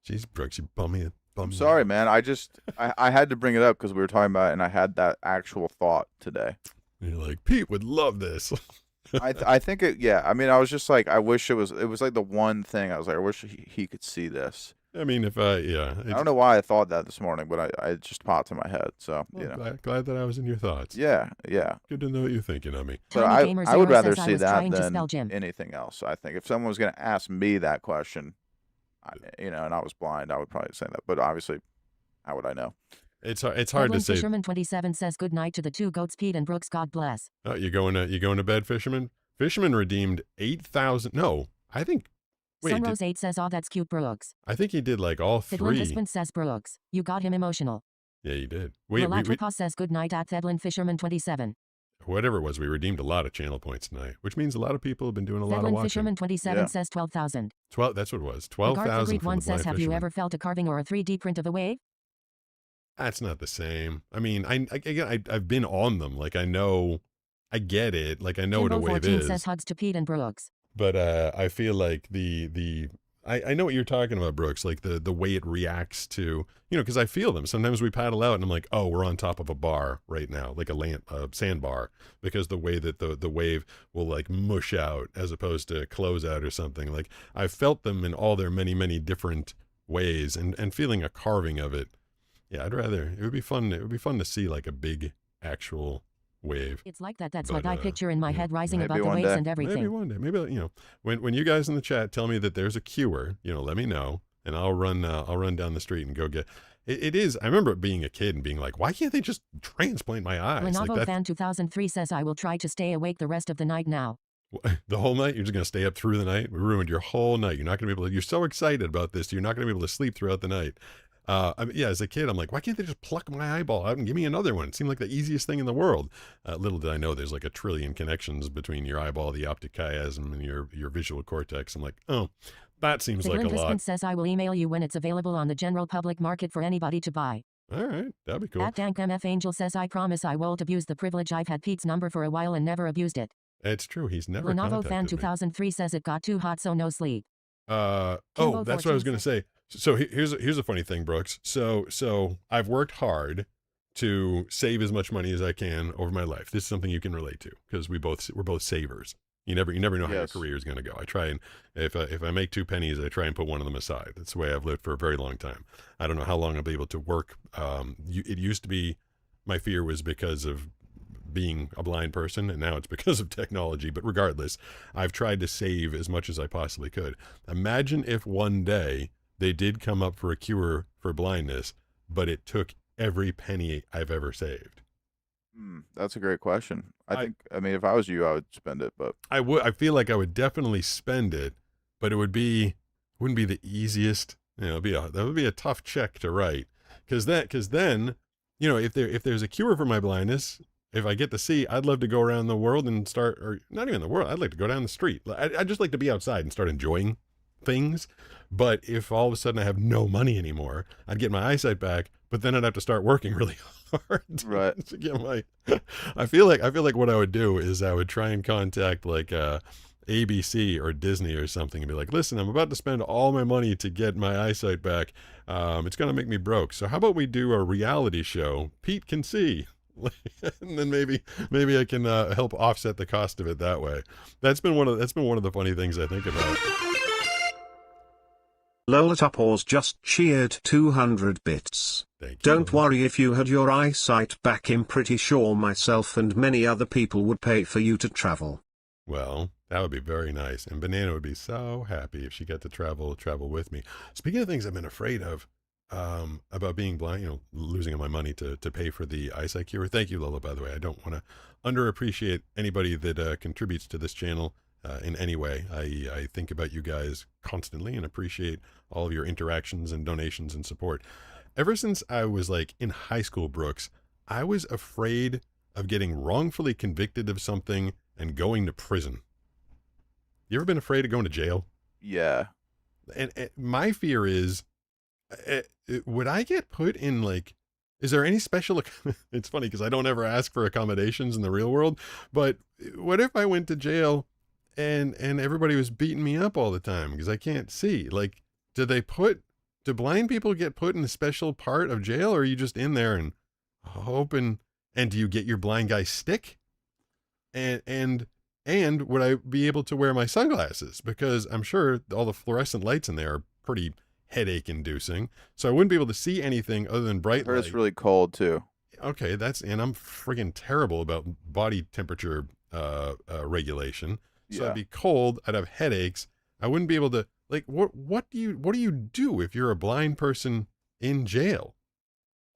geez, Brooks, you bum me. I'm sorry, man. I had to bring it up because we were talking about it and I had that actual thought today. You're like, Pete would love this. I think it, yeah. I mean, I was just like, I wish it was like the one thing I was like, I wish he could see this. I mean, if I don't know why I thought that this morning, but I just popped in my head. So, well, you know. Glad that I was in your thoughts. Yeah. Good to know what you're thinking of me. But I would rather see that than anything else. I think if someone was going to ask me that question, you know, and I was blind, I would probably say that. But obviously, how would I know? It's hard to say. Fisherman 27 says good night to the two goats, Pete and Brooks. God bless. Oh, you going to bed, Fisherman? Fisherman redeemed 8,000. No, I think Wait, Sunrose 8 says, "Oh, that's cute, Brooks." I think he did like all Thedlin 3. Husband says, "Brooks, you got him emotional." Yeah, he did. We Lalatropos says, "Good night at Thedlin Fisherman 27." whatever it was, we redeemed a lot of channel points tonight, which means a lot of people have been doing a lot of Thedlin watching. Fisherman 27 says 12,000. 12. That's what it was. 12,000 for one the says, blind "Have you fisherman. ever felt a carving or a 3D print of a wave?" That's not the same. I mean, I've been on them. Like I know, I get it. Like I know what a Jimbo wave 14 is. says, "Hugs to Pete and Brooks." But I feel like I know what you're talking about, Brooks. Like the way it reacts to, because I feel them. Sometimes we paddle out and I'm like, oh, we're on top of a bar right now, like a sandbar, because the way that the wave will like mush out as opposed to close out or something. Like I've felt them in all their many, many different ways, and feeling a carving of it. Yeah, it would be fun. It would be fun to see like a big actual wave. It's like that. That's But, what I picture in my head, rising maybe above the one waves day. and everything. Maybe one day. Maybe when you guys in the chat tell me that there's a cure, let me know, and I'll run down the street and go get. It is. I remember being a kid and being like, why can't they just transplant my eyes? Lenovo Like Fan 2003 says, "I will try to stay awake the rest of the night now." the whole night. You're just gonna stay up through the night. We ruined your whole night. You're not gonna be able to. You're so excited about this. You're not gonna be able to sleep throughout the night. Yeah, as a kid, I'm like, why can't they just pluck my eyeball out and give me another one? It seemed like the easiest thing in the world. Little did I know there's like a trillion connections between your eyeball, the optic chiasm, and your visual cortex. I'm like, oh, that seems like a Husband lot. says, "I will email you when it's available on the general public market for anybody to buy." All right, that'd be cool. At Dank MF Angel says, "I promise I won't abuse the privilege. I've had Pete's number for a while and never abused it." It's true. He's never Lenovo Fan contacted me. 2003 says, "It got too hot, so no sleep." Oh, Kimbo that's what I was 14 going to say. So here's a funny thing, Brooks. So I've worked hard to save as much money as I can over my life. This is something you can relate to because we're both savers. You never know how your Yes. career is going to go. I try and if I make 2 pennies, I try and put one of them aside. That's the way I've lived for a very long time. I don't know how long I'll be able to work. It used to be my fear was because of being a blind person, and now it's because of technology. But regardless, I've tried to save as much as I possibly could. Imagine if one day they did come up for a cure for blindness, but it took every penny I've ever saved. That's a great question. I mean, if I was you, I would spend it, but I feel like I would definitely spend it, but wouldn't be the easiest. That would be a tough check to write. Because then, if there's a cure for my blindness, if I get to see, I'd love to go around the world and or not even the world. I'd like to go down the street. I'd just like to be outside and start enjoying things. But if all of a sudden I have no money anymore, I'd get my eyesight back, but then I'd have to start working really hard Right. to get my. I feel like what I would do is I would try and contact like ABC or Disney or something and be like, listen, I'm about to spend all my money to get my eyesight back. It's gonna make me broke. So how about we do a reality show? Pete can see. And then maybe I can help offset the cost of it that way. That's been one of the funny things I think about. Lolatopause just cheered 200 bits. Thank you. Don't worry, if you had your eyesight back, I'm pretty sure myself and many other people would pay for you to travel. Well, that would be very nice, and Banana would be so happy if she got to travel with me. Speaking of things I've been afraid of, about being blind, losing my money to pay for the eyesight cure. Thank you, Lola, by the way. I don't want to underappreciate anybody that contributes to this channel in any way. I think about you guys constantly and appreciate all of your interactions and donations and support. Ever since I was like in high school, Brooks, I was afraid of getting wrongfully convicted of something and going to prison. You ever been afraid of going to jail? yeah. And my fear is, would I get put in like, is there any special, it's funny because I don't ever ask for accommodations in the real world, but what if I went to jail and everybody was beating me up all the time because I can't see? Like, do blind people get put in a special part of jail, or are you just in there and hoping, and do you get your blind guy stick? And would I be able to wear my sunglasses? Because I'm sure all the fluorescent lights in there are pretty headache inducing. So I wouldn't be able to see anything other than bright Heard light. it's really cold too. Okay, and I'm friggin' terrible about body temperature regulation. So Yeah. I'd be cold, I'd have headaches. I wouldn't be able to, like, what do you do if you're a blind person in jail?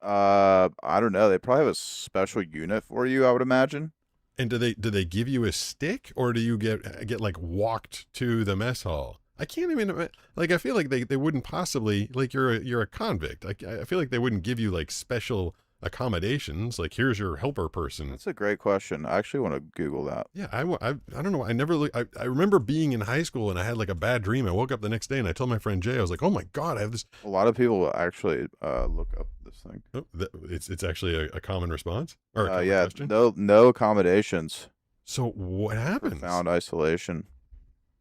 I don't know. They probably have a special unit for you, I would imagine. And do they give you a stick, or do you get like walked to the mess hall? I can't even like. I feel like they wouldn't possibly like you're a convict. I feel like they wouldn't give you like special accommodations. Like here's your helper person. That's a great question. I actually want to Google that. Yeah, I don't know. I never look. I remember being in high school and I had like a bad dream. I woke up the next day and I told my friend Jay, I was like, oh my god, I have this. A lot of people will actually look up this thing. Oh, it's actually a common response or a common Yeah, question? no accommodations. So what happens? Profound isolation.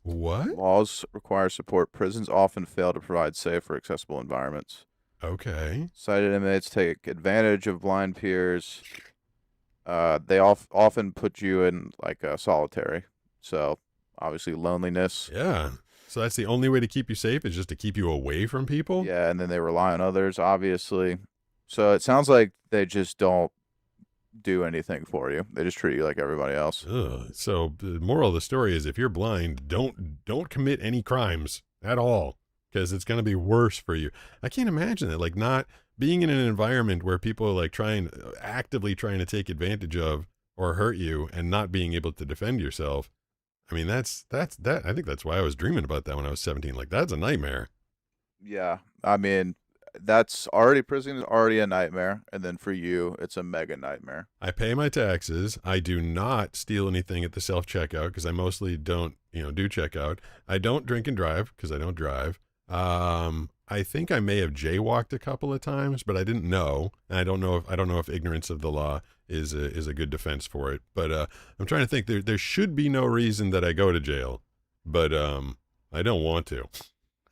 What? Laws require support. Prisons often fail to provide safe or accessible environments. Okay. Sighted inmates take advantage of blind peers. They often put you in like a solitary. So obviously loneliness. Yeah. So that's the only way to keep you safe is just to keep you away from people? Yeah, and then they rely on others, obviously. So it sounds like they just don't do anything for you. They just treat you like everybody else. Ugh. So the moral of the story is if you're blind, don't commit any crimes at all because it's going to be worse for you. I can't imagine it, like not being in an environment where people are like actively trying to take advantage of or hurt you and not being able to defend yourself. I mean, that's I think that's why I was dreaming about that when I was 17. Like that's a nightmare. Yeah, I mean, prison is already a nightmare, and then for you, it's a mega nightmare. I pay my taxes. I do not steal anything at the self-checkout because I mostly don't, do checkout. I don't drink and drive because I don't drive. I think I may have jaywalked a couple of times, but I didn't know. And I don't know if ignorance of the law is a good defense for it. But I'm trying to think. There should be no reason that I go to jail, but I don't want to.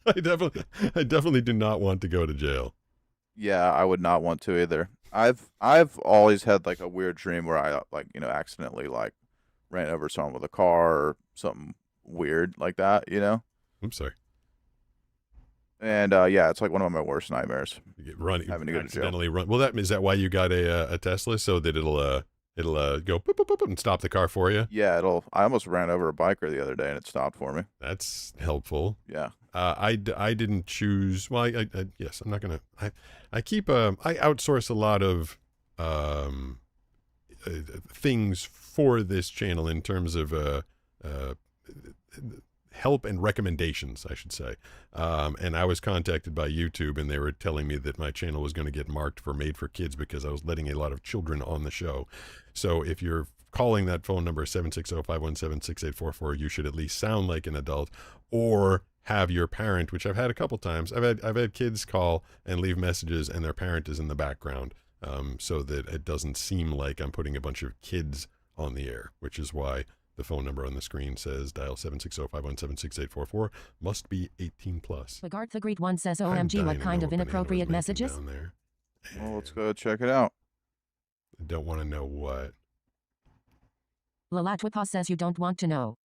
I definitely do not want to go to jail. Yeah, I would not want to either. I've always had like a weird dream where I accidentally like ran over someone with a car or something weird like that, I'm sorry. And yeah, it's like one of my worst nightmares. Having to go accidentally to jail. Well, is that why you got a Tesla so that it'll go boop, boop, boop, boop, and stop the car for you? Yeah, I almost ran over a biker the other day and it stopped for me. That's helpful. Yeah. I didn't choose. Well, yes, I'm not gonna. I outsource a lot of things for this channel in terms of help and recommendations, I should say. And I was contacted by YouTube, and they were telling me that my channel was going to get marked for made for kids because I was letting a lot of children on the show. So if you're calling that phone number 760-517-6844, you should at least sound like an adult, or have your parent, which I've had a couple times. I've had kids call and leave messages, and their parent is in the background, so that it doesn't seem like I'm putting a bunch of kids on the air, which is why the phone number on the screen says dial 760-517-6844, must be 18 plus. Bogart the Great One says, OMG, what kind of inappropriate messages? Down there. Well, let's go check it out. I don't want to know what. Lalatwipa says you don't want to know.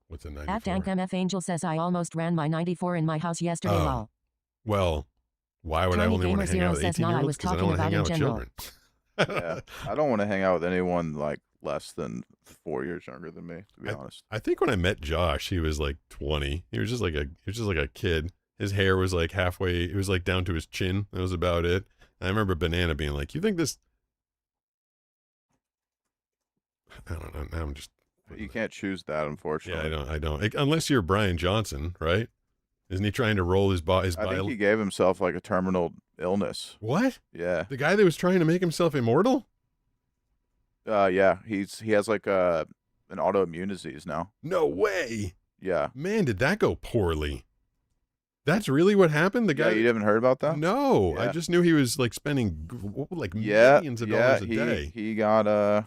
What's a 94? At Dank MF Angel says I almost ran my 94 in my house yesterday. Lol. Well, why would I only want to hang out with 18-year-olds? Because I don't want to hang out with children. Yeah, I don't want to hang out with anyone like less than 4 years younger than me, to be honest. I think when I met Josh, he was like 20. He was just like a kid. His hair was like halfway. It was like down to his chin. That was about it. And I remember Banana being like, "You think this?" I don't know. Now I'm just. You can't choose that, unfortunately. Yeah, I don't. Unless you're Brian Johnson, right? Isn't he trying to roll his body? I think he gave himself like a terminal illness. What? Yeah. The guy that was trying to make himself immortal? Yeah. He has like an autoimmune disease now. No way. Yeah. Man, did that go poorly? That's really what happened? The guy. Yeah, you haven't heard about that? No. Yeah. I just knew he was like spending like millions of dollars a day. He got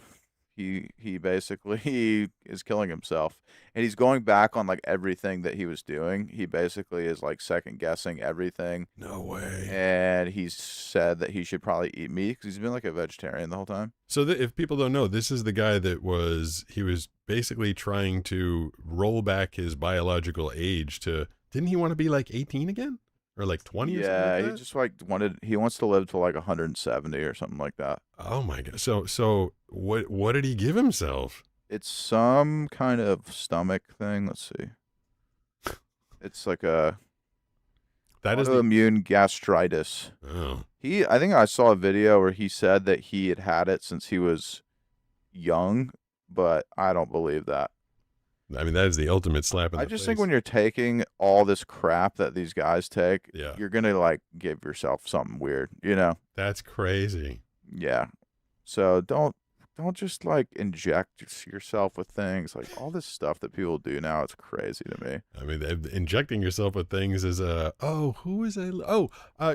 he basically is killing himself, and he's going back on like everything that he was doing. He basically is like second guessing everything. No way. And he's said that he should probably eat meat because he's been like a vegetarian the whole time. So if people don't know, this is the guy that was basically trying to roll back his biological age to, didn't he want to be like 18 again? Or like 20 or something like that? He just he wants to live to like 170 or something like that. Oh my God. So what did he give himself? It's some kind of stomach thing. Let's see. It's like a autoimmune gastritis. Oh. I think I saw a video where he said that he had it since he was young, but I don't believe that. I mean, that is the ultimate slap in the I just face. think when you're taking all this crap that these guys take, Yeah. you're gonna like give yourself something weird, you know? That's crazy. Yeah. So don't just like inject yourself with things like all this stuff that people do now. It's crazy to me. I mean, injecting yourself with things is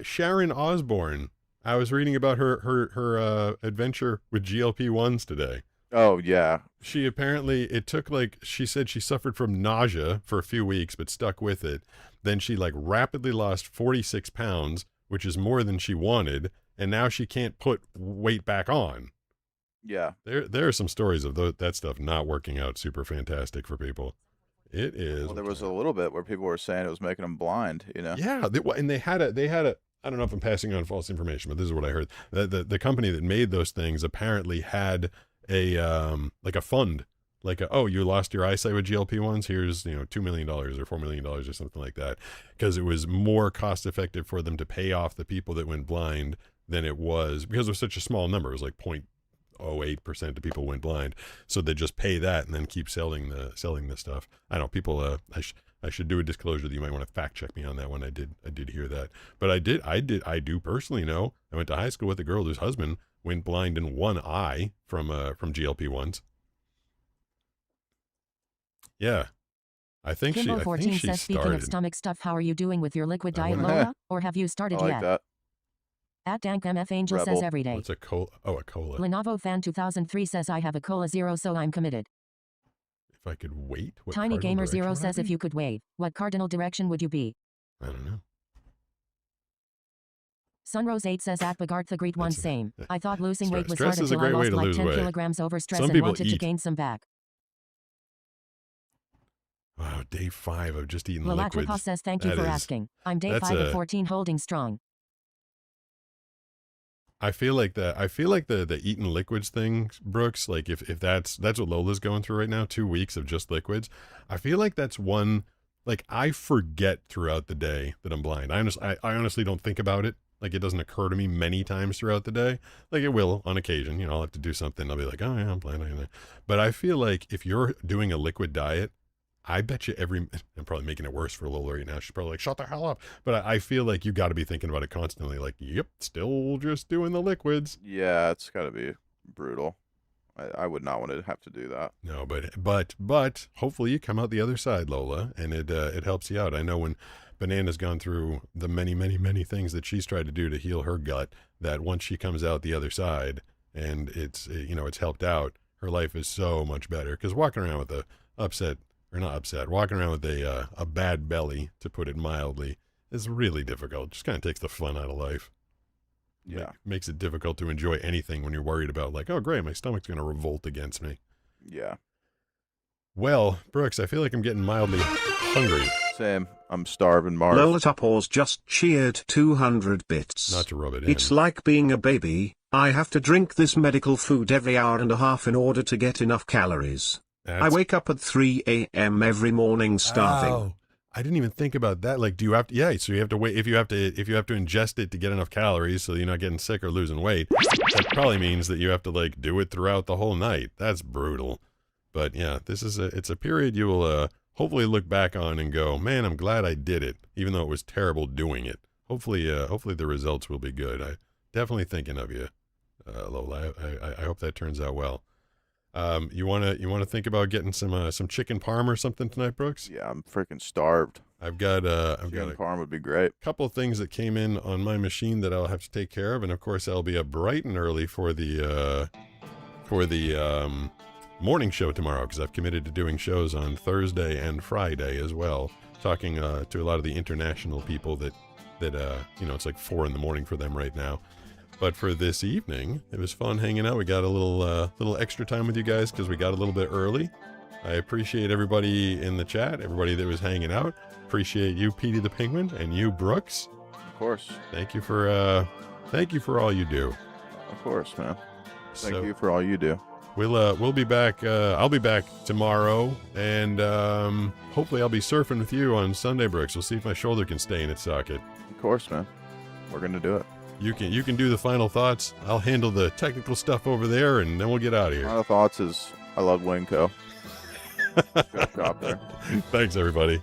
Sharon Osbourne. I was reading about her adventure with GLP-1s today. Oh yeah. She apparently, it took like, she said she suffered from nausea for a few weeks, but stuck with it. Then she like rapidly lost 46 pounds, which is more than she wanted. And now she can't put weight back on. Yeah. There are some stories of that stuff not working out super fantastic for people. It is. Well, there was a little bit where people were saying it was making them blind, you know? Yeah. And they had a, I don't know if I'm passing on false information, but this is what I heard. The company that made those things apparently had like a fund, like you lost your eyesight with GLP-1s. Here's, $2 million or $4 million or something like that. Because it was more cost effective for them to pay off the people that went blind than it was, because it was such a small number. It was like 0.08% of people went blind. So they just pay that and then keep selling the stuff. I don't know, people, I should do a disclosure that you might want to fact check me on that one. I did hear that, but I do personally know. I went to high school with a girl whose husband went blind in one eye from GLP-1s. Yeah. I think Kimbo14 she says, speaking of stomach stuff, how are you doing with your liquid diet, Lola? Or have you started I like yet? that. At Dank MF Angel Rebel. says every day. What's a cola? Oh, a cola. Lenovo Fan 2003 says I have a cola zero, so I'm committed. If I could wait, what Tiny cardinal Gamer direction Zero would I says if be? you could wave, what cardinal direction would you be? I don't know. Sunrose 8 says at Bagartha Greet one That's- same. I thought losing weight was stress hard is a until I great way lost to like lose 10 weight. kilograms over stress Some and people wanted to eat. gain some back. Wow, day 5 of just eating Lalatrikos liquids. says thank you That for is- asking. I'm day that's 5 of a- 14 holding strong. I feel like the eating liquids thing, Brooks, like if that's what Lola's going through right now, 2 weeks of just liquids. I feel like that's one, like I forget throughout the day that I'm blind. I honestly don't think about it. Like it doesn't occur to me many times throughout the day. Like it will on occasion, I'll have to do something. I'll be like, oh yeah, I'm blind. But I feel like if you're doing a liquid diet, I bet you I'm probably making it worse for Lola right now. She's probably like, shut the hell up. But I feel like you got to be thinking about it constantly. Like, yep, still just doing the liquids. Yeah, it's got to be brutal. I would not want to have to do that. No, but hopefully you come out the other side, Lola, and it helps you out. I know when Banana's gone through the many, many, many things that she's tried to do to heal her gut, that once she comes out the other side and it's helped out, her life is so much better. Because walking around with walking around with a bad belly, to put it mildly, is really difficult. Just kind of takes the fun out of life. Yeah. Makes it difficult to enjoy anything when you're worried about like, oh great, my stomach's going to revolt against me. Yeah. Well, Brooks, I feel like I'm getting mildly hungry. Same. I'm starving, Marv. Lola Topors just cheered 200 bits. Not to rub it in. It's like being a baby. I have to drink this medical food every hour and a half in order to get enough calories. I wake up at 3 a.m. every morning starving. Oh, I didn't even think about that. Like, do you have to? Yeah, so you have to wait. If you have to ingest it to get enough calories, so you're not getting sick or losing weight. That probably means that you have to like do it throughout the whole night. That's brutal. But yeah, it's a period you will hopefully look back on and go, man, I'm glad I did it, even though it was terrible doing it. Hopefully the results will be good. I definitely thinking of you, Lola. I hope that turns out well. You wanna think about getting some chicken parm or something tonight, Brooks? Yeah, I'm freaking starved. I've got a parm would be great. Couple of things that came in on my machine that I'll have to take care of, and of course I'll be up bright and early for the morning show tomorrow, because I've committed to doing shows on Thursday and Friday as well, talking to a lot of the international people that it's like 4 a.m. for them right now. But for this evening, it was fun hanging out. We got a little extra time with you guys because we got a little bit early. I appreciate everybody in the chat, everybody that was hanging out. Appreciate you, Petey the Penguin, and you, Brooks. Of course. Thank you for all you do. Of course, man. Thank So- you for all you do. We'll be back. I'll be back tomorrow, and hopefully I'll be surfing with you on Sunday, Brooks. We'll see if my shoulder can stay in its socket. Of course, man. We're gonna do it. You can do the final thoughts. I'll handle the technical stuff over there, and then we'll get out of here. Final thoughts is I love Winco. Go shop there. Thanks, everybody.